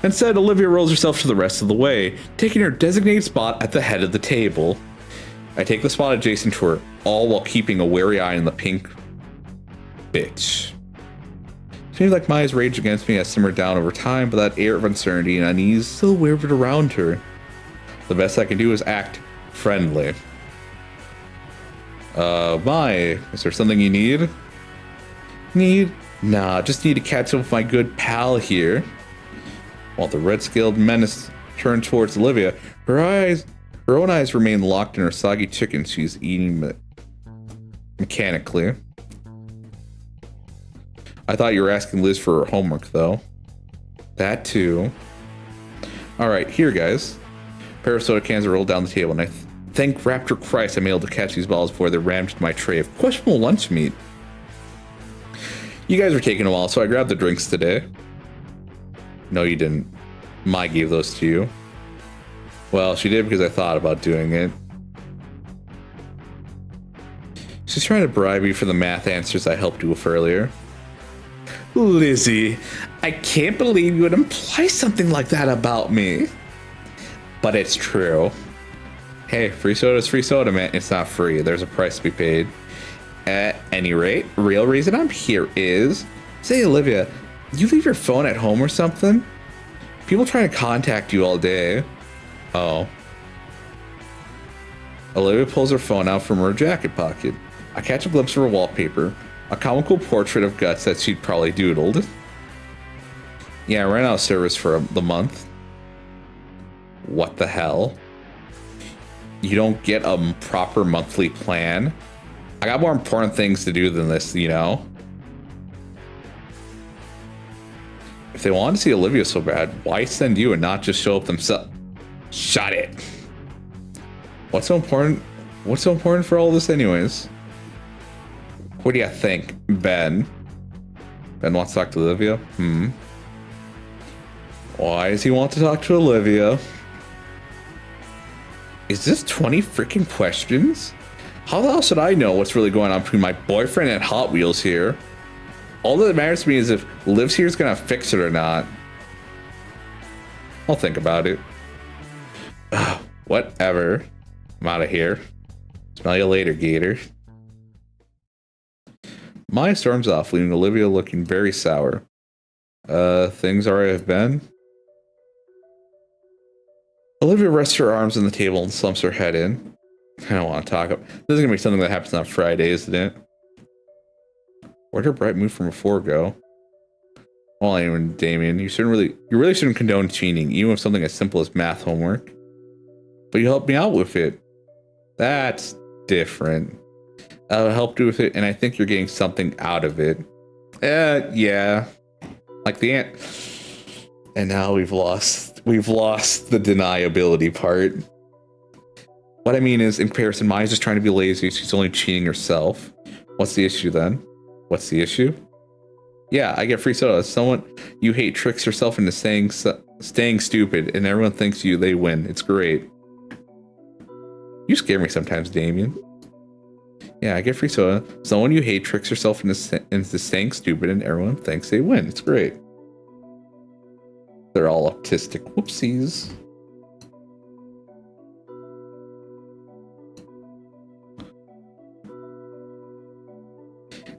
Instead, Olivia rolls herself to the rest of the way, taking her designated spot at the head of the table. I take the spot adjacent to her, all while keeping a wary eye on the pink bitch. Seems like Maya's rage against me has simmered down over time, but that air of uncertainty and unease still wavered around her. The best I can do is act friendly. Maya, is there something you need? Nah, just need to catch up with my good pal here. While the red-scaled menace turned towards Olivia, her own eyes remain locked in her soggy chicken she's eating mechanically. I thought you were asking Liz for her homework, though. That too. Alright, here, guys. A pair of soda cans are rolled down the table, and I thank Raptor Christ I'm able to catch these balls before they're rammed into my tray of questionable lunch meat. You guys were taking a while, so I grabbed the drinks today. No, you didn't. Mai gave those to you. Well, she did because I thought about doing it. She's trying to bribe me for the math answers I helped you with earlier. Lizzie, I can't believe you would imply something like that about me. But it's true. Hey, free soda is free soda, man. It's not free. There's a price to be paid. At any rate, real reason I'm here is... Say, Olivia, you leave your phone at home or something? People trying to contact you all day. Oh. Olivia pulls her phone out from her jacket pocket. I catch a glimpse of her wallpaper. A comical portrait of Guts that she'd probably doodled. Yeah, I ran out of service for the month. What the hell? You don't get a proper monthly plan? I got more important things to do than this, you know? If they wanted to see Olivia so bad, why send you and not just show up themselves? Shut it. What's so important? What's so important for all this anyways? What do you think, Ben? Ben wants to talk to Olivia? Why does he want to talk to Olivia? Is this 20 freaking questions? How the hell should I know what's really going on between my boyfriend and Hot Wheels here? All that matters to me is if Liv's here is gonna fix it or not. I'll think about it. Whatever. I'm out of here. Smell you later, Gator. Maya storms off, leaving Olivia looking very sour. Things alright have been? Olivia rests her arms on the table and slumps her head in. I don't want to talk about. This is gonna be something that happens on Friday, isn't it? Where'd her bright mood from before go? Well, anyway, Damien, you really shouldn't condone cheating, even with something as simple as math homework. But you helped me out with it. That's different. I helped you with it, and I think you're getting something out of it. Yeah. Like the ant. And now we've lost the deniability part. What I mean is, in comparison, Maya's just trying to be lazy. She's only cheating herself. What's the issue then? What's the issue? Yeah, I get free soda. Someone you hate tricks herself into staying stupid, and everyone thinks they win. It's great. You scare me sometimes, Damien. Yeah, I get free soda. Someone you hate tricks herself into staying stupid, and everyone thinks they win. It's great. They're all autistic. Whoopsies.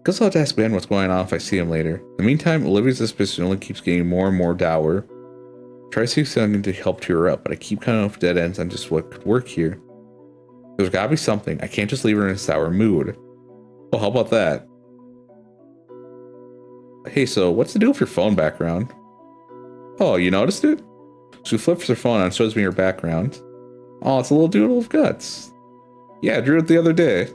Guess I'll have to ask Ben what's going on if I see him later. In the meantime, Olivia's suspicion only keeps getting more and more dour. Try to see something to help cheer her up, but I keep cutting off dead ends on just what could work here. There's gotta be something. I can't just leave her in a sour mood. Oh, how about that? Hey, so what's the deal with your phone background? Oh, you noticed it? She flips her phone on and shows me her background. Oh, it's a little doodle of Guts. Yeah, I drew it the other day.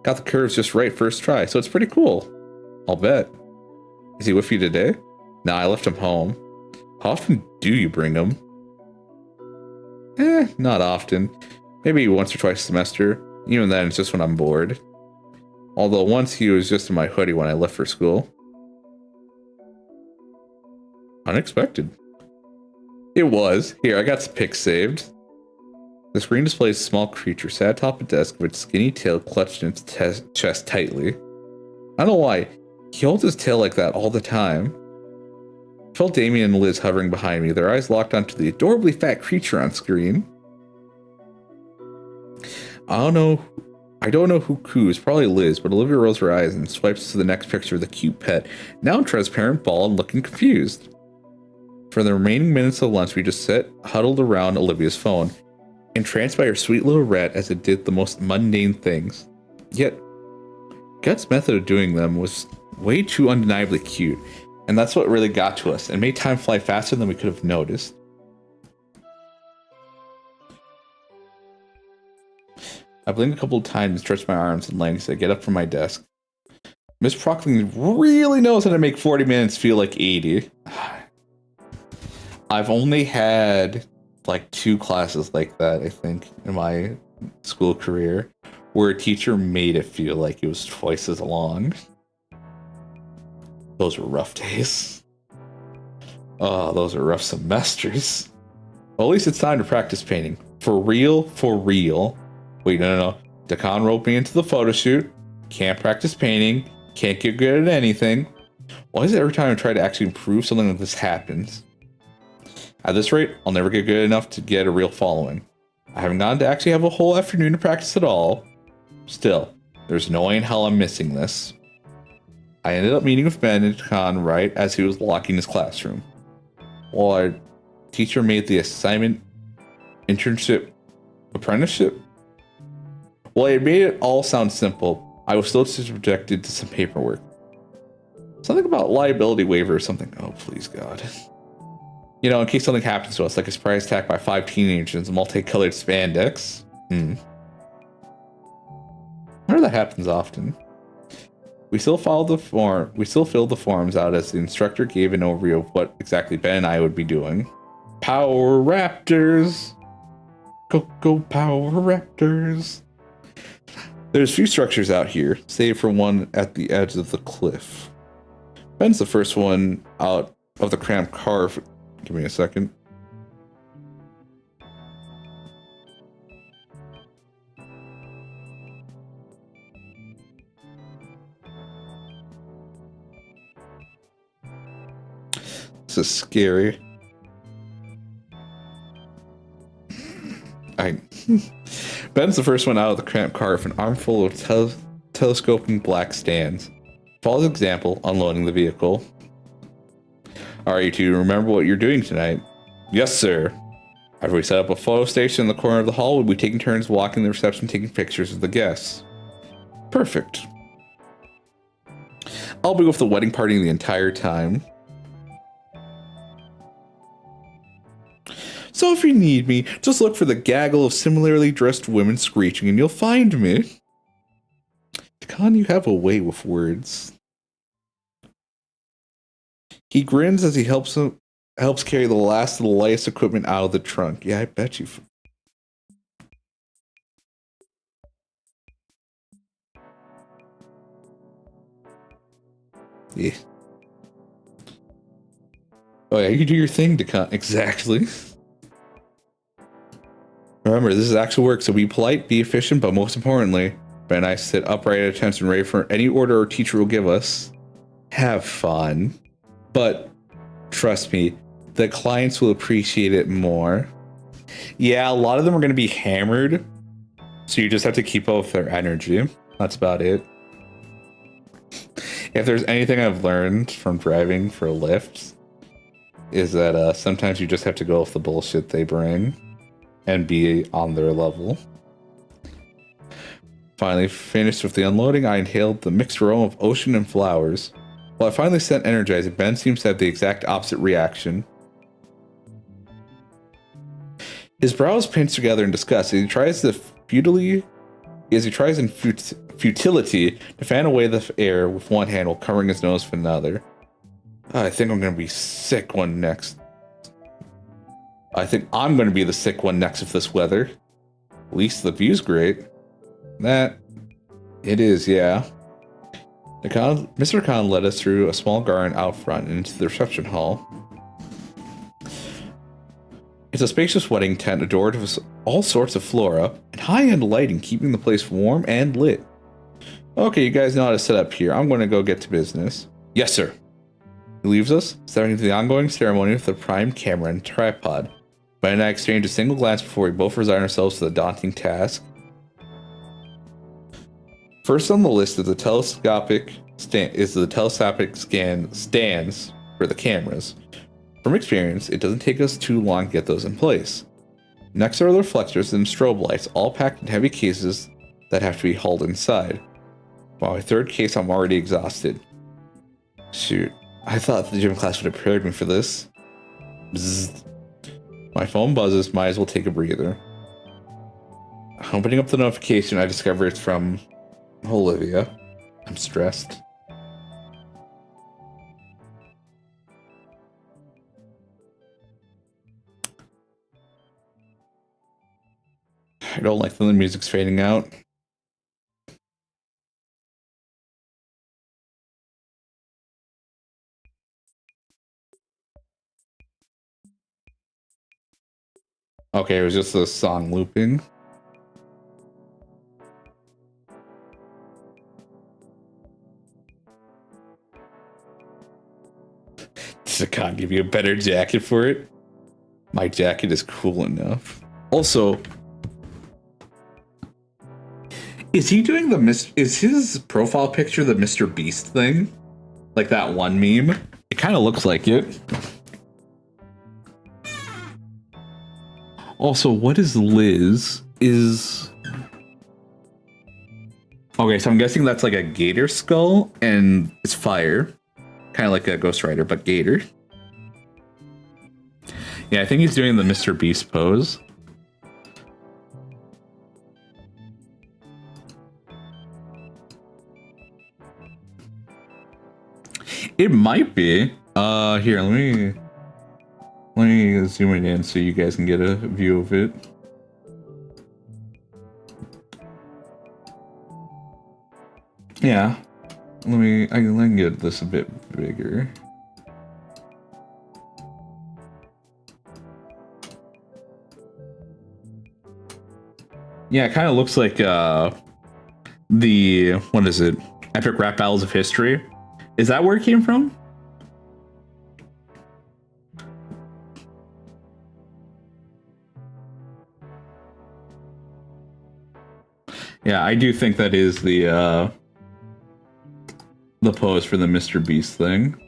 Got the curves just right first try, so it's pretty cool. I'll bet. Is he with you today? Nah, I left him home. How often do you bring him? Not often. Maybe once or twice a semester. Even then, it's just when I'm bored. Although once he was just in my hoodie when I left for school. Unexpected. It was. Here, I got some pics saved. The screen displays a small creature sat atop a desk with its skinny tail clutched in its chest tightly. I don't know why. He holds his tail like that all the time. I felt Damien and Liz hovering behind me, their eyes locked onto the adorably fat creature on screen. I don't know who coos, probably Liz, but Olivia rolls her eyes and swipes to the next picture of the cute pet, now in transparent ball and looking confused. For the remaining minutes of lunch, we just sat huddled around Olivia's phone, entranced by her sweet little rat as it did the most mundane things. Yet, Guts' method of doing them was way too undeniably cute, and that's what really got to us and made time fly faster than we could have noticed. I blinked a couple of times and stretched my arms and legs as I get up from my desk. Miss Procklin really knows how to make 40 minutes feel like 80. I've only had like 2 classes like that, I think, in my school career, where a teacher made it feel like it was twice as long. Those were rough days. Oh, those are rough semesters. Well, at least it's time to practice painting. For real, for real. Wait, no. Decon roped me into the photo shoot. Can't practice painting. Can't get good at anything. Why is it every time I try to actually improve, something like this happens? At this rate, I'll never get good enough to get a real following. I haven't gotten to actually have a whole afternoon to practice at all. Still, There's no way in hell I'm missing this. I ended up meeting with Ben and Khan right as he was locking his classroom. While our teacher made the assignment internship apprenticeship. While it made it all sound simple, I was still subjected to some paperwork. Something about liability waiver or something. Oh, please, God. You know, in case something happens to us, like a surprise attack by 5 teenagers in multicolored spandex. I wonder that happens often. We still filled the forms out as the instructor gave an overview of what exactly Ben and I would be doing. Power Raptors! Go Power Raptors! There's a few structures out here, save for one at the edge of the cliff. Ben's the first one out of the cramped car. Give me a second. This is scary. Ben's the first one out of the cramped car with an armful of telescoping black stands. Follow the example, unloading the vehicle. Alright, you two, remember what you're doing tonight? Yes, sir. After we set up a photo station in the corner of the hall, we'll be taking turns walking the reception taking pictures of the guests. Perfect. I'll be with the wedding party the entire time. So if you need me, just look for the gaggle of similarly dressed women screeching and you'll find me. Khan, you have a way with words. He grins as he helps carry the last of the lightest equipment out of the trunk. Yeah, I bet you. Yeah. Oh yeah, you do your thing, Khan. Exactly. Remember, this is actual work, so be polite, be efficient, but most importantly, Ben and I sit upright at attention, ready for any order our teacher will give us. Have fun. But, trust me, the clients will appreciate it more. Yeah, a lot of them are going to be hammered, so you just have to keep up with their energy. That's about it. If there's anything I've learned from driving for Lyft, is that sometimes you just have to go with the bullshit they bring and be on their level. Finally finished with the unloading, I inhaled the mixed aroma of ocean and flowers. While I finally sent energizing, Ben seems to have the exact opposite reaction. His brows pinch together in disgust as he tries in futility to fan away the air with one hand while covering his nose with another. I think I'm gonna be sick one next. I think I'm gonna be the sick one next with this weather. At least the view's great. That it is, yeah. Mr. Khan led us through a small garden out front and into the reception hall. It's a spacious wedding tent adored with all sorts of flora and high-end lighting, keeping the place warm and lit. Okay, you guys know how to set up here. I'm going to go get to business. Yes, sir. He leaves us, stepping into the ongoing ceremony with the prime camera and tripod. Ben and I exchange a single glance before we both resign ourselves to the daunting task. First on the list is the telescopic stands for the cameras. From experience, it doesn't take us too long to get those in place. Next are the reflectors and strobe lights, all packed in heavy cases that have to be hauled inside. By my third case, I'm already exhausted. Shoot, I thought the gym class would have prepared me for this. Bzzz. My phone buzzes, might as well take a breather. Opening up the notification, I discover it's from Olivia. I'm stressed. I don't like when the music's fading out. Okay, it was just the song looping. I can't give you a better jacket for it. My jacket is cool enough. Also, Is he doing is his profile picture the Mr. Beast thing? Like that one meme? It kind of looks like it. Also, what is Liz? Okay, so I'm guessing that's like a gator skull and it's fire. Kind of like a Ghost Rider, but gator. Yeah, I think he's doing the Mr. Beast pose. It might be. Here, let me zoom it in so you guys can get a view of it. Yeah. I can get this a bit bigger. Yeah, it kind of looks like the what is it? Epic Rap Battles of History. Is that where it came from? Yeah, I do think that is the pose for the Mr. Beast thing.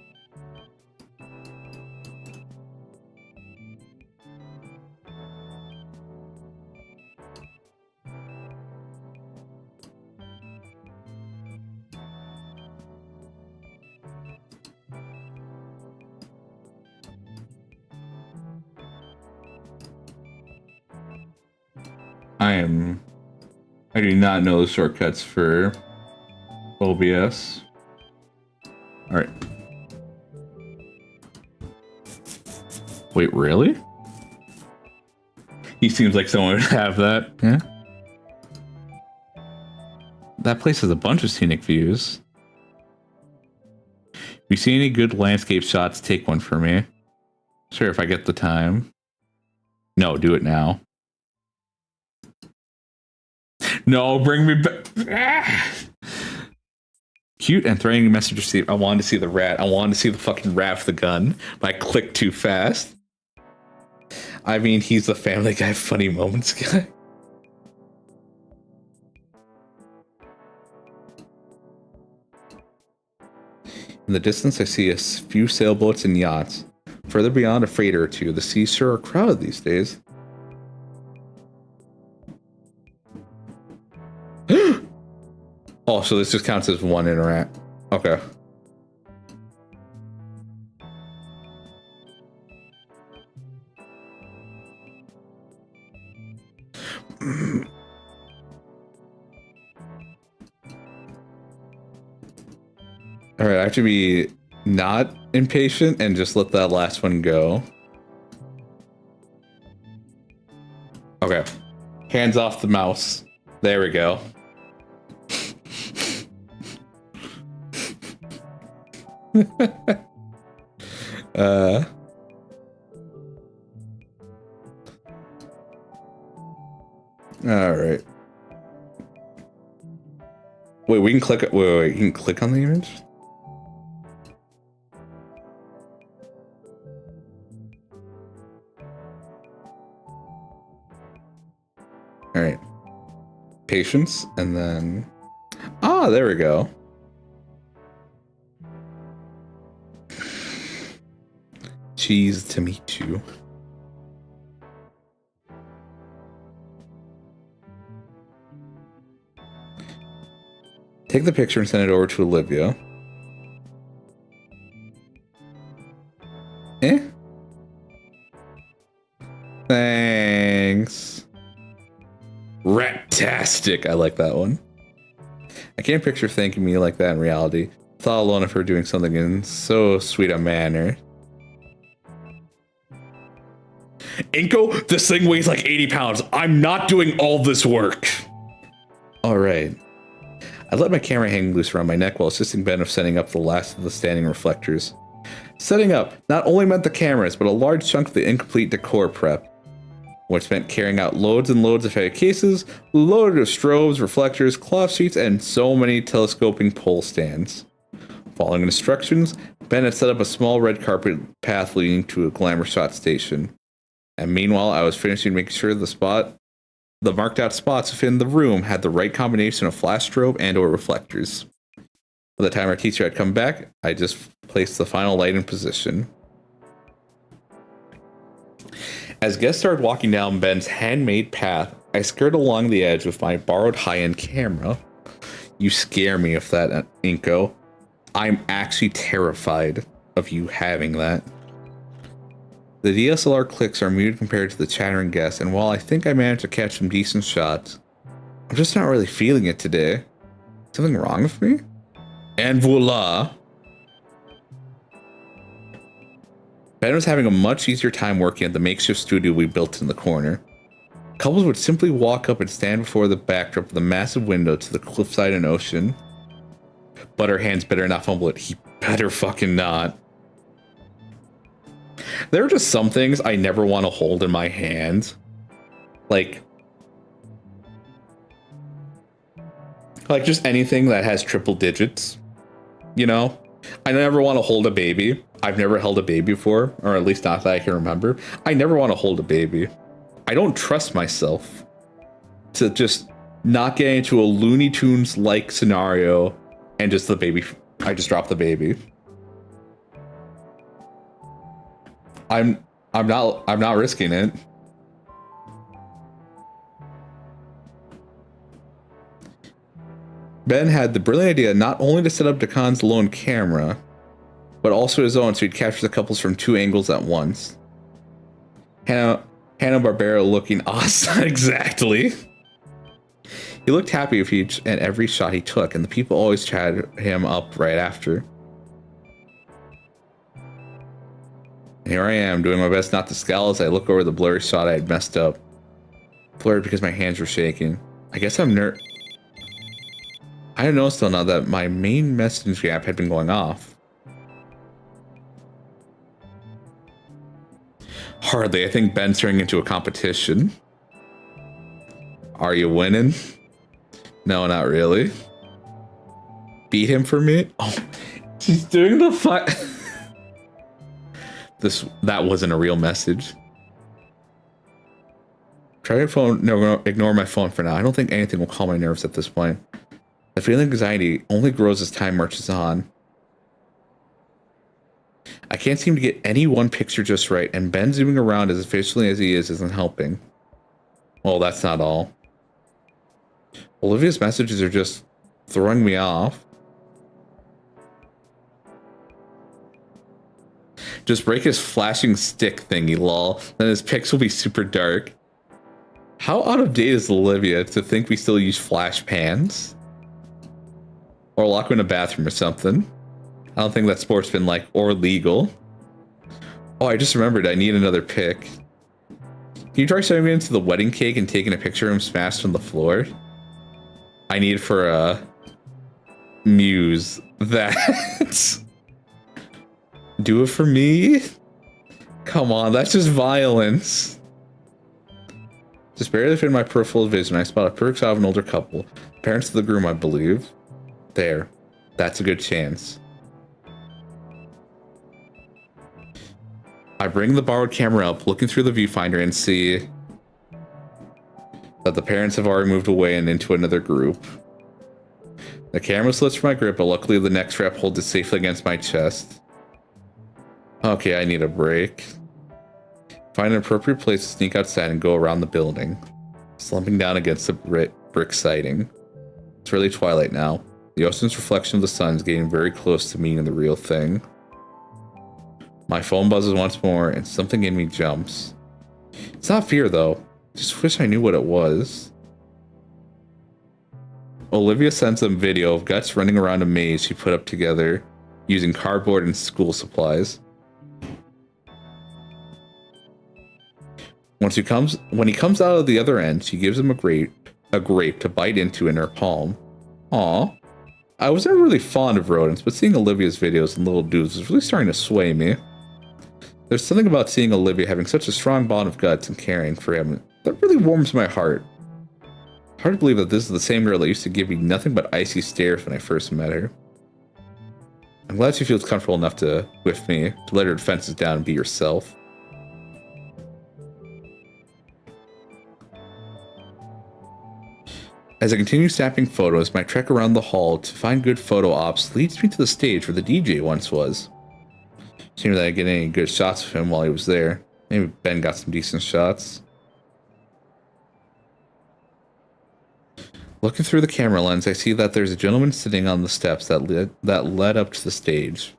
I do not know the shortcuts for OBS. All right. Wait, really? He seems like someone would have that. Yeah. That place has a bunch of scenic views. If you see any good landscape shots, take one for me. Sure, if I get the time. No, do it now. No, bring me back. Cute and threatening message received. I wanted to see the rat. I wanted to see the fucking rat with the gun. But I clicked too fast. I mean, he's the Family Guy funny moments guy. In the distance, I see a few sailboats and yachts. Further beyond, a freighter or two. The seas sure are crowded these days. Oh, so this just counts as one interact. Okay. All right, I have to be not impatient and just let that last one go. Okay. Hands off the mouse. There we go. All right. Wait, we can click. Wait, you can click on the image. All right. Patience, and then there we go. Cheese to meet you. Take the picture and send it over to Olivia. Thanks. Rat-tastic. I like that one. I can't picture thanking me like that in reality. Thought alone of her doing something in so sweet a manner. Inco, this thing weighs like 80 pounds. I'm not doing all this work. All right. I let my camera hang loose around my neck while assisting Ben of setting up the last of the standing reflectors. Setting up not only meant the cameras, but a large chunk of the incomplete decor prep, which meant carrying out loads and loads of heavy cases, loaded with strobes, reflectors, cloth sheets, and so many telescoping pole stands. Following instructions, Ben had set up a small red carpet path leading to a glamour shot station. And meanwhile, I was finishing making sure the spot The marked out spots within the room had the right combination of flash strobe and or reflectors. By the time our teacher had come back, I just placed the final light in position. As guests started walking down Ben's handmade path, I skirted along the edge with my borrowed high-end camera. You scare me with that, Inco. I'm actually terrified of you having that. The DSLR clicks are muted compared to the chattering guests, and while I think I managed to catch some decent shots, I'm just not really feeling it today. Something wrong with me? And voila! Ben was having a much easier time working at the makeshift studio we built in the corner. Couples would simply walk up and stand before the backdrop of the massive window to the cliffside and ocean. Butterhands better not fumble it. He better fucking not. There are just some things I never want to hold in my hand. Like just anything that has triple digits. You know? I never want to hold a baby. I've never held a baby before, or at least not that I can remember. I never want to hold a baby. I don't trust myself to just not get into a Looney Tunes-like scenario and just the baby. I just drop the baby. I'm not risking it. Ben had the brilliant idea not only to set up Dakan's lone camera, but also his own so he'd capture the couples from two angles at once. Hanna-Barbera looking awesome. Exactly. He looked happy with each and every shot he took, and the people always chatted him up right after. And here I am, doing my best not to scowl as I look over the blurry shot I had messed up. Blurred because my hands were shaking. I guess I didn't know still now that my main messaging app had been going off. Hardly. I think Ben's turning into a competition. Are you winning? No, not really. Beat him for me? Oh, she's doing the fight. That wasn't a real message. Try your phone. No, ignore my phone for now. I don't think anything will calm my nerves at this point. The feeling of anxiety only grows as time marches on. I can't seem to get any one picture just right, and Ben zooming around as efficiently as he is isn't helping. Well, that's not all. Olivia's messages are just throwing me off. Just break his flashing stick thingy, lol. Then his pics will be super dark. How out of date is Olivia to think we still use flash pans? Or lock him in a bathroom or something. I don't think that sportsman-like or legal. Oh, I just remembered I need another pic. Can you try sending me into the wedding cake and taking a picture of him smashed on the floor? I need for a muse that. Do it for me? Come on, that's just violence. Just barely fit in my peripheral vision, I spot a perfect shot of an older couple. Parents of the groom, I believe. There. That's a good chance. I bring the borrowed camera up, looking through the viewfinder, and see that the parents have already moved away and into another group. The camera slips from my grip, but luckily the neck strap holds it safely against my chest. Okay, I need a break. Find an appropriate place to sneak outside and go around the building. Slumping down against the brick siding. It's really twilight now. The ocean's reflection of the sun is getting very close to meeting the real thing. My phone buzzes once more, and something in me jumps. It's not fear, though. Just wish I knew what it was. Olivia sends some video of Guts running around a maze she put up together using cardboard and school supplies. When he comes out of the other end, she gives him a grape to bite into in her palm. Aw. I was never really fond of rodents, but seeing Olivia's videos and little dudes was really starting to sway me. There's something about seeing Olivia having such a strong bond of Guts and caring for him that really warms my heart. Hard to believe that this is the same girl that used to give me nothing but icy stares when I first met her. I'm glad she feels comfortable enough with me to let her defenses down and be herself. As I continue snapping photos, my trek around the hall to find good photo ops leads me to the stage where the DJ once was. Seems that I didn't get any good shots of him while he was there. Maybe Ben got some decent shots. Looking through the camera lens, I see that there's a gentleman sitting on the steps that led up to the stage.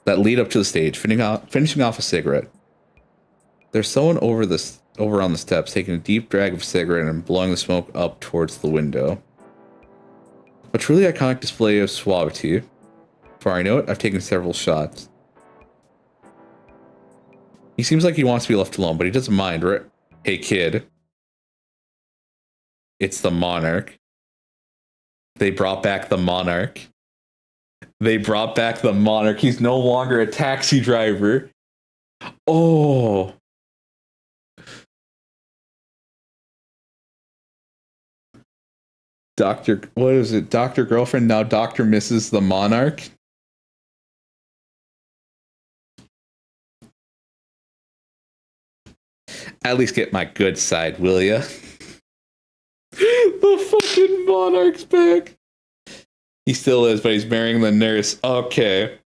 That lead up to the stage, finishing off a cigarette. There's someone over on the steps taking a deep drag of a cigarette and blowing the smoke up towards the window. A truly iconic display of suavity. Before I know it, I've taken several shots. He seems like he wants to be left alone, but he doesn't mind, right? Hey kid. It's the Monarch. They brought back the Monarch. They brought back the Monarch. He's no longer a taxi driver. Oh. What is it? Dr. Girlfriend, now Dr. Mrs. the Monarch. At least get my good side, will ya? The fucking Monarch's back. He still is, but he's marrying the nurse. Okay.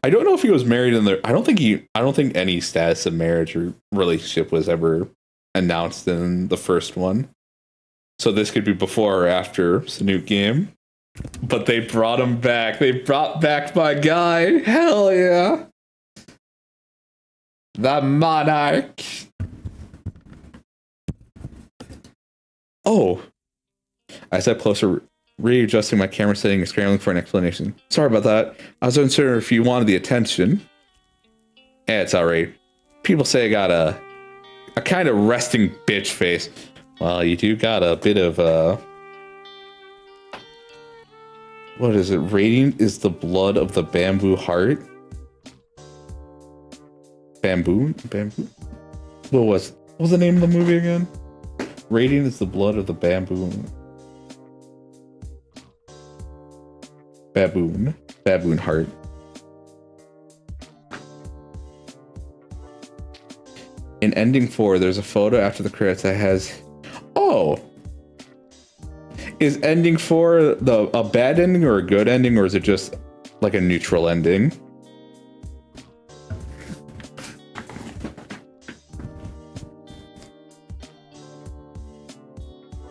I don't know if he was married in the. I don't think any status of marriage or relationship was ever announced in the first one. So this could be before or after the new game. But they brought him back. They brought back my guy. Hell yeah. The Monarch. Oh. I stepped closer, readjusting my camera setting and scrambling for an explanation. Sorry about that. I was unsure if you wanted the attention. Yeah, it's alright. People say I got a kind of resting bitch face. Well, you do got a bit of what is it? Radiant is the blood of the bamboo heart. Bamboo? What was the name of the movie again? Radiant is the blood of the bamboo. Baboon heart. In ending 4, there's a photo after the credits that has. Oh, is ending 4 a bad ending or a good ending, or is it just like a neutral ending?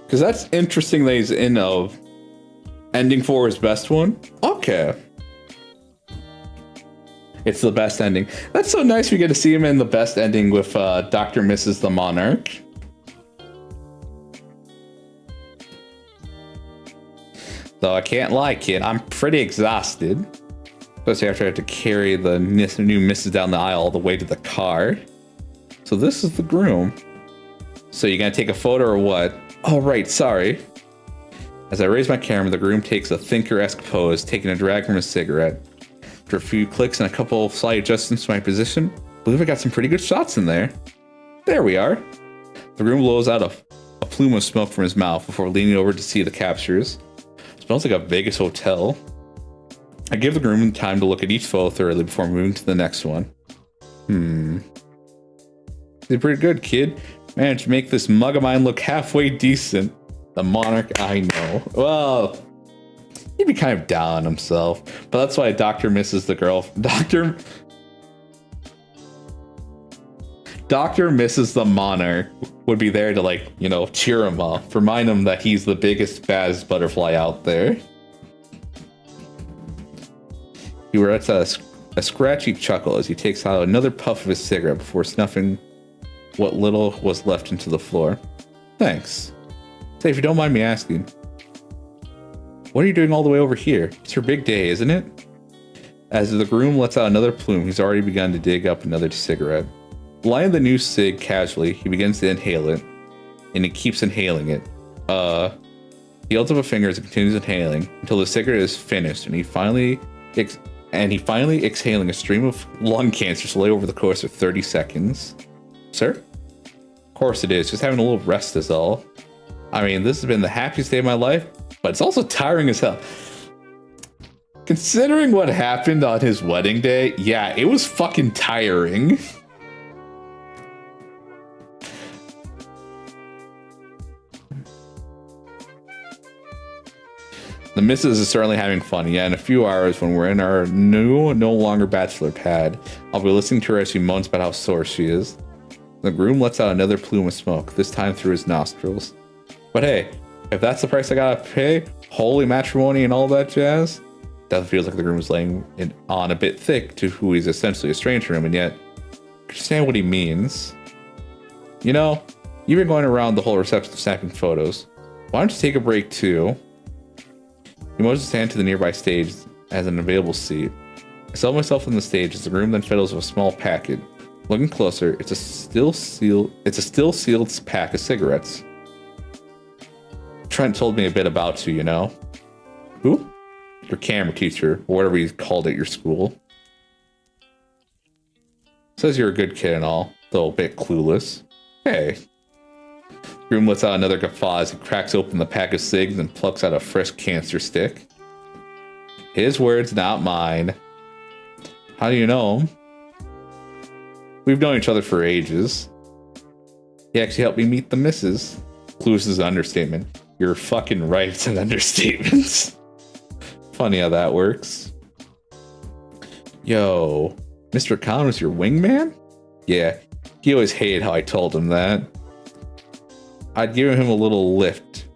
Because that's interesting that he's in ending 4 is best one. Okay. It's the best ending. That's so nice we get to see him in the best ending with Dr. Mrs. the Monarch. Though I can't lie, kid, I'm pretty exhausted. Especially after I have to carry the new Mrs. down the aisle all the way to the car. So this is the groom. So you gonna take a photo or what? Oh, right, sorry. As I raise my camera, the groom takes a thinker-esque pose, taking a drag from his cigarette. After a few clicks and a couple of slight adjustments to my position, I believe I got some pretty good shots in there. There we are. The groom blows out a plume of smoke from his mouth before leaning over to see the captures. It smells like a Vegas hotel. I give the groom time to look at each photo thoroughly before moving to the next one. Did pretty good, kid. Managed to make this mug of mine look halfway decent. The Monarch, I know. Well, he'd be kind of down on himself. But that's why Dr. Mrs. the girl... Dr. Mrs. the Monarch would be there to, like, you know, cheer him up. Remind him that he's the biggest, baddest butterfly out there. He lets a scratchy chuckle as he takes out another puff of his cigarette before snuffing what little was left into the floor. Thanks. Say, if you don't mind me asking, what are you doing all the way over here? It's your big day, isn't it? As the groom lets out another plume, he's already begun to dig up another cigarette. Lighting the new cig casually, he begins to inhale it, and he keeps inhaling it. He holds up a finger as he continues inhaling until the cigarette is finished, and he finally exhaling a stream of lung cancer slowly over the course of 30 seconds. Sir? Of course it is. Just having a little rest is all. I mean, this has been the happiest day of my life, but it's also tiring as hell. Considering what happened on his wedding day, yeah, it was fucking tiring. The missus is certainly having fun. Yeah, in a few hours when we're in our new, no longer bachelor pad, I'll be listening to her as she moans about how sore she is. The groom lets out another plume of smoke, this time through his nostrils. But hey, if that's the price I gotta pay, holy matrimony and all that jazz, definitely feels like the groom is laying it on a bit thick to who he's essentially a stranger to him, and yet, understand what he means. You know, you've been going around the whole reception snapping photos. Why don't you take a break too? He moves his hand to the nearby stage as an available seat. I settle myself on the stage as the groom then fiddles with a small packet. Looking closer, it's a still sealed pack of cigarettes. Trent told me a bit about you, you know. Who? Your camera teacher, or whatever you called at your school. Says you're a good kid and all, though a bit clueless. Hey. Groom lets out another guffaw as he cracks open the pack of cigs and plucks out a fresh cancer stick. His words, not mine. How do you know him? We've known each other for ages. He actually helped me meet the missus. Clueless is an understatement. You're fucking right, it's an understatement. Funny how that works. Yo, Mr. Khan was your wingman? Yeah, he always hated how I told him that. I'd given him a little lift.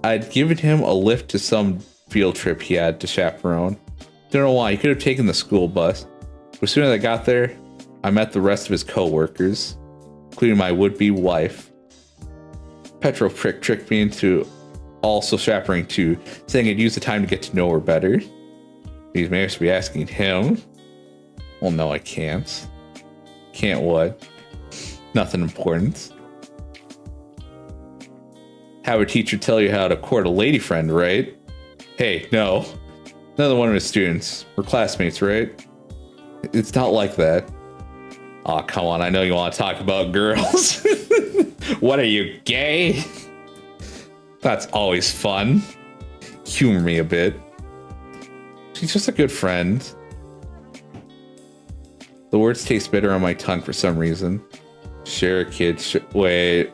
I'd given him a lift to some field trip he had to chaperone. Don't know why, he could have taken the school bus. But as soon as I got there, I met the rest of his co-workers, including my would-be wife. Petro tricked me into also chaperoning too, saying I'd use the time to get to know her better. These may be asking him. Well, no, I can't. Can't what? Nothing important. Have a teacher tell you how to court a lady friend, right? Hey, no. Another one of his students. We're classmates, right? It's not like that. Aw, oh, come on, I know you want to talk about girls. What are you, gay? That's always fun. Humor me a bit. She's just a good friend. The words taste bitter on my tongue for some reason. Sure, kid. Wait.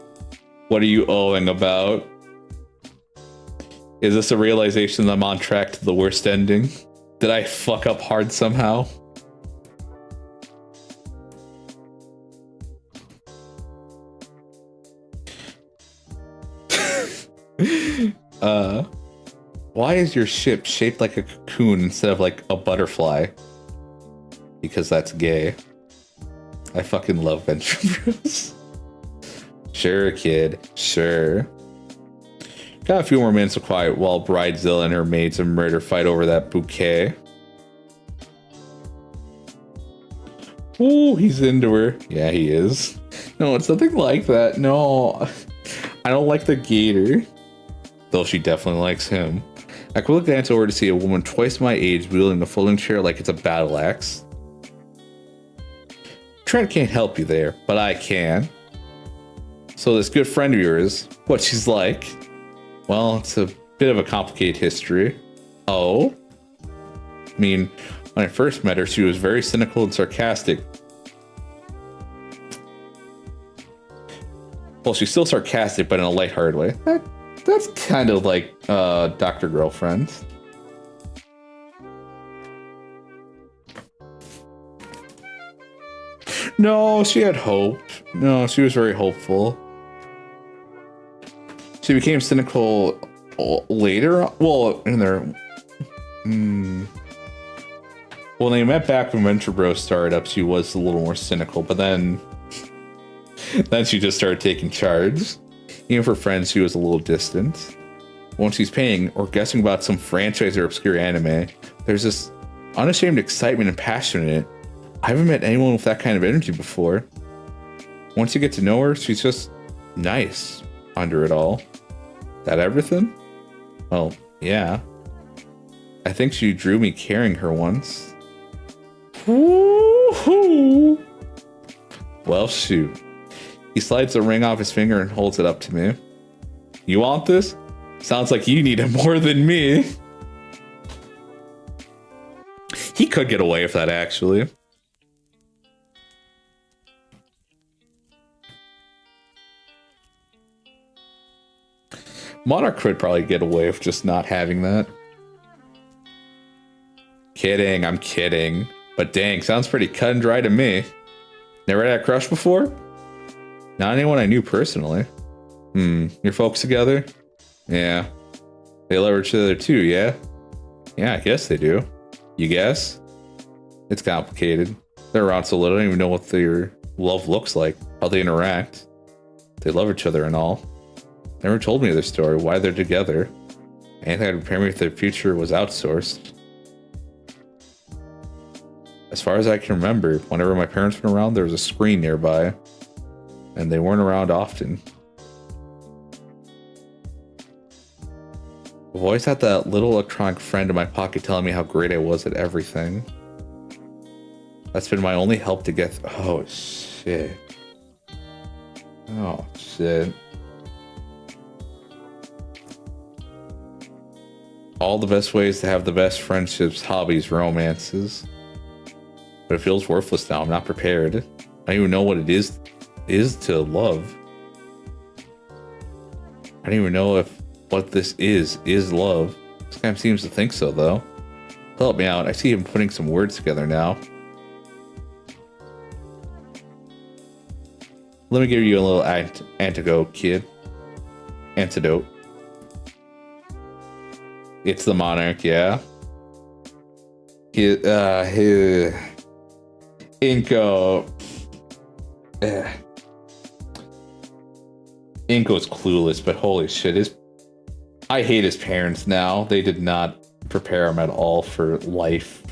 What are you owing about? Is this a realization that I'm on track to the worst ending? Did I fuck up hard somehow? Why is your ship shaped like a cocoon instead of like a butterfly? Because that's gay. I fucking love Venture Bros. Sure, kid. Sure. Got a few more minutes of quiet while Bridezilla and her maids of murder fight over that bouquet. Ooh, he's into her. Yeah, he is. No, it's nothing like that. No. I don't like the gator. Though she definitely likes him. I quickly glance over to see a woman twice my age wielding a folding chair like it's a battle axe. Trent can't help you there, but I can. So this good friend of yours, what she's like? Well, it's a bit of a complicated history. Oh? I mean, when I first met her, she was very cynical and sarcastic. Well, she's still sarcastic, but in a lighthearted way. That's kind of like Dr. Girlfriend. No, she had hope. No, she was very hopeful. She became cynical later. Well, in their... When they met back when Venture Bros started up, she was a little more cynical, but then she just started taking charge. Even for friends, she was a little distant. Once she's paying or guessing about some franchise or obscure anime, there's this unashamed excitement and passion in it. I haven't met anyone with that kind of energy before. Once you get to know her, she's just nice under it all. That everything? Well, yeah. I think she drew me carrying her once. Woo-hoo! Well, shoot. He slides the ring off his finger and holds it up to me. You want this? Sounds like you need it more than me. He could get away with that, actually. Monarch could probably get away with just not having that. Kidding, I'm kidding. But dang, sounds pretty cut and dry to me. Never had a crush before? Not anyone I knew personally. Your folks together? Yeah. They love each other too, yeah? Yeah, I guess they do. You guess? It's complicated. They're around so little, I don't even know what their love looks like, how they interact. They love each other and all. Never told me their story, why they're together. Anything that would prepare me if their future was outsourced. As far as I can remember, whenever my parents were around, there was a screen nearby. And they weren't around often. I've always had that little electronic friend in my pocket telling me how great I was at everything. That's been my only help to get oh shit. Oh shit. All the best ways to have the best friendships, hobbies, romances. But it feels worthless now. I'm not prepared. I don't even know what it is to love. I don't even know if what this is love. This guy seems to think so, though. Help me out. I see him putting some words together now. Let me give you a little antidote, kid. Antidote. It's the Monarch, yeah. Inco. Inco's clueless, but holy shit, I hate his parents now. They did not prepare him at all for life.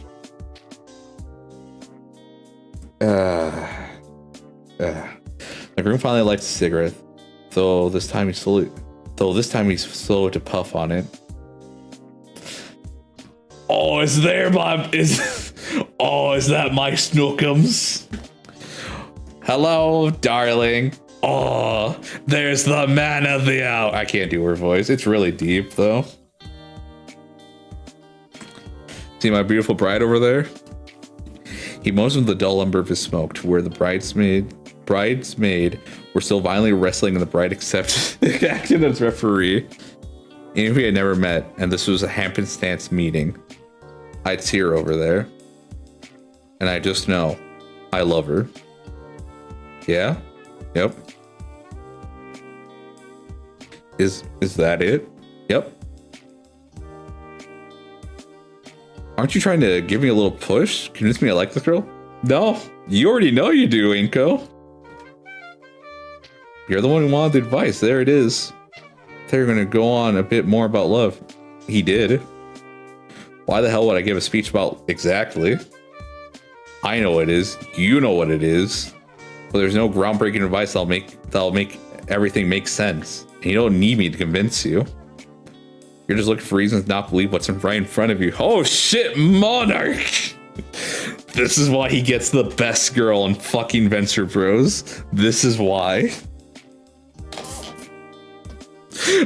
The groom finally lights a cigarette, though this time he's slow to puff on it. Oh, is that my Snookums? Hello, darling. Oh, there's the man of the hour. I can't do her voice. It's really deep, though. See my beautiful bride over there? He motioned with the dull ember of his smoke to where the bridesmaid were still violently wrestling and the bride acted as referee. Even if we had never met, and this was a happenstance meeting, I'd see her over there. And I just know I love her. Yeah? Yep. Is that it? Yep. Aren't you trying to give me a little push? Convince me I like this girl? No, you already know you do, Inco. You're the one who wanted the advice. There it is. They're gonna go on a bit more about love. He did. Why the hell would I give a speech about exactly? I know what it is. You know what it is. But there's no groundbreaking advice that'll make everything make sense. And you don't need me to convince you. You're just looking for reasons to not believe what's right in front of you. Oh shit, Monarch! This is why he gets the best girl in fucking Venture Bros. This is why.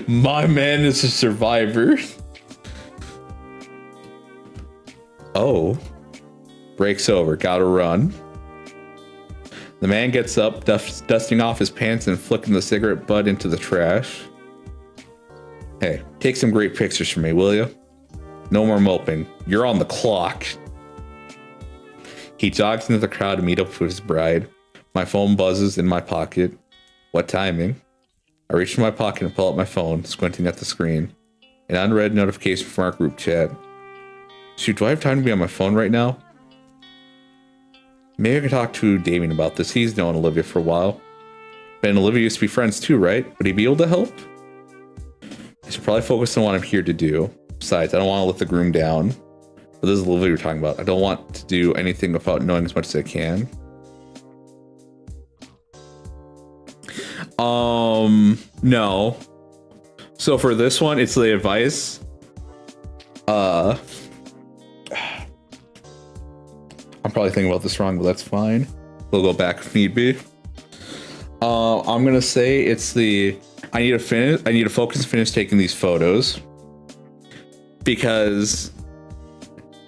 My man is a survivor. Oh. Breaks over. Gotta run. The man gets up, dusting off his pants and flicking the cigarette butt into the trash. Hey, take some great pictures for me, will you? No more moping. You're on the clock. He jogs into the crowd to meet up with his bride. My phone buzzes in my pocket. What timing? I reach in my pocket and pull out my phone, squinting at the screen. An unread notification from our group chat. Shoot, do I have time to be on my phone right now? Maybe I could talk to Damien about this. He's known Olivia for a while. Ben and Olivia used to be friends too, right? Would he be able to help? I should probably focus on what I'm here to do. Besides, I don't want to let the groom down. But this is Olivia we're talking about. I don't want to do anything without knowing as much as I can. No. So for this one, it's the advice. I'm probably thinking about this wrong, but that's fine. We'll go back if need be. I'm gonna say it's the I need to focus and finish taking these photos. Because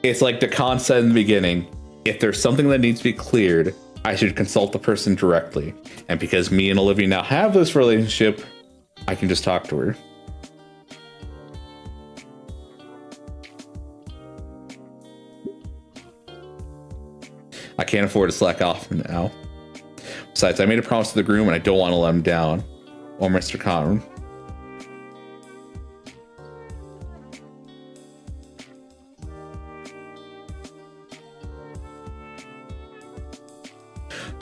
it's like the concept in the beginning. If there's something that needs to be cleared, I should consult the person directly. And because me and Olivia now have this relationship, I can just talk to her. I can't afford to slack off now. Besides, I made a promise to the groom and I don't want to let him down. Or Mr. Conran.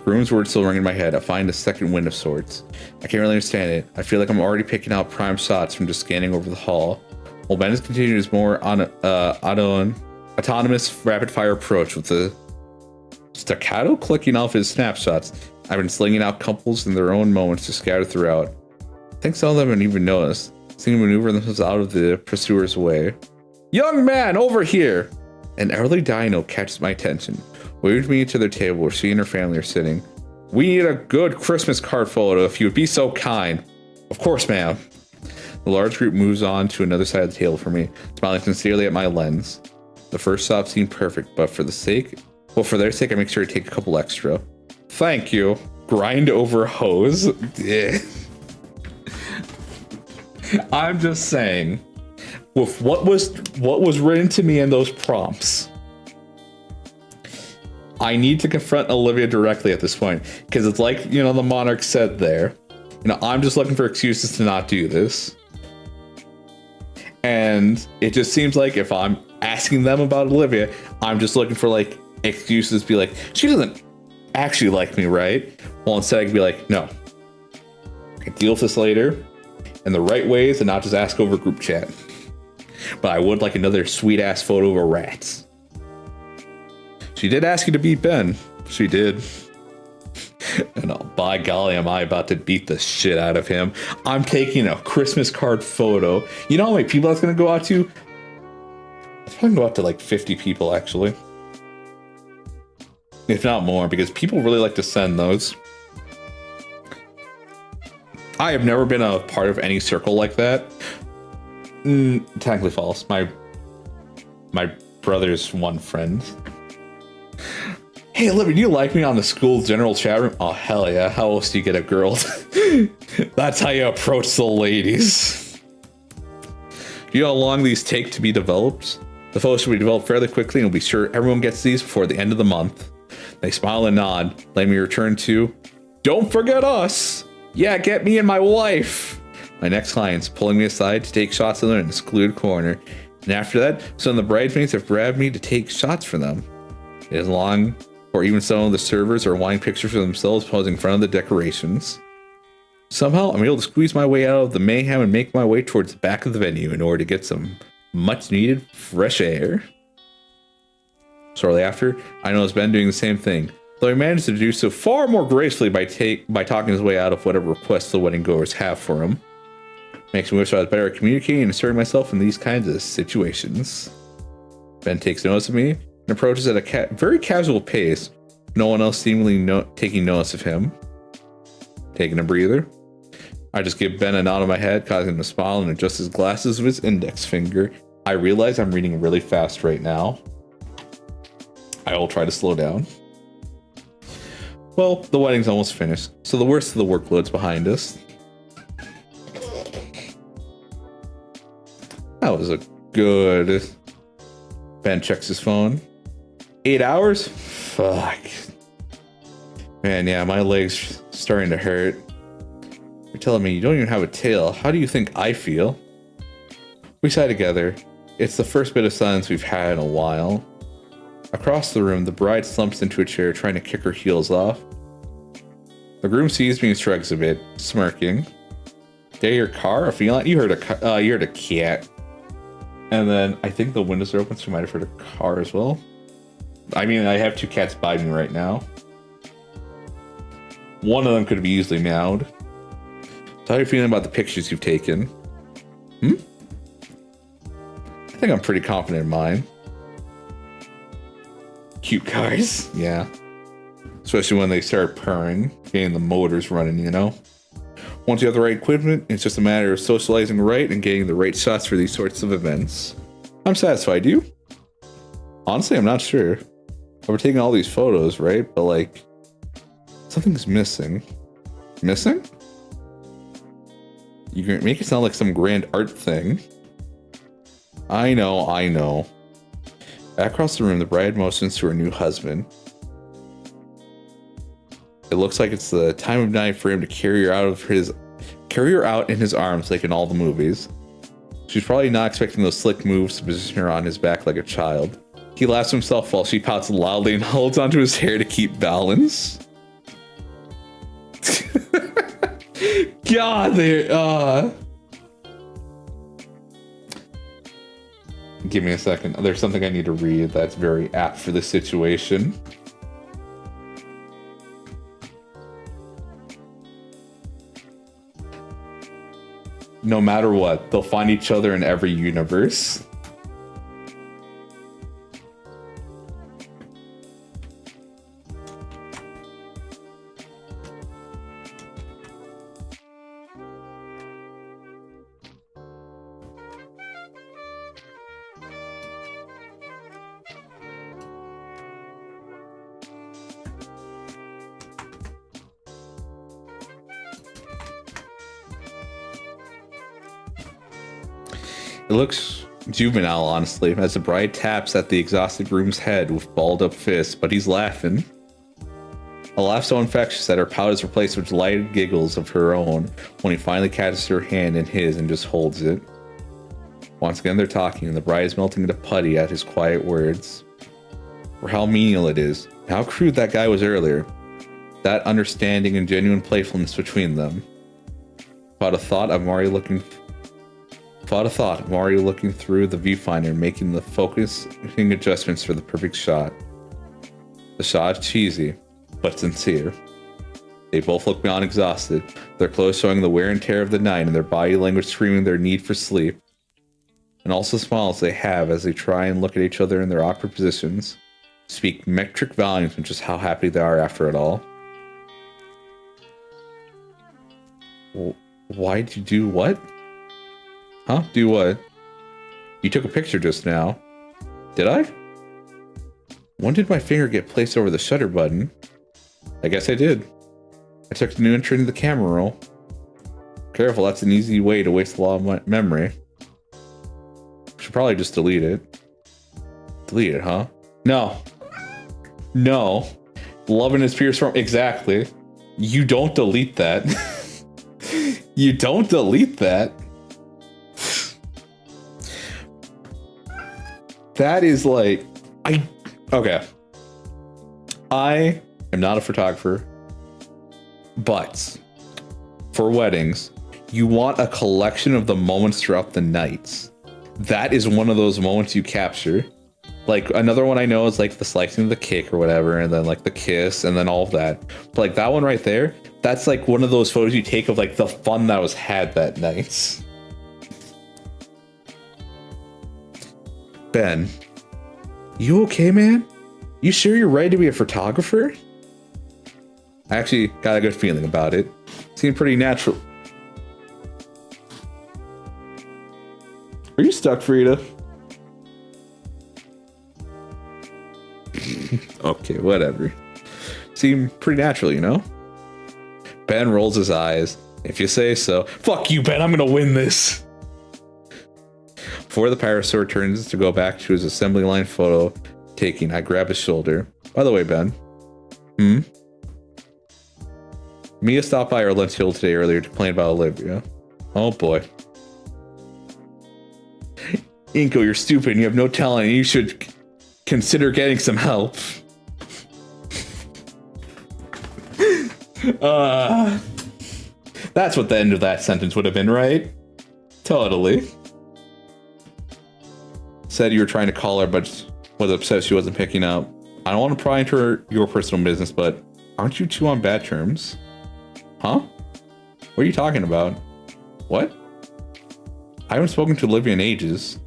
Groom's words still ring in my head. I find a second wind of sorts. I can't really understand it. I feel like I'm already picking out prime shots from just scanning over the hall. While Ben is continuing his more autonomous rapid-fire approach with the staccato clicking off his snapshots, I've been slinging out couples in their own moments to scatter throughout. I think some of them haven't even noticed, seeing them maneuver themselves out of the pursuer's way. Young man, over here! An elderly dino catches my attention, waves me to their table where she and her family are sitting. We need a good Christmas card photo if you would be so kind. Of course, ma'am. The large group moves on to another side of the table for me, smiling sincerely at my lens. The first stop seemed perfect, but for their sake, I make sure to take a couple extra. Thank you. Grind over hose. I'm just saying, with what was written to me in those prompts, I need to confront Olivia directly at this point, because it's like, you know, the monarch said there, you know, I'm just looking for excuses to not do this. And it just seems like if I'm asking them about Olivia, I'm just looking for like excuses to be like, she doesn't actually like me, right? Well, instead I can be like, no, I can deal with this later in the right ways and not just ask over group chat. But I would like another sweet ass photo of a rat. She did ask you to beat Ben. She did. And oh, by golly, am I about to beat the shit out of him. I'm taking a Christmas card photo. You know how many people that's going to go out to? It's probably going to go out to like 50 people, actually. If not more, because people really like to send those. I have never been a part of any circle like that. Technically false. My brother's one friend. Hey, Olivia, do you like me on the school general chat room? Oh, hell yeah. How else do you get a girl? That's how you approach the ladies. Do you know how long these take to be developed? The photos should be developed fairly quickly and we'll be sure everyone gets these before the end of the month. They smile and nod, letting me return to, don't forget us. Yeah, get me and my wife. My next client's pulling me aside to take shots of them in a secluded corner. And after that, some of the bridesmaids have grabbed me to take shots for them. It is long, or even some of the servers are wanting pictures of themselves posing in front of the decorations. Somehow, I'm able to squeeze my way out of the mayhem and make my way towards the back of the venue in order to get some much-needed fresh air. Shortly after, I noticed Ben doing the same thing, though he managed to do so far more gracefully by talking his way out of whatever requests the wedding goers have for him. Makes me wish I was better at communicating and asserting myself in these kinds of situations. Ben takes notice of me and approaches at a very casual pace, no one else seemingly taking notice of him. Taking a breather, I just give Ben a nod on my head, causing him to smile and adjust his glasses with his index finger. I realize I'm reading really fast right now. I will try to slow down. Well, the wedding's almost finished, so the worst of the workload's behind us. That was a good... Ben checks his phone. 8 hours? Fuck. Man, yeah, my leg's starting to hurt. You're telling me you don't even have a tail. How do you think I feel? We sigh together. It's the first bit of silence we've had in a while. Across the room, the bride slumps into a chair, trying to kick her heels off. The groom sees me and shrugs a bit, smirking. Did I hear a car? A feline? You heard a cat. And then I think the windows are open, so you might have heard a car as well. I mean, I have 2 cats by me right now. One of them could have easily meowed. So how are you feeling about the pictures you've taken? I think I'm pretty confident in mine. Cute cars, yeah. Especially when they start purring, getting the motors running, you know? Once you have the right equipment, it's just a matter of socializing right and getting the right shots for these sorts of events. I'm satisfied. You? Honestly, I'm not sure. We're taking all these photos, right? But like, something's missing. Missing? You can make it sound like some grand art thing. I know. Back across the room, the bride motions to her new husband. It looks like it's the time of night for him to carry her out in his arms like in all the movies. She's probably not expecting those slick moves to position her on his back like a child. He laughs to himself while she pouts loudly and holds onto his hair to keep balance. God, Give me a second. There's something I need to read that's very apt for this situation. No matter what, they'll find each other in every universe. It looks juvenile, honestly, as the bride taps at the exhausted groom's head with balled up fists, but he's laughing. A laugh so infectious that her pout is replaced with delighted giggles of her own when he finally catches her hand in his and just holds it. Once again, they're talking, and the bride is melting into putty at his quiet words. For how menial it is, how crude that guy was earlier. That understanding and genuine playfulness between them. Without a thought of Mario looking through the viewfinder, making the focusing adjustments for the perfect shot. The shot is cheesy, but sincere. They both look beyond exhausted, their clothes showing the wear and tear of the night and their body language screaming their need for sleep. And also the smiles they have as they try and look at each other in their awkward positions, speak metric volumes of just how happy they are after it all. Why'd you do what? Huh? Do what? You took a picture just now. Did I? When did my finger get placed over the shutter button? I guess I did. I took the new entry into the camera roll. Careful, that's an easy way to waste a lot of memory. Should probably just delete it. Delete it, huh? No. No. Love in his purest form. Exactly. You don't delete that. You don't delete that. That is like, okay. I am not a photographer, but for weddings, you want a collection of the moments throughout the nights. That is one of those moments you capture. Like another one I know is like the slicing of the cake or whatever, and then like the kiss and then all of that. But like that one right there, that's like one of those photos you take of like the fun that was had that night. Ben, you okay, man? You sure you're ready to be a photographer? I actually got a good feeling about it. Seemed pretty natural. Are you stuck, Frida? Okay, whatever. Seemed pretty natural, you know? Ben rolls his eyes. If you say so. Fuck you, Ben, I'm gonna win this. Before the Parasaur turns to go back to his assembly line photo taking, I grab his shoulder. By the way, Ben. Mia stopped by our lunch table today earlier to complain about Olivia. Oh boy. Inco, you're stupid and you have no talent and you should consider getting some help. That's what the end of that sentence would have been, right? Totally. Said you were trying to call her, but was upset she wasn't picking up. I don't want to pry into your personal business, but aren't you two on bad terms? Huh? What are you talking about? What? I haven't spoken to Olivia in ages.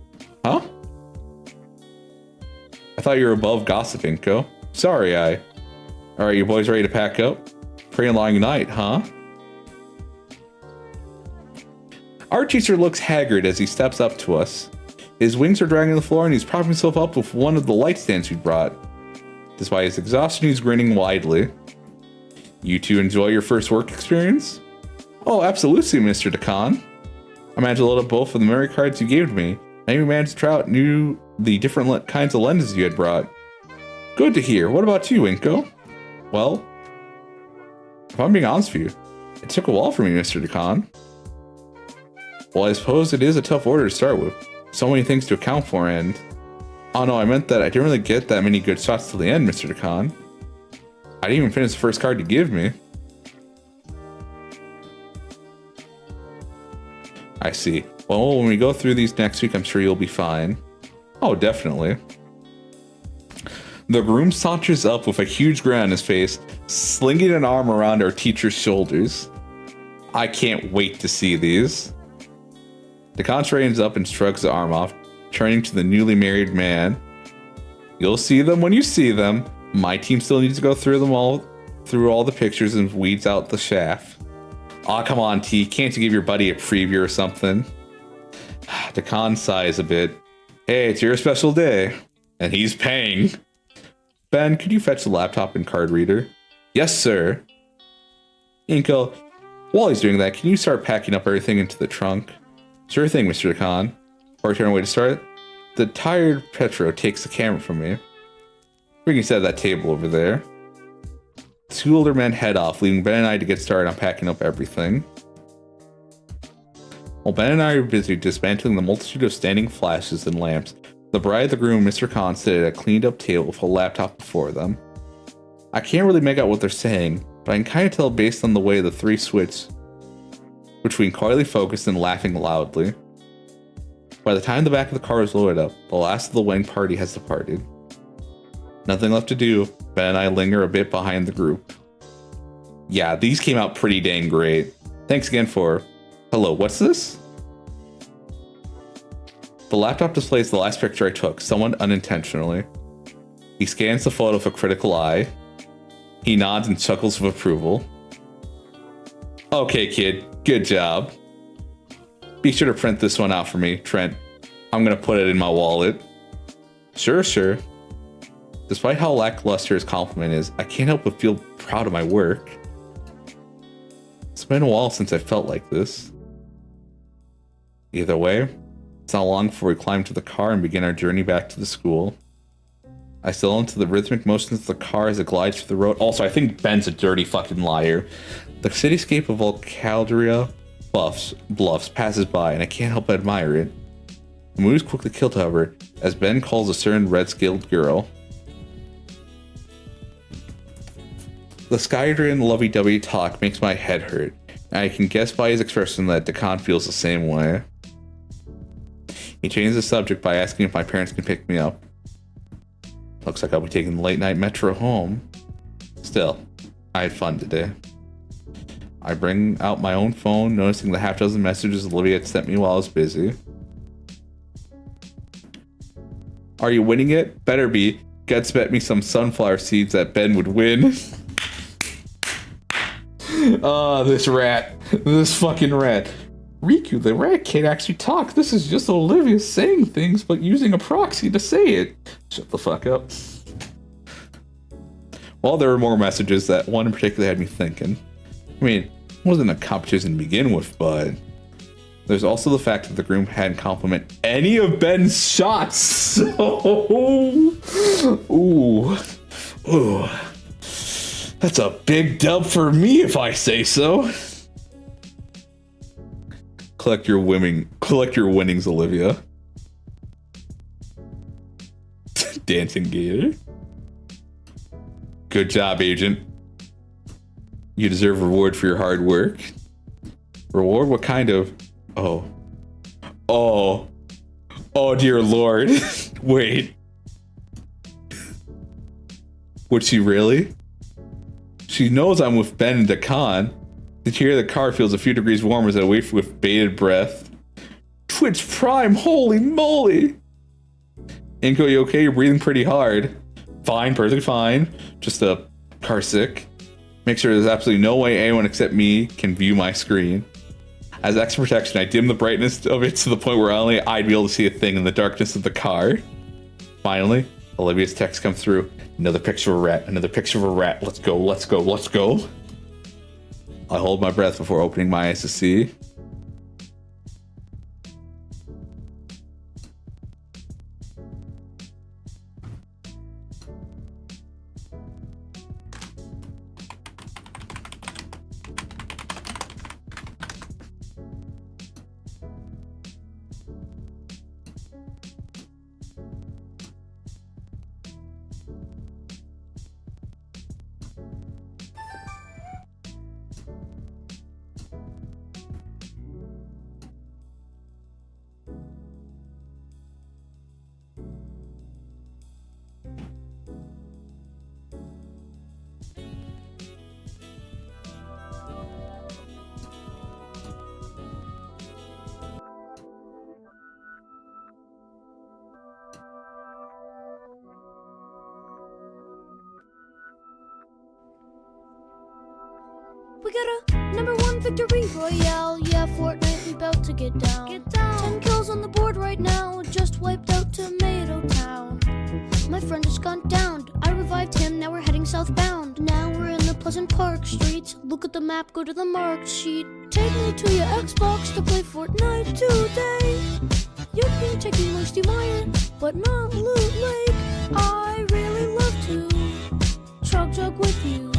Huh? I thought you were above gossip, Inco. Sorry, Alright, you boys ready to pack up? Pretty long night, huh? Our teacher looks haggard as he steps up to us. His wings are dragging the floor and he's propping himself up with one of the light stands we brought. Despite his exhaustion, he's grinning widely. You two enjoy your first work experience? Oh, absolutely, Mr. Decan. I managed to load up both of the memory cards you gave me. I even managed to try out the different kinds of lenses you had brought. Good to hear. What about you, Inco? Well, If I'm being honest with you, it took a while for me, Mr. Decon. Well, I suppose it is a tough order to start with. So many things to account for, and... Oh no, I meant that I didn't really get that many good shots till the end, Mr. Decon. I didn't even finish the first card to give me. I see. Well, when we go through these next week, I'm sure you'll be fine. Oh, definitely. The groom saunters up with a huge grin on his face, slinging an arm around our teacher's shoulders. I can't wait to see these. Decon straightens up and shrugs the arm off, turning to the newly married man. You'll see them when you see them. My team still needs to go through them all, through all the pictures and weeds out the shaft. Aw, come on, T. Can't you give your buddy a preview or something? Decon sighs a bit. Hey, it's your special day. And he's paying. Ben, could you fetch the laptop and card reader? Yes, sir. Inco, while he's doing that, can you start packing up everything into the trunk? Sure thing, Mr. Decon. Before I turn away to start, the tired Petro takes the camera from me. We can set that table over there. Two older men head off, leaving Ben and I to get started on packing up everything. While Ben and I are busy dismantling the multitude of standing flashes and lamps, the bride and the groom, Mr. Khan, sit at a cleaned up table with a laptop before them. I can't really make out what they're saying, but I can kind of tell based on the way the three switch between quietly focused and laughing loudly. By the time the back of the car is loaded up, the last of the wedding party has departed. Nothing left to do, Ben and I linger a bit behind the group. Yeah, these came out pretty dang great. Thanks again for... Hello, what's this? The laptop displays the last picture I took, somewhat unintentionally. He scans the photo with a critical eye. He nods and chuckles with approval. Okay, kid, good job. Be sure to print this one out for me, Trent. I'm gonna put it in my wallet. Sure. Despite how lackluster his compliment is, I can't help but feel proud of my work. It's been a while since I felt like this. Either way, it's not long before we climb to the car and begin our journey back to the school. I settle into the rhythmic motions of the car as it glides through the road. Also, I think Ben's a dirty fucking liar. The cityscape of Alcaldria bluffs passes by, and I can't help but admire it. The mood is quickly killed, however, as Ben calls a certain red-scaled girl. The Skydrin lovey-dovey talk makes my head hurt, and I can guess by his expression that Decon feels the same way. He changes the subject by asking if my parents can pick me up. Looks like I'll be taking the late-night metro home. Still, I had fun today. I bring out my own phone, noticing the half-dozen messages Olivia had sent me while I was busy. Are you winning it? Better be. Guts bet me some sunflower seeds that Ben would win. Oh, this rat. This fucking rat. Rikku, the rat can't actually talk. This is just Olivia saying things, but using a proxy to say it. Shut the fuck up. Well, there were more messages. That one in particular had me thinking. I mean, it wasn't a competition to begin with, but... There's also the fact that the groom hadn't complimented any of Ben's shots. So... Ooh. That's a big dub for me, if I say so. Collect your winnings, Olivia. Dancing gator. Good job, agent. You deserve reward for your hard work. Reward? What kind of... Oh, dear Lord. Wait. Would she really? She knows I'm with Ben and Decon. The interior of the car feels a few degrees warmer as I wait with bated breath. Twitch Prime, holy moly! Inco, you okay? You're breathing pretty hard. Fine, perfectly fine. Just a car sick. Make sure there's absolutely no way anyone except me can view my screen. As extra protection, I dim the brightness of it to the point where only I'd be able to see a thing in the darkness of the car. Finally, Olivia's text comes through. Another picture of a rat, another picture of a rat. Let's go, let's go, let's go. I hold my breath before opening my eyes to see. get a #1 victory royale? Yeah, Fortnite, we bout to get down. 10 kills on the board right now, just wiped out Tomato Town. My friend just gone down, I revived him, now we're heading southbound. Now we're in the Pleasant Park streets, look at the map, go to the marked sheet. Take me to your Xbox to play Fortnite today. You can take me Moisty Mire, but not Loot Lake. I really love to chug jug with you.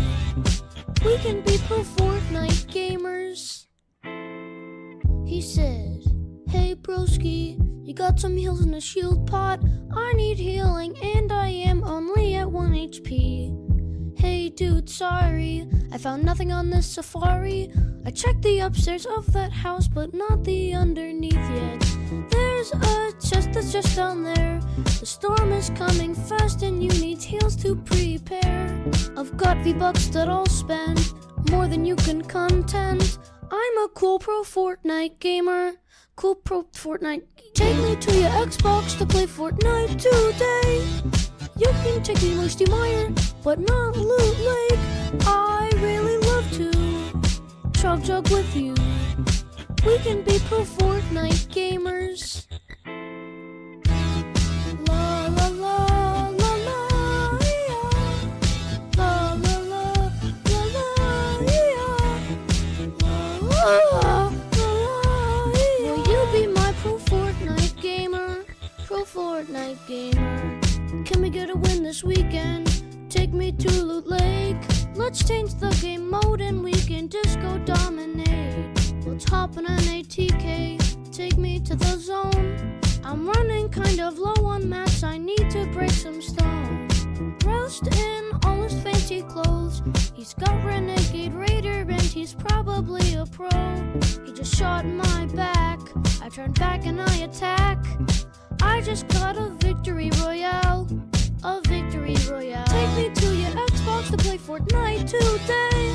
We can be pro Fortnite gamers. He said, hey broski, you got some heals in a shield pot? I need healing and I am only at 1 HP. Hey dude, sorry, I found nothing on this safari. I checked the upstairs of that house, but not the underneath yet. There's a chest that's just down there. The storm is coming fast and you need heals to prepare. I've got V-Bucks that I'll spend, more than you can contend. I'm a cool pro Fortnite gamer. Cool pro Fortnite. Take me to your Xbox to play Fortnite today. You can take me Moisty Mire, but not Loot Lake. I really love to chug jug with you. We can be pro Fortnite gamers. La la la la la yeah. La la la la la yeah. La la la yeah. Will you be my pro Fortnite gamer? Pro Fortnite gamer. Can we get a win this weekend? Take me to Loot Lake. Let's change the game mode and we can disco dominate. Let's hop in an ATK, take me to the zone. I'm running kind of low on mats, I need to break some stone. Dressed in all his fancy clothes, he's got Renegade Raider and he's probably a pro. He just shot in my back, I turn back and I attack. I just got a victory royale, a victory royale. Take me to your Xbox to play Fortnite today.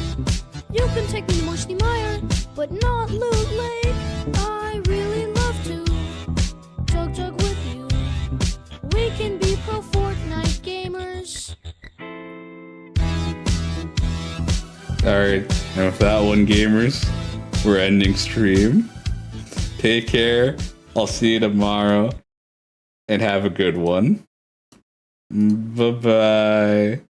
You can take me Moisty Mire, but not Loot Lake. I really love to chug jug with you. We can be pro Fortnite gamers. Alright, and with that one, gamers, we're ending stream. Take care. I'll see you tomorrow. And have a good one. Bye-bye.